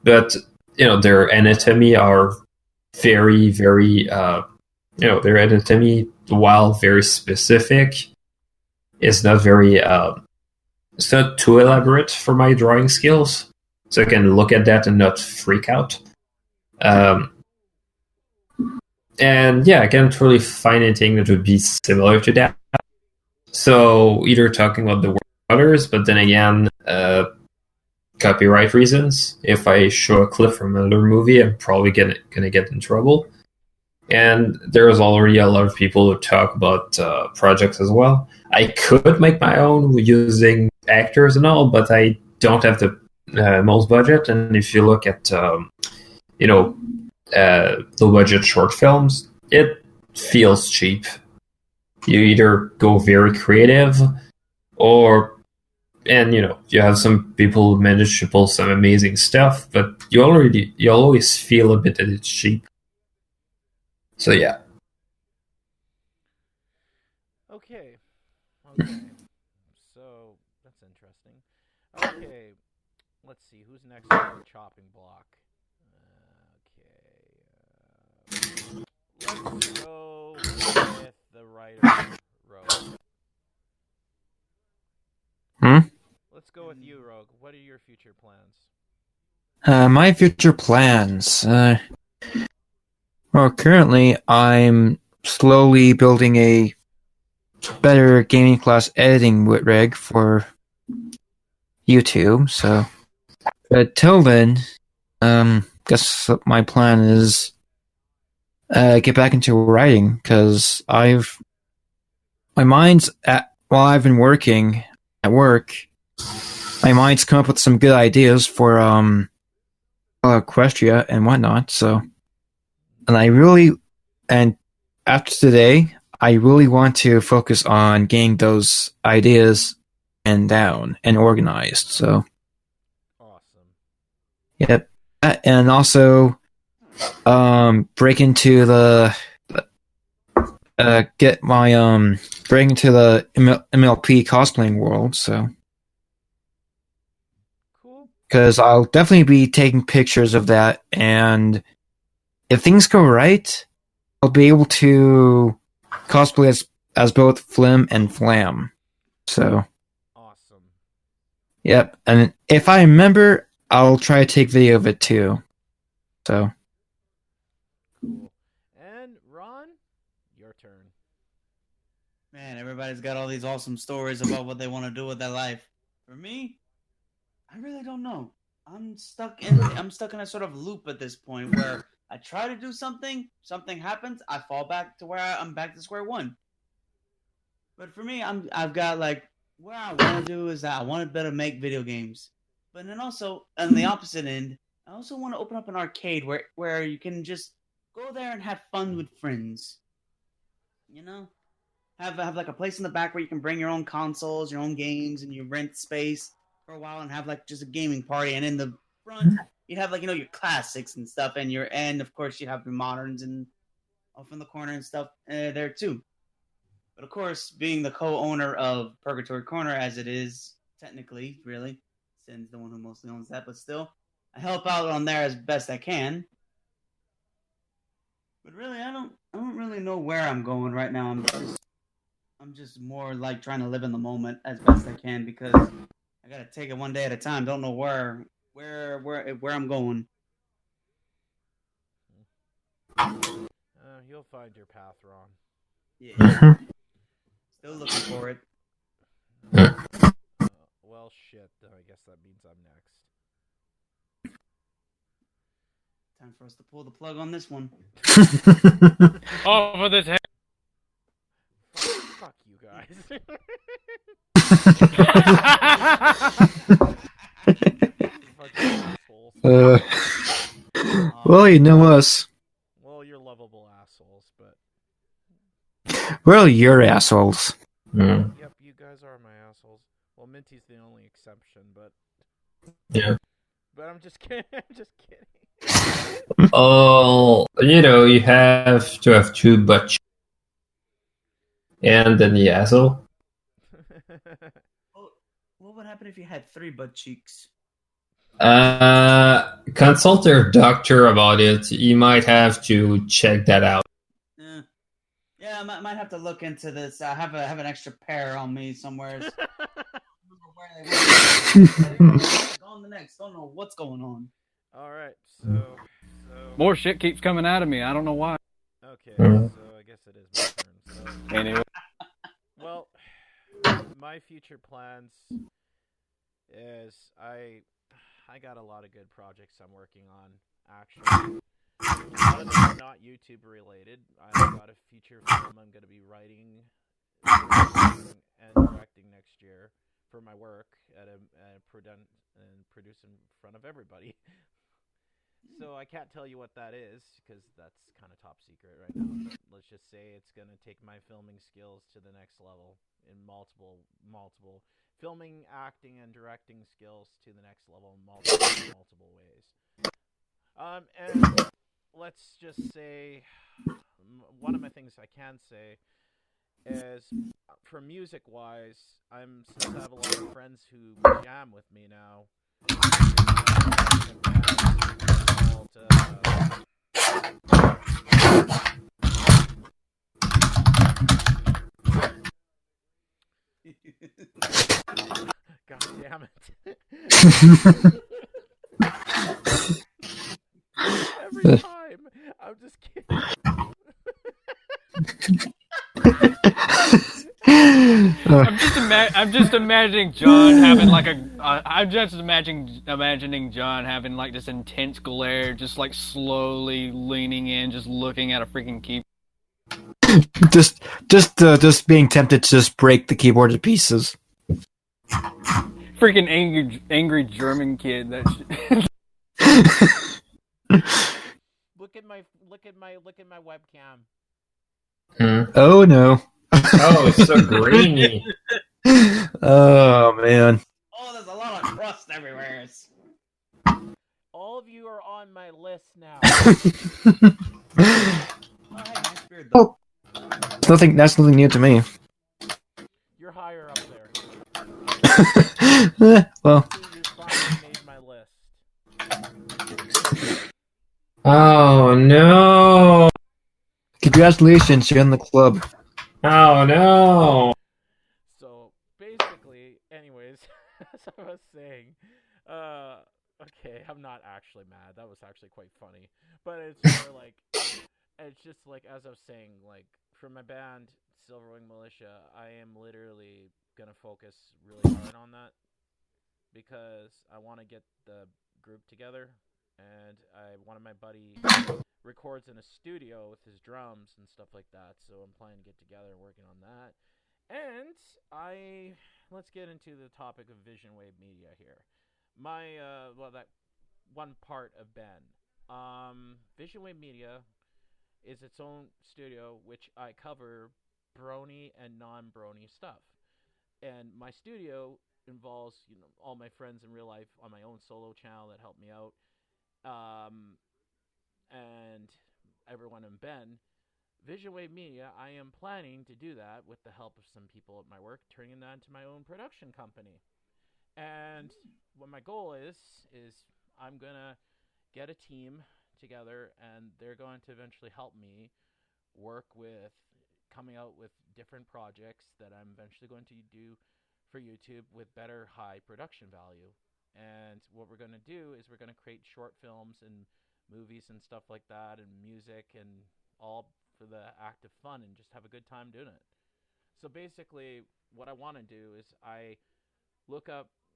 B: but their anatomy are very, very, their anatomy, while very specific, is not very. It's not too elaborate for my drawing skills, so I can look at that and not freak out. And yeah, I can't really find anything that would be similar to that. So either talking about the others, but then again, copyright reasons. If I show a clip from another movie, I'm probably gonna get in trouble. And there's already a lot of people who talk about projects as well. I could make my own using actors and all, but I don't have the most budget. And if you look at low budget short films, it feels cheap. You either go very creative, you have some people who manage to pull some amazing stuff, but you always feel a bit that it's cheap. So yeah.
A: Okay. So that's interesting. Okay. Let's see who's next on the chopping block. Let's go with the writer, Rogue. Let's go with you, Rogue. What are your future plans?
D: My future plans. Well, currently I'm slowly building a better gaming class editing rig for YouTube. So, but till then, guess my plan is get back into writing, because while I've been working at work, my mind's come up with some good ideas for Equestria and whatnot. So, and after today, I really want to focus on getting those ideas and down and organized. So,
A: awesome.
D: Yep, and also break into the break into the MLP cosplaying world. So because I'll definitely be taking pictures of that, and if things go right, I'll be able to cosplay as both Flim and Flam. So,
A: Awesome.
D: yep. And if I remember, I'll try to take video of it too. So,
A: Cool. And Ron, your turn.
E: Man, everybody's got all these awesome stories about what they want to do with their life. For me, I really don't know. I'm stuck in a sort of loop at this point where I try to do something happens, I fall back to where I'm back to square one. But for me, I've got like what I want to do is that I want to better make video games, but then also on the opposite end, I also want to open up an arcade where you can just go there and have fun with friends. You know, have like a place in the back where you can bring your own consoles, your own games, and you rent space for a while and have like just a gaming party. And in the front, you have like your classics and stuff, and of course you have your moderns and off in the corner and stuff there too. But of course, being the co-owner of Purgatory Corner, as it is technically, really, Sin's the one who mostly owns that, but still, I help out on there as best I can. But really, I don't really know where I'm going right now. I'm just more like trying to live in the moment as best I can because I gotta take it one day at a time. Don't know where I'm going.
A: You'll find your path, Ron.
E: Yeah. Still looking for it.
A: Well, shit. I guess that means I'm next.
E: Time for us to pull the plug on this one.
C: Oh, for this.
A: Fuck you guys. Fucking assholes.
D: well, you know us.
A: Well, you're lovable assholes, but
D: Well, you're assholes.
B: Mm.
A: yep, you guys are my assholes. Well, Minty's the only exception, but
B: Yeah.
A: but I'm just kidding. I'm just kidding.
B: Oh, you have to have two butt cheeks. And then the asshole.
E: What would happen if you had 3 butt cheeks?
B: Consult your doctor about it. You might have to check that out.
E: Yeah, I might have to look into this. I have an extra pair on me somewhere. On the next. Don't know what's going on.
A: All right, so
C: More shit keeps coming out of me. I don't know why.
A: okay,
B: Mhm.
A: so I guess it is my turn. So,
C: Anyway,
A: well, my future plans is I got a lot of good projects I'm working on. Actually, a lot of them are not YouTube related. I've got a feature film I'm going to be writing and directing next year for my work at produce in front of everybody. So I can't tell you what that is because that's kind of top secret right now. Let's just say it's going to take my filming skills to the next level in multiple filming, acting, and directing skills to the next level in multiple ways. And let's just say one of my things I can say is for music-wise, since I have a lot of friends who jam with me now. God damn it. Every time. I'm just kidding.
C: I'm just imagining John having like I'm just imagining John having like this intense glare, just like slowly leaning in, just looking at a freaking keyboard.
D: just being tempted to just break the keyboard to pieces.
C: Freaking angry German kid. That shit.
A: Look at my webcam.
D: Oh no.
B: Oh, it's so grainy.
D: Oh man.
E: Oh, there's a lot of crust everywhere.
A: All of you are on my list now.
E: Oh, hey, nice beard, though.
D: That's nothing new to me.
A: You're higher up there.
D: Well,
A: You finally made my list.
B: Oh no!
D: Congratulations, you're in the club.
B: Oh no!
A: So basically, anyways, as I was saying, okay, I'm not actually mad. That was actually quite funny, but it's more like it's just like as I was saying, like for my band Silverwing Militia, I am literally gonna focus really hard on that because I want to get the group together, and one of my buddy records in a studio with his drums and stuff like that. So I'm planning to get together and working on that. And let's get into the topic of Vision Wave Media here. That one part of Ben. Vision Wave Media is its own studio, which I cover brony and non-brony stuff. And my studio involves, all my friends in real life on my own solo channel that help me out, and everyone in Ben. Vision Wave Media, I am planning to do that with the help of some people at my work, turning that into my own production company. And what my goal is I'm going to get a team together, and they're going to eventually help me work with coming out with different projects that I'm eventually going to do for YouTube with better high production value. And what we're going to do is we're going to create short films and movies and stuff like that, and music, and all for the act of fun, and just have a good time doing it. So basically, what I want to do is I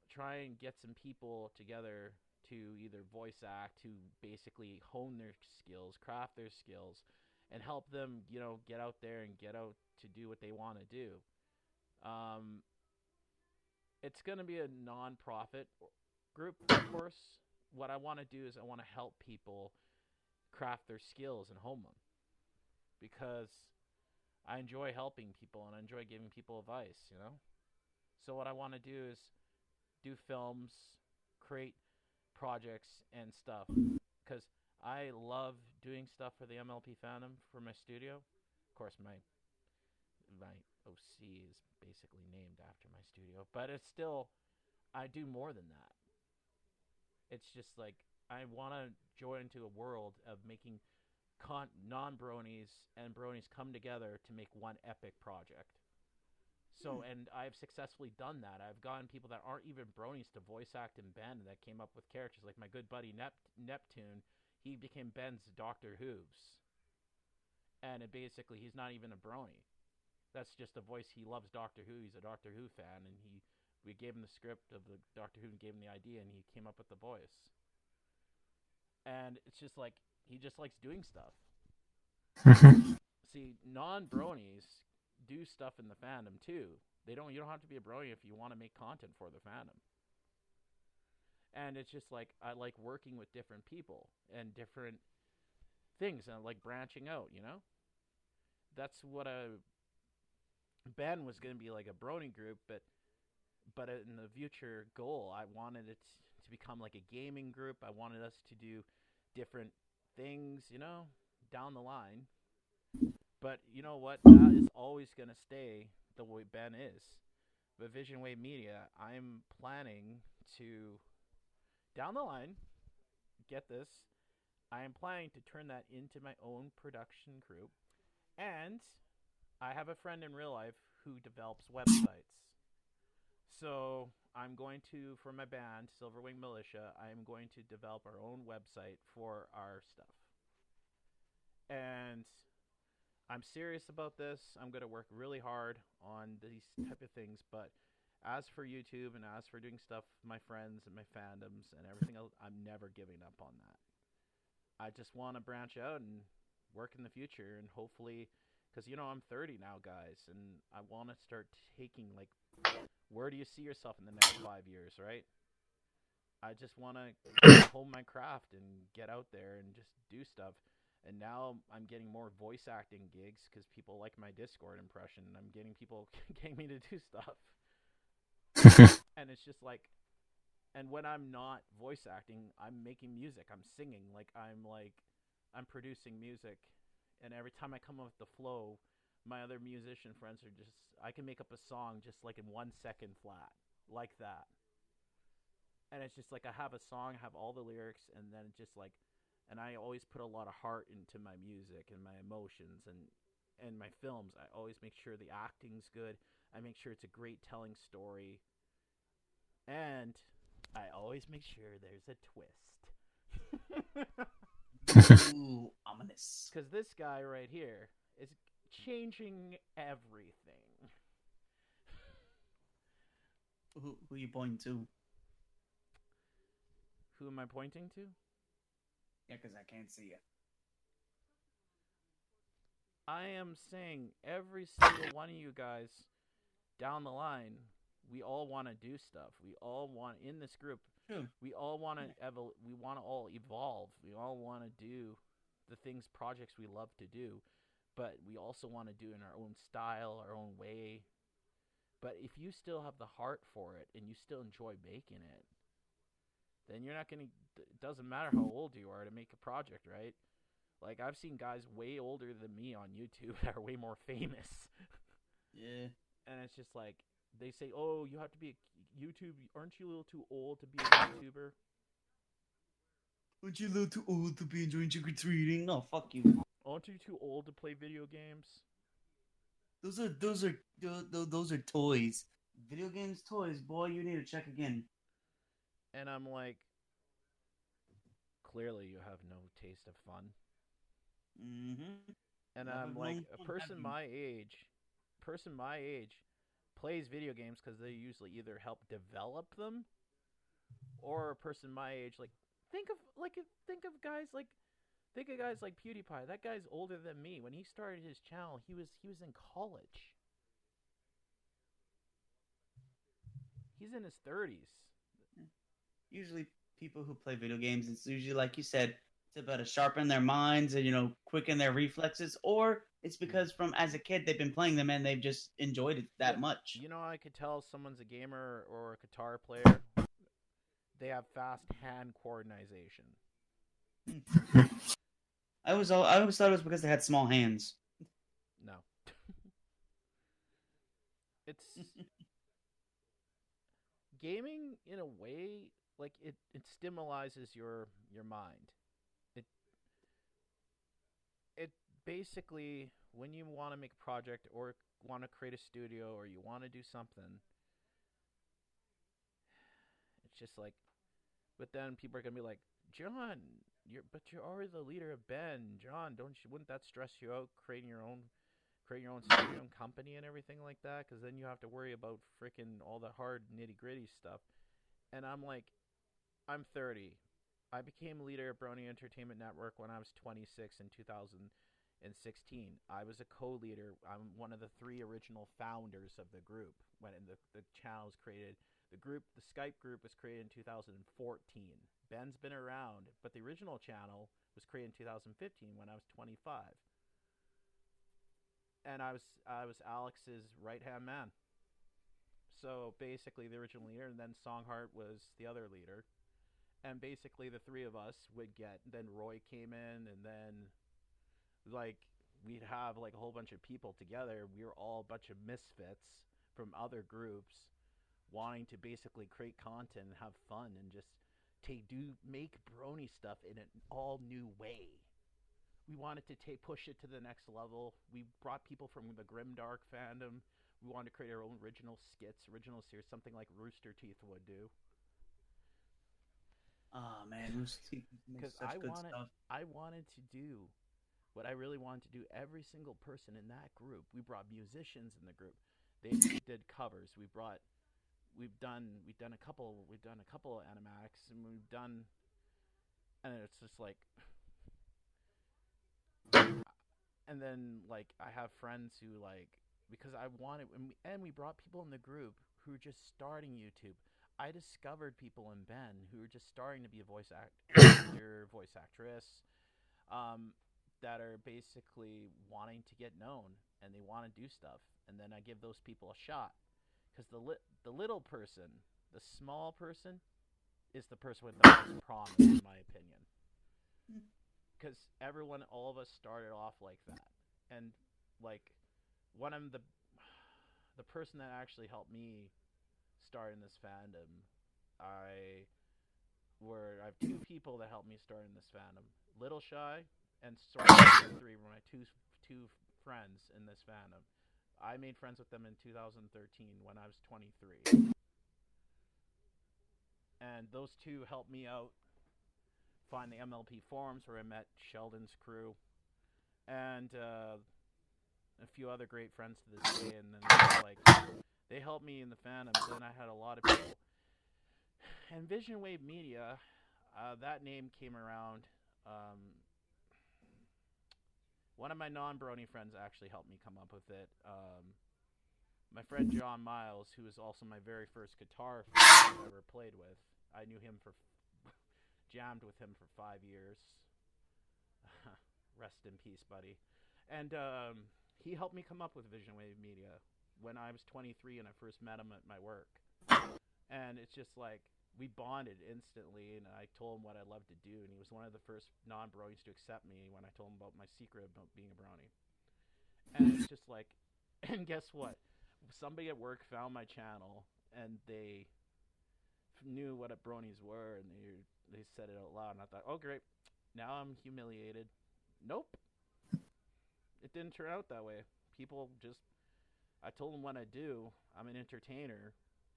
A: try and get some people together to either voice act, to basically hone their skills, craft their skills, and help them, get out there and get out to do what they want to do. Um, it's going to be a non-profit group, of course. What I want to do is I want to help people craft their skills and hone them, because I enjoy helping people and I enjoy giving people advice. So what I want to do is do films, create projects and stuff, because I love doing stuff for the MLP fandom for my studio. Of course, my OC is basically named after my studio, but it's still, I do more than that. It's just like I want to join into a world of making non-bronies and bronies come together to make one epic project. So, and I've successfully done that. I've gotten people that aren't even bronies to voice act in Ben, that came up with characters. Like my good buddy Neptune, he became Ben's Doctor Who's. And basically, he's not even a brony. That's just a voice. He loves Doctor Who. He's a Doctor Who fan, and we gave him the script of the Doctor Who and gave him the idea, and he came up with the voice. And it's just like, he just likes doing stuff. See, non-bronies do stuff in the fandom too. You don't have to be a brony if you want to make content for the fandom. And it's just like, I like working with different people and different things, and I like branching out. That's what Ben was going to be, like a brony group, but in the future goal, I wanted it to become like a gaming group. I wanted us to do different things, down the line. But you know what? That is always going to stay the way Ben is. But Vision Wave Media, I'm planning to, down the line, get this, I am planning to turn that into my own production group. And I have a friend in real life who develops websites. So I'm going to, for my band, Silverwing Militia, I'm going to develop our own website for our stuff. And I'm serious about this. I'm going to work really hard on these type of things. But as for YouTube and as for doing stuff with my friends and my fandoms and everything else, I'm never giving up on that. I just want to branch out and work in the future, and hopefully, because I'm 30 now, guys, and I want to start taking, like, where do you see yourself in the next 5 years, right? I just want to hone my craft and get out there and just do stuff. And now I'm getting more voice acting gigs because people like my Discord impression, and I'm getting people getting me to do stuff. And it's just like, and when I'm not voice acting, I'm making music, I'm singing, I'm producing music. And every time I come up with the flow, my other musician friends are just, I can make up a song just like in 1 second flat, like that. And it's just like, I have a song, I have all the lyrics, and then it's just like, and I always put a lot of heart into my music and my emotions and my films. I always make sure the acting's good. I make sure it's a great telling story, and I always make sure there's a twist.
E: Ooh, ominous.
A: Because this guy right here is changing everything.
E: Who you pointing to?
A: Who am I pointing to?
E: Yeah, because I can't see you.
A: I am saying every single one of you guys down the line, we all want to do stuff. We all want, in this group,
E: True.
A: we all want to we want to all evolve. We all want to do the projects we love to do, but we also want to do in our own style, our own way. But if you still have the heart for it and you still enjoy making it, then you're not going to, it doesn't matter how old you are to make a project, right? Like, I've seen guys way older than me on YouTube that are way more famous.
E: Yeah.
A: And it's just like, they say, oh, you have to be a YouTube, aren't you a little too old to be a YouTuber?
E: Aren't you a little too old to be enjoying trick-or-treating? No, fuck you.
A: Aren't you too old to play video games?
E: Those are toys. Video games, toys. Boy, you need to check again.
A: And I'm like, clearly you have no taste of fun.
E: Mm-hmm.
A: And
E: Never
A: I'm like,
E: known
A: a
E: fun,
A: person
E: have you?
A: my age plays video games because they usually either help develop them, or a person my age, like, think of guys like PewDiePie. That guy's older than me. When he started his channel, he was in college. He's in his 30s.
E: Usually, people who play video games, it's usually like you said, it's about to sharpen their minds and quicken their reflexes, or it's because from as a kid they've been playing them and they've just enjoyed it that much.
A: You know, I could tell someone's a gamer or a guitar player. They have fast hand coordination.
E: I always thought it was because they had small hands.
A: No. It's gaming in a way, like it stimulizes your mind. It basically, when you want to make a project or want to create a studio or you want to do something, it's just like, but then people are gonna be like, John, you're already the leader of Ben. John, wouldn't that stress you out creating your own studio and company and everything like that? Because then you have to worry about freaking all the hard nitty gritty stuff. And I'm like, I'm 30. I became leader of Brony Entertainment Network when I was 26 in 2016. I was a co-leader. I'm one of the 3 original founders of the group when the channel was created. The Skype group was created in 2014. Ben's been around, but the original channel was created in 2015 when I was 25. And I was Alex's right-hand man. So basically the original leader, and then Songheart was the other leader. And basically the 3 of us would then Roy came in, and then like we'd have like a whole bunch of people together. We were all a bunch of misfits from other groups wanting to basically create content and have fun and just make brony stuff in an all new way. We wanted to push it to the next level. We brought people from the Grimdark fandom. We wanted to create our own original skits, original series, something like Rooster Teeth would do.
E: Oh man, Rooster Teeth makes such good stuff.
A: I wanted to do what I really wanted to do. Every single person in that group, we brought musicians in the group. They did covers. We've done a couple of animatics, and and it's just like, and then like I have friends who like, because I wanted, and we brought people in the group who were just starting YouTube. I discovered people in Ben who were just starting to be a voice actor, voice actress, that are basically wanting to get known and they want to do stuff, and then I give those people a shot. Because the little person, the small person, is the person with the most promise, in my opinion. Because all of us started off like that, and like one of the person that actually helped me start in this fandom, I have 2 people that helped me start in this fandom. Little Shy and Sorry 3 were my two friends in this fandom. I made friends with them in 2013 when I was 23. And those two helped me out find the MLP forums where I met Sheldon's crew and a few other great friends to this day. And then they helped me in the fandom. Then I had a lot of people. And Vision Wave Media, that name came around. One of my non-brony friends actually helped me come up with it. My friend John Miles, who was also my very first guitar player I ever played with. I knew him jammed with him for 5 years. Rest in peace, buddy. And he helped me come up with Vision Wave Media when I was 23 and I first met him at my work. And it's just like, we bonded instantly, and I told him what I loved to do, and he was one of the first non-bronies to accept me when I told him about my secret about being a brony. And it's just like, and guess what? Somebody at work found my channel, and they knew what bronies were, and they said it out loud, and I thought, oh great, now I'm humiliated. Nope. It didn't turn out that way. People just, I told them what I do. I'm an entertainer,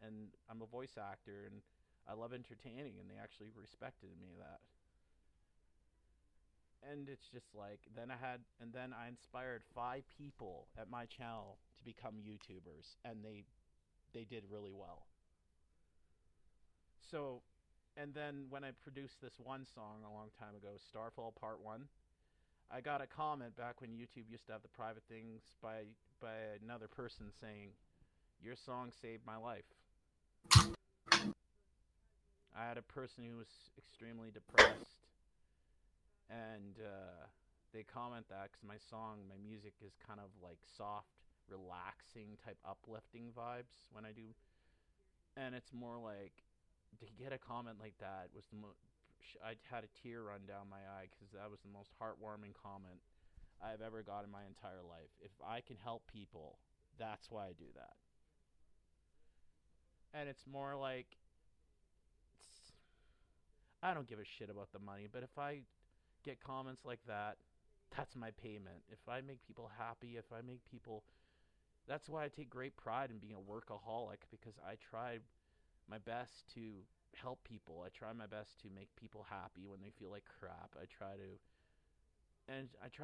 A: and I'm a voice actor, and I love entertaining, and they actually respected me that. And it's just like, then I inspired 5 people at my channel to become YouTubers, and they did really well. So, and then when I produced this one song a long time ago, Starfall Part 1, I got a comment back when YouTube used to have the private things by another person saying, your song saved my life. I had a person who was extremely depressed, and they comment that because my music is kind of like soft, relaxing type uplifting vibes when I do, and it's more like, to get a comment like that was I had a tear run down my eye because that was the most heartwarming comment I've ever got in my entire life. If I can help people, that's why I do that. And it's more like, I don't give a shit about the money, but if I get comments like that, that's my payment. If I make people happy, that's why I take great pride in being a workaholic, because I try my best to help people. I try my best to make people happy when they feel like crap. I try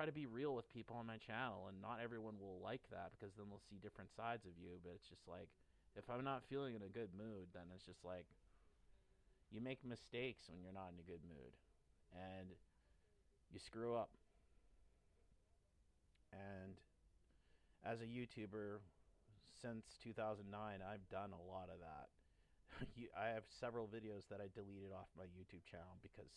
A: to be real with people on my channel, and not everyone will like that, because then they'll see different sides of you. But it's just like, if I'm not feeling in a good mood, then it's just like, you make mistakes when you're not in a good mood, and you screw up. And as a YouTuber since 2009, I've done a lot of that. I have several videos that I deleted off my YouTube channel because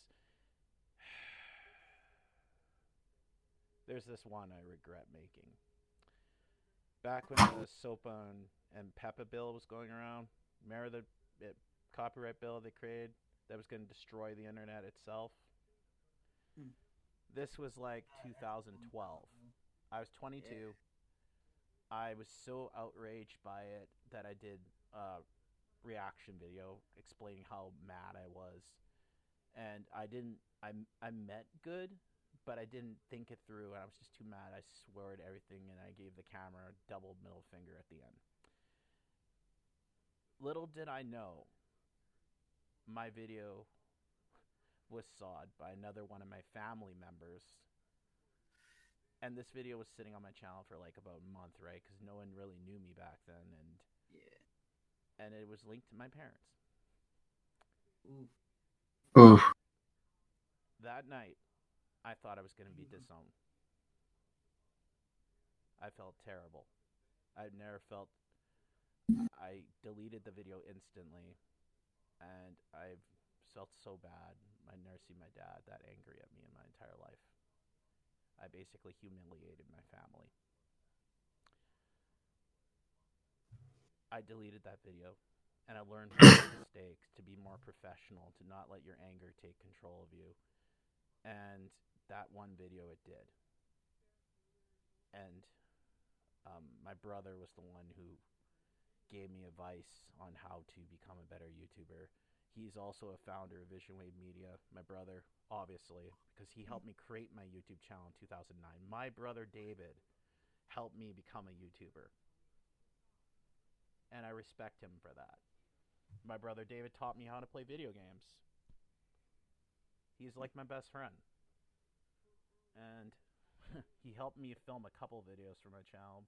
A: there's this one I regret making. Back when the SOPA and PEPA bill was going around, remember the copyright bill they created that was going to destroy the internet itself? This was like 2012. I was 22. I was so outraged by it that I did a reaction video explaining how mad I was. And I meant good, but I didn't think it through, and I was just too mad. I swore at everything, and I gave the camera a double middle finger at the end. Little did I know, my video was sawed by another one of my family members. And this video was sitting on my channel for like about a month, right? Because no one really knew me back then, and it was linked to my parents.
D: Oof.
A: That night, I thought I was going to be disowned. I felt terrible. I've never felt. I deleted the video instantly, and I've felt so bad. I've never seen my dad that angry at me in my entire life. I basically humiliated my family. I deleted that video, and I learned from my mistakes to be more professional, to not let your anger take control of you. And that one video, it did. And my brother was the one who gave me advice on how to become a better YouTuber. He's also a founder of Vision Wave Media, my brother, obviously, because he helped me create my YouTube channel in 2009. My brother David helped me become a YouTuber, and I respect him for that. My brother David taught me how to play video games. He's like my best friend. And he helped me film a couple videos for my channel.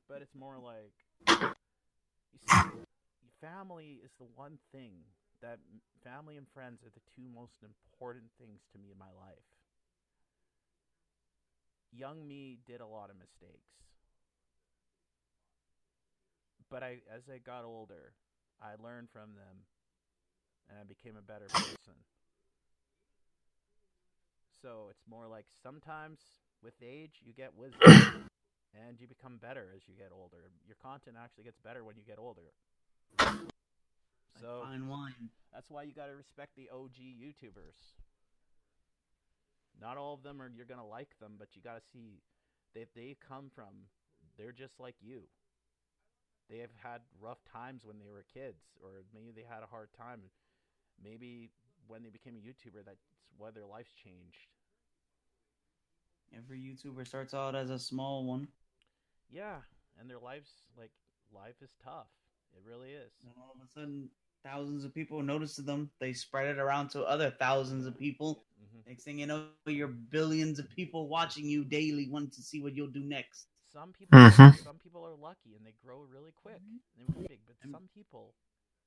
A: But it's more like, you see, family is the one thing that family and friends are the two most important things to me in my life. Young me did a lot of mistakes. But as I got older, I learned from them and I became a better person. So it's more like sometimes with age you get wisdom and you become better as you get older. Your content actually gets better when you get older. So
E: Fine wine.
A: that's why you gotta respect the OG YouTubers. Not all of them you're gonna like them, but you gotta see they come from. They're just like you. They have had rough times when they were kids, or maybe they had a hard time. Maybe when they became a YouTuber, that's why their lives changed.
E: Every YouTuber starts out as a small one.
A: Yeah, and their life is tough. It really is.
E: And all of a sudden, thousands of people notice them. They spread it around to other thousands of people.
A: Mm-hmm.
E: Next thing you know, you're billions of people watching you daily, wanting to see what you'll do next.
A: Some people are lucky and they grow really quick. They grow big, but some people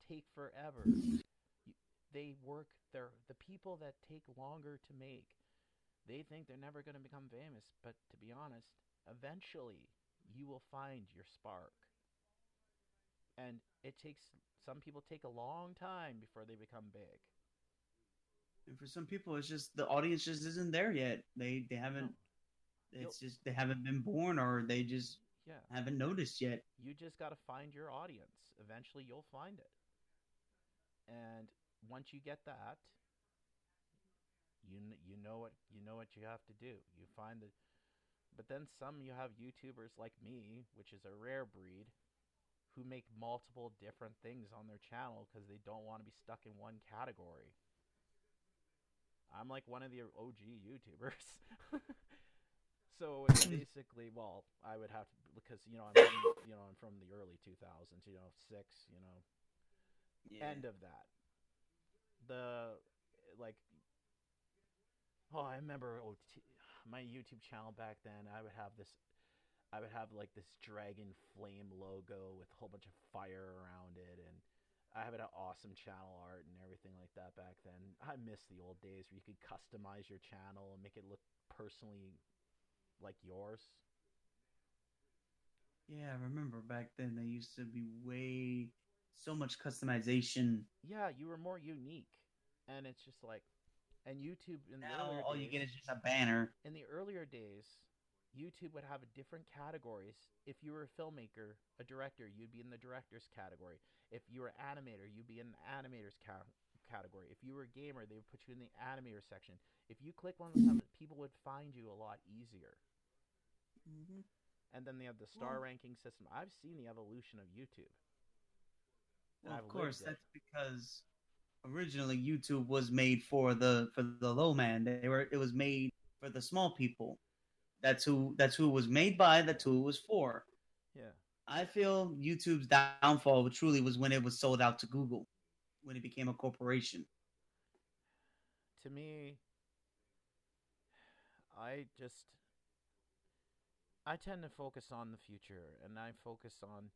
A: take forever. They work the people that take longer to make. They think they're never going to become famous, but to be honest, eventually you will find your spark. And some people take a long time before they become big.
E: And for some people, it's just the audience just isn't there yet. They haven't. It's just they haven't been born, or they just haven't noticed yet.
A: You just got to find your audience. Eventually, you'll find it. And once you get that, you know what you have to do. You find it. But then you have YouTubers like me, which is a rare breed, who make multiple different things on their channel because they don't want to be stuck in one category. I'm like one of the OG YouTubers. So it's basically, well, I would have to, because I'm from the early 2000s, 6, end of that. I remember my YouTube channel back then. I would have this dragon flame logo with a whole bunch of fire around it, and I had an awesome channel art and everything like that back then. I miss the old days where you could customize your channel and make it look personally like yours.
E: Yeah, I remember back then there used to be so much customization.
A: Yeah, you were more unique, and it's just like, and YouTube in the
E: now
A: earlier
E: all
A: days,
E: you get is just a banner.
A: In the earlier days, YouTube would have different categories. If you were a filmmaker, a director, you'd be in the director's category. If you were an animator, you'd be in the animator's category. If you were a gamer, they would put you in the animator section. If you click one of the stuff, people would find you a lot easier.
E: Mm-hmm.
A: And then they have the star ranking system. I've seen the evolution of YouTube.
E: Well, of course, that's because originally YouTube was made for the low man. It was made for the small people. That's who it was made by. That's who it was for.
A: Yeah.
E: I feel YouTube's downfall truly was when it was sold out to Google, when it became a corporation.
A: To me, I tend to focus on the future, and I focus on,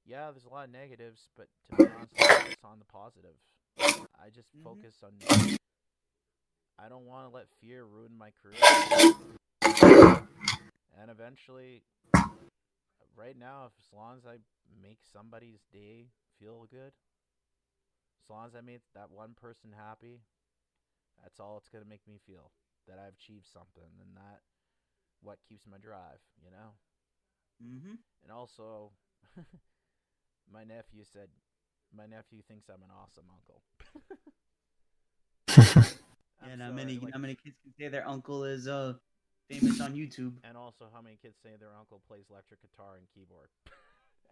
A: there's a lot of negatives, but to be honest, I focus on the positive. I just focus on, I don't want to let fear ruin my career. And eventually, right now, as long as I make somebody's day feel good, as long as I made that one person happy, that's all it's going to make me feel, that I've achieved something, and that what keeps my drive,
E: Mm-hmm.
A: And also, my nephew thinks I'm an awesome uncle.
E: And how many kids can say their uncle is famous on YouTube?
A: And also, how many kids say their uncle plays electric guitar and keyboard,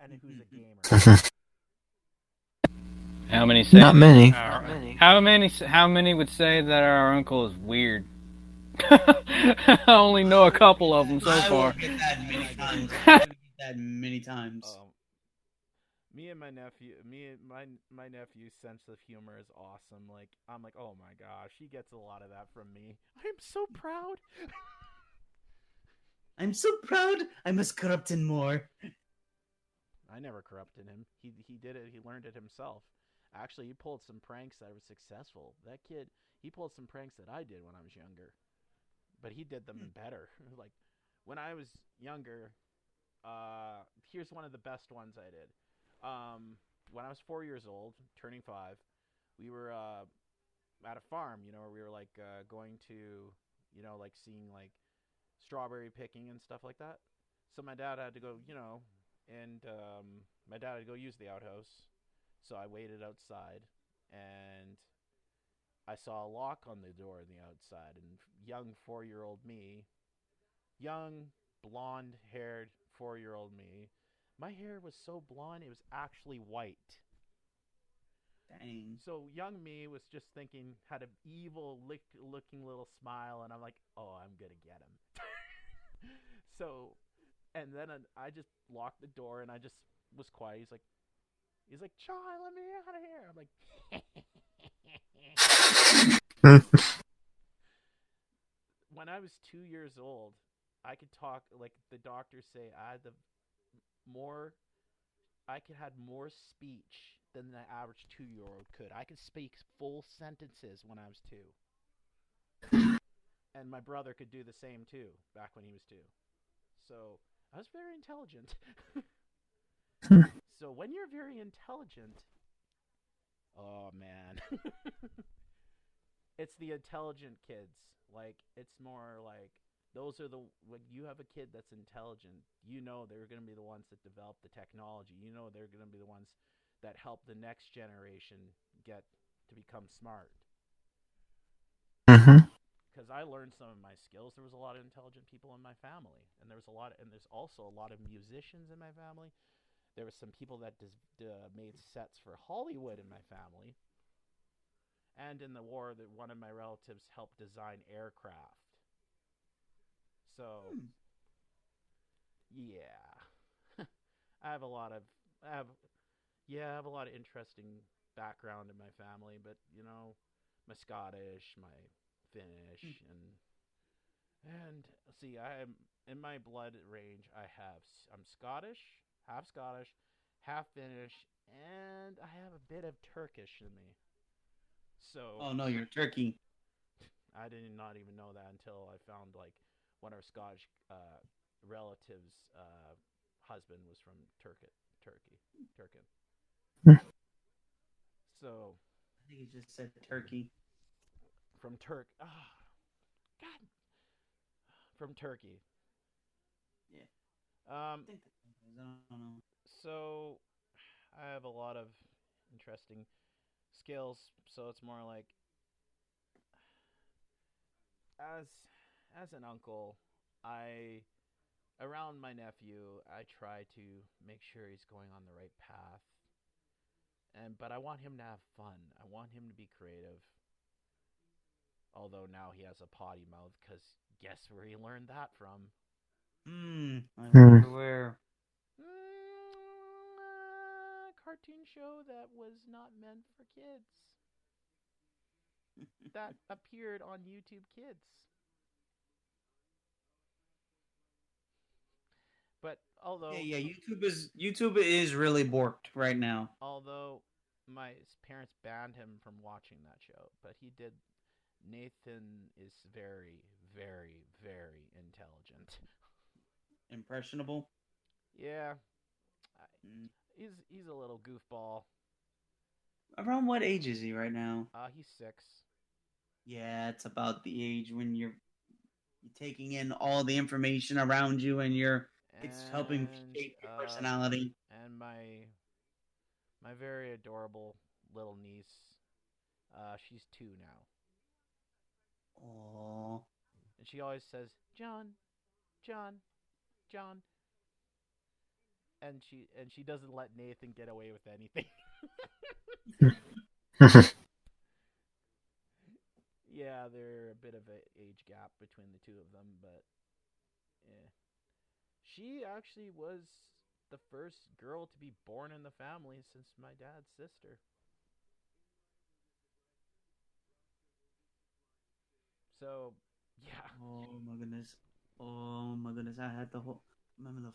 A: and who's a gamer?
C: How many say?
D: Not many.
C: How many would say that our uncle is weird? I only know a couple of them so
E: I will
C: far.
E: get that many times. I will get that many times.
A: Me and my nephew, my nephew's sense of humor is awesome. Like I'm like, oh my gosh, he gets a lot of that from me. I'm so proud.
E: I'm so proud. I must corrupt him more.
A: I never corrupted him. He did it. He learned it himself. Actually, he pulled some pranks that were successful. That kid, he pulled some pranks that I did when I was younger, but he did them better. Like when I was younger, here's one of the best ones I did. When I was 4 years old, turning 5, we were at a farm. You know, where we were like going to, like seeing like strawberry picking and stuff like that. So my dad had to go, and my dad had to go use the outhouse. So I waited outside, and I saw a lock on the door on the outside, and young 4-year-old me, young blonde-haired 4-year-old me, my hair was so blonde it was actually white.
E: Dang.
A: So young me was just thinking, had an evil looking little smile, and I'm like, oh, I'm gonna get him. So, and then I just locked the door, and I just was quiet. He's like, John, let me out of here. I'm like, when I was 2 years old, I could talk like the doctors say. I could had more speech than the average 2-year-old could. I could speak full sentences when I was 2, and my brother could do the same too back when he was 2. So I was very intelligent. So when you're very intelligent, oh man, it's the intelligent kids. Like it's more like those are when you have a kid that's intelligent, they're going to be the ones that develop the technology. They're going to be the ones that help the next generation get to become smart.
D: Mm-hmm.
A: Because I learned some of my skills. There was a lot of intelligent people in my family, and there's also a lot of musicians in my family. There was some people that made sets for Hollywood in my family. And in the war, one of my relatives helped design aircraft. So, yeah, I have a lot of interesting background in my family. But my Scottish, my Finnish, and see, I'm in my blood range. I'm Scottish, half Finnish, and I have a bit of Turkish in me. So,
E: Oh no, you're Turkey.
A: I did not even know that until I found like one of our Scottish relatives' husband was from Turkey. So,
E: I think you just said Turkey.
A: from God, from Turkey.
E: Yeah.
A: Um.
E: I think I don't know.
A: So, I have a lot of interesting skills. So it's more like as an uncle, around my nephew, I try to make sure he's going on the right path. But I want him to have fun. I want him to be creative. Although now he has a potty mouth, because guess where he learned that from?
E: I wonder where.
A: Cartoon show that was not meant for kids. That appeared on YouTube Kids. But although
E: YouTube is really borked right now.
A: although my parents banned him from watching that show, but he did. Nathan is very, very, very intelligent.
E: Impressionable.
A: Yeah, he's a little goofball.
E: Around what age is he right now?
A: He's 6.
E: Yeah, it's about the age when you're taking in all the information around you and it's helping shape your personality.
A: And my very adorable little niece, she's 2 now.
E: Aww.
A: And she always says, John, John, John. And she doesn't let Nathan get away with anything. Yeah, they're a bit of an age gap between the two of them, but yeah. She actually was the first girl to be born in the family since my dad's sister. So, yeah.
E: Oh my goodness. Oh my goodness. I had the whole. I'm gonna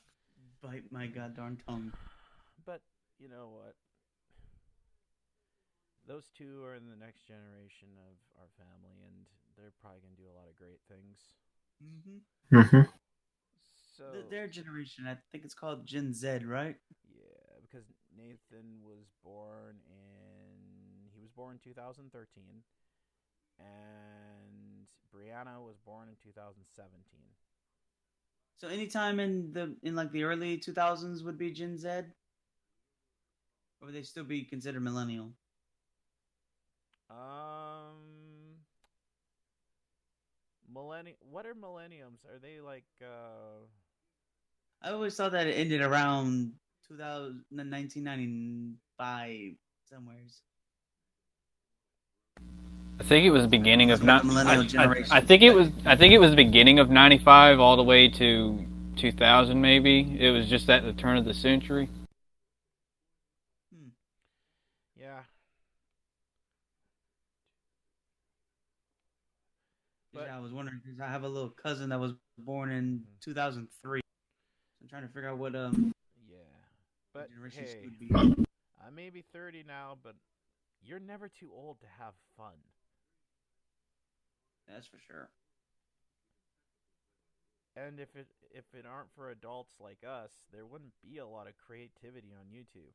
E: bite my goddamn tongue.
A: But you know what? Those two are in the next generation of our family, and they're probably gonna do a lot of great things.
E: Mm-hmm.
B: Mm-hmm.
A: So,
E: Their generation, I think it's called Gen Z, right?
A: yeah, because Nathan was born in 2013, and Brianna was born in 2017.
E: So anytime in like the early 2000s would be Gen Z, or would they still be considered millennial?
A: Millennium. What are millenniums? Are they like
E: I always thought that it ended around 2000, 1995 somewheres.
C: I think it was the beginning of
E: Some of
C: not.
E: the millennial generation.
C: I think it was. I think it was the beginning of '95 all the way to 2000. Maybe it was just at the turn of the century.
A: yeah?
E: But yeah, I was wondering because I have a little cousin that was born in 2003. So I'm trying to figure out what
A: Yeah. But
E: generation she
A: hey,
E: would be.
A: I may be 30 now, but you're never too old to have fun.
E: That's for sure.
A: And if it aren't for adults like us, there wouldn't be a lot of creativity on YouTube.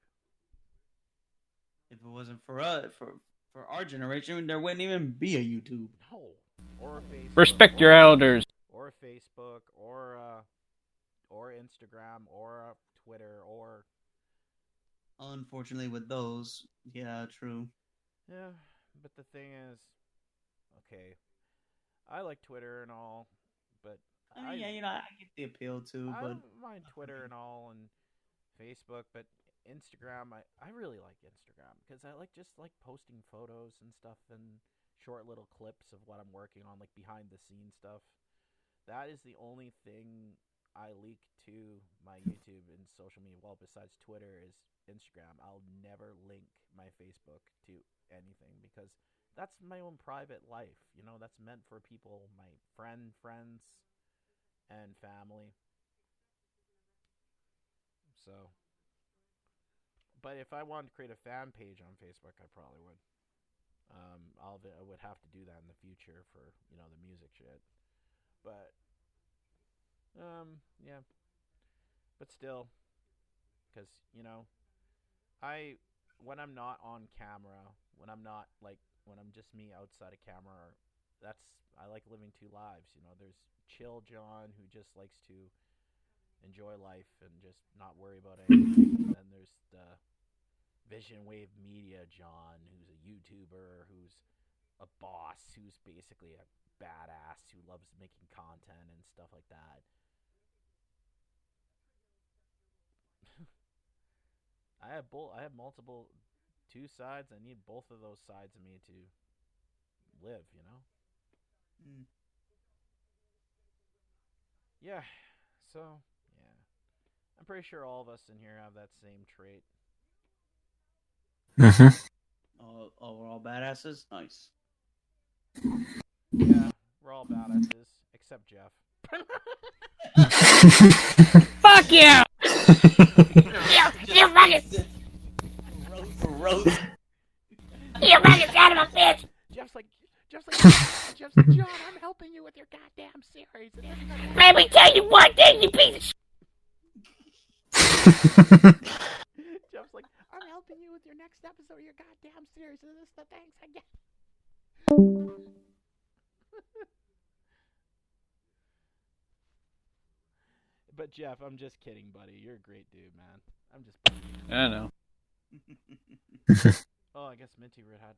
E: If it wasn't for us, for our generation, there wouldn't even be a YouTube.
A: No. Or Facebook.
C: Respect your elders.
A: Or Facebook, or Instagram, or Twitter, or
E: Unfortunately, with those, yeah, true.
A: yeah. But the thing is, okay, I like Twitter and all, but
E: I mean, yeah, I get the appeal too,
A: I
E: but
A: don't mind Twitter and all and Facebook, but Instagram, I really like Instagram because I like just like posting photos and stuff and short little clips of what I'm working on, like behind the scenes stuff. That is the only thing I leak to my YouTube and social media. Well, besides Twitter, is Instagram. I'll never link my Facebook to anything because that's my own private life. You know, that's meant for people, my friends, and family. So, but if I wanted to create a fan page on Facebook, I probably would. I would have to do that in the future for the music shit. But yeah. But still, because I when I'm not on camera, when I'm not like when I'm just me outside of camera, that's I like living two lives. There's chill John who just likes to enjoy life and just not worry about anything. And then there's the Vision Wave Media John, who's a YouTuber, who's a boss, who's basically a badass who loves making content and stuff like that. I have multiple two sides. I need both of those sides of me to live.
E: mm,
A: Yeah. So, yeah. I'm pretty sure all of us in here have that same trait.
B: Mm-hmm.
E: we're all badasses. Nice.
A: Yeah, we're all badasses except Jeff.
C: Fuck yeah!
F: You fucking,
E: Roast.
F: you fucking son of a bitch!
A: Jeff's like, John, I'm helping you with your goddamn series.
F: Let me tell you one thing, you piece of shit.
A: Jeff's like, I'm helping you with your next episode of your goddamn series. And this is the thanks I get. But Jeff, I'm just kidding, buddy. You're a great dude, man. I'm just.
C: I know.
A: Oh, I guess Minty Red had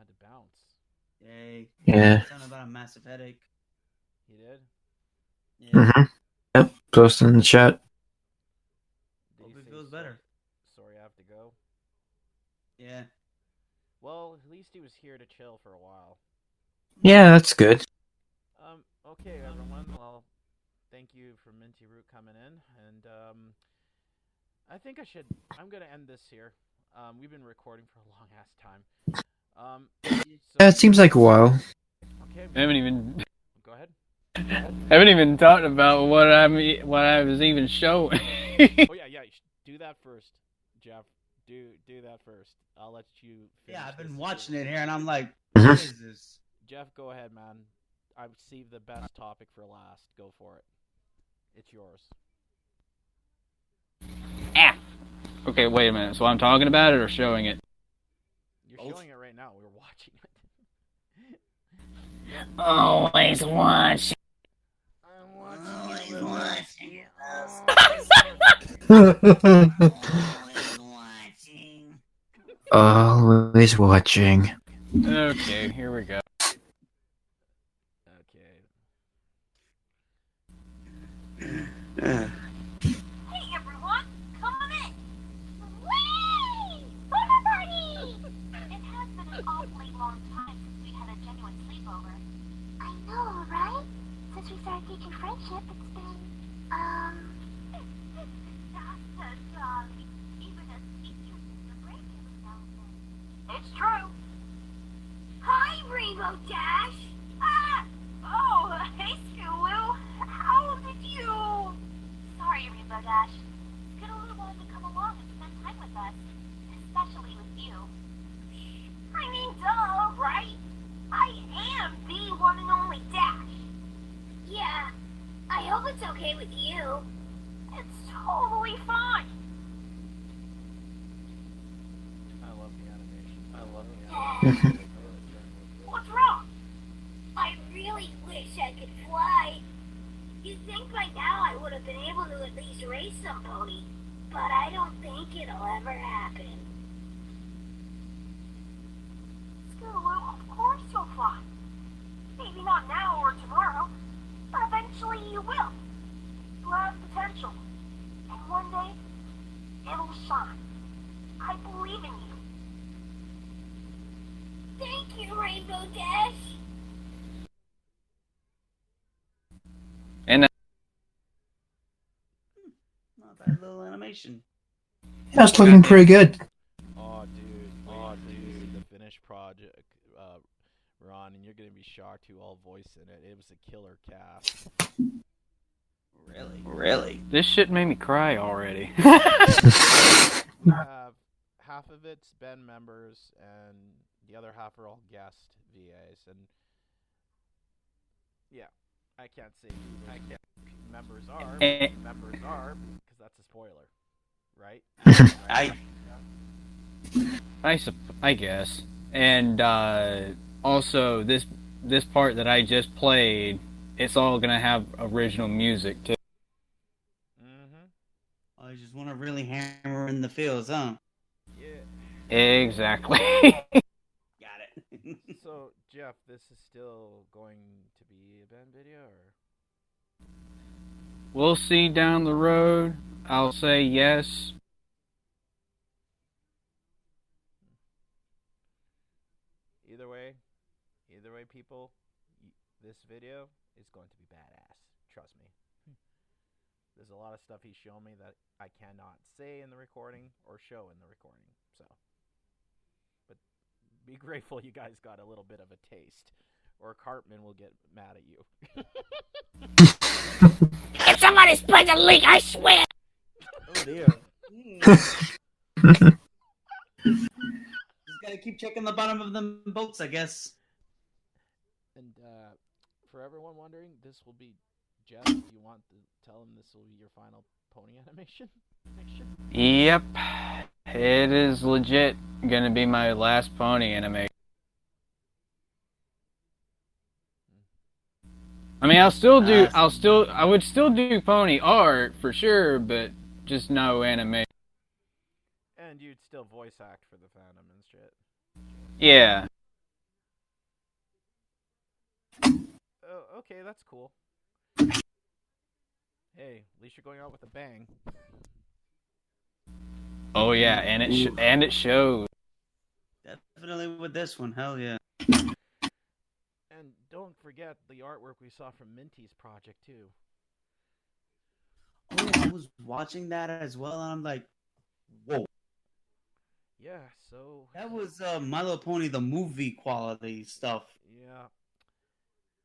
A: to bounce.
E: Yay.
B: Yeah.
E: Something about a massive headache.
A: He did.
E: Yeah.
B: Mm-hmm. Yep. Post in the chat.
A: Did
E: Hope
A: he
E: it
A: say
E: feels better.
A: Sorry, I have to go. Misty was here to chill for a while.
D: Yeah, that's good.
A: Okay, everyone. Well, thank you for Minty Root coming in, and I think I'm gonna end this here. We've been recording for a long ass time.
D: Yeah, it seems like a while.
A: Okay.
C: I haven't even
A: Go ahead.
C: haven't even talked about what I was even showing.
A: Oh yeah. Do that first, Jeff. Do that first. I'll let you.
E: Yeah, I've been
A: this.
E: watching it here, and I'm like,
D: Mhm.
E: what is this?
A: Jeff, go ahead, man. I've saved the best topic for last. Go for it. It's yours.
C: Okay, wait a minute. So I'm talking about it or showing it?
A: You're
E: Both.
A: showing it right now. We're watching it.
F: Always watch.
A: I'm
F: Always watching.
D: Always watching.
C: Okay, here we go.
A: Okay.
F: Hey everyone, come on in. Whee! Summer party! It has been an awfully long time since we had a genuine sleepover. I know, right? Since we started teaching friendship, it's been, that's darling. Even as teachers, the break every now and then. It's true. Hi, Rainbow Dash. Oh, hey, Scoo-Loo. How did you... Sorry, Rainbow Dash. Scoo-Loo wanted to come along and spend time with us, especially with you. I mean, duh, right? I am the one and only Dash. Yeah, I hope it's okay with you. It's totally fine.
A: I love the animation.
F: What's wrong? I really wish I could fly. You'd think by now I would have been able to at least race some pony, but I don't think it'll ever happen. Scoo-Loo, of course you'll fly. Maybe not now or tomorrow, but eventually you will. You have potential, and one day it'll shine. I believe in you. Thank you, Rainbow Dash.
C: And
E: Not bad little animation.
D: That's looking pretty good.
A: Oh, dude, the finished project, Ron, and you're gonna be shocked who all voiced in it. It was a killer cast.
E: Really?
C: this shit made me cry already.
A: We have half of it's band members, and the other half are all guest VAs. And yeah, I can't say who those members are.
C: Eh.
A: Members are because that's a spoiler, right?
C: I guess. And also this part that I just played, it's all gonna have original music too.
A: Mm-hmm.
E: I just want to really hammer in the fields, huh?
A: Yeah.
C: Exactly.
E: Got it.
A: So, Jeff, this is still going to be a band video, or?
C: We'll see down the road. I'll say yes.
A: Either way, people, this video is going to be badass. Trust me. There's a lot of stuff he's shown me that I cannot say in the recording or show in the recording. So, but be grateful you guys got a little bit of a taste, or Cartman will get mad at you.
F: If somebody spreads a leak, I swear.
A: Oh dear.
E: Just gotta keep checking the bottom of them boats, I guess.
A: And for everyone wondering, this will be Jeff. If you want to tell him this will be your final pony animation.
C: Yep. It is legit gonna be my last pony animation. I mean, I would still do pony art for sure, but just no animation.
A: And you'd still voice act for the fandom and shit.
C: Yeah.
A: Oh, okay, that's cool. Hey, at least you're going out with a bang.
C: Oh yeah, and it shows.
E: definitely with this one. Hell yeah.
A: And don't forget the artwork we saw from Minty's project too.
E: Oh, yeah, I was watching that as well, and I'm like, whoa.
A: Yeah, so
E: That was My Little Pony, the movie quality stuff.
A: yeah.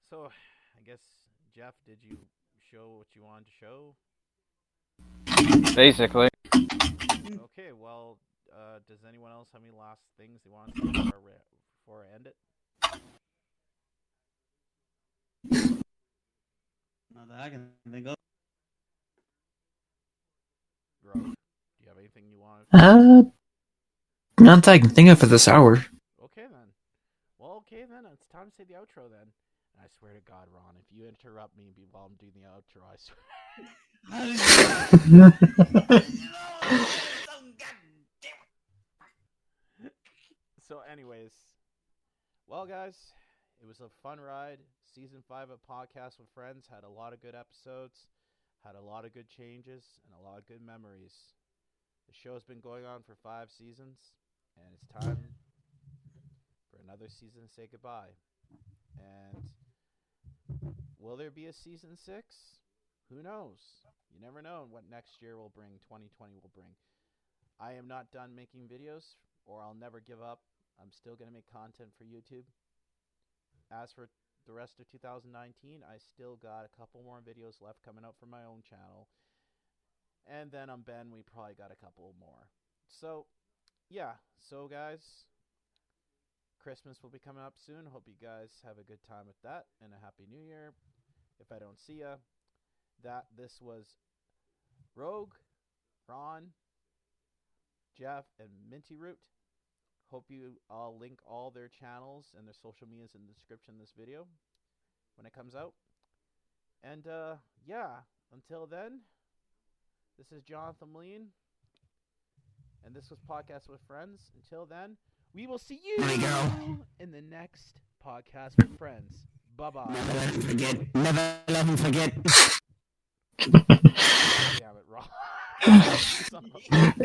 A: So I guess Jeff, did you show what you wanted to show?
C: Basically.
A: Okay, well, does anyone else have any last things they want to say before I end it?
E: Not that I can think of.
A: Grove, do you have anything you want to
D: Not that I can think of for this hour.
A: Okay then. Well, okay then. It's time to say the outro then. And I swear to God, Ron, if you interrupt me while I'm doing the outro, I swear. So, anyways, well, guys, it was a fun ride. Season 5 of Podcast with Friends had a lot of good episodes, had a lot of good changes, and a lot of good memories. The show's been going on for 5 seasons, and it's time for another season to say goodbye. And will there be a season 6? Who knows? You never know what next year will bring, 2020 will bring. I am not done making videos, or I'll never give up. I'm still going to make content for YouTube. As for the rest of 2019, I still got a couple more videos left coming out for my own channel. And then on Ben, we probably got a couple more. So, yeah. So, guys, Christmas will be coming up soon. Hope you guys have a good time with that. And a Happy New Year. If I don't see ya, this was Rogue, Ron, Jeff, and Minty Root. Hope I'll link all their channels and their social medias in the description of this video when it comes out. And, yeah, until then, this is Jonathan Lean, and this was Podcast with Friends. Until then, we will see you in the next Podcast with Friends. Bye-bye.
E: Never let him forget. Never let him forget.
A: Damn it, Ron.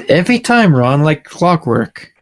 D: Every time, Ron, like clockwork.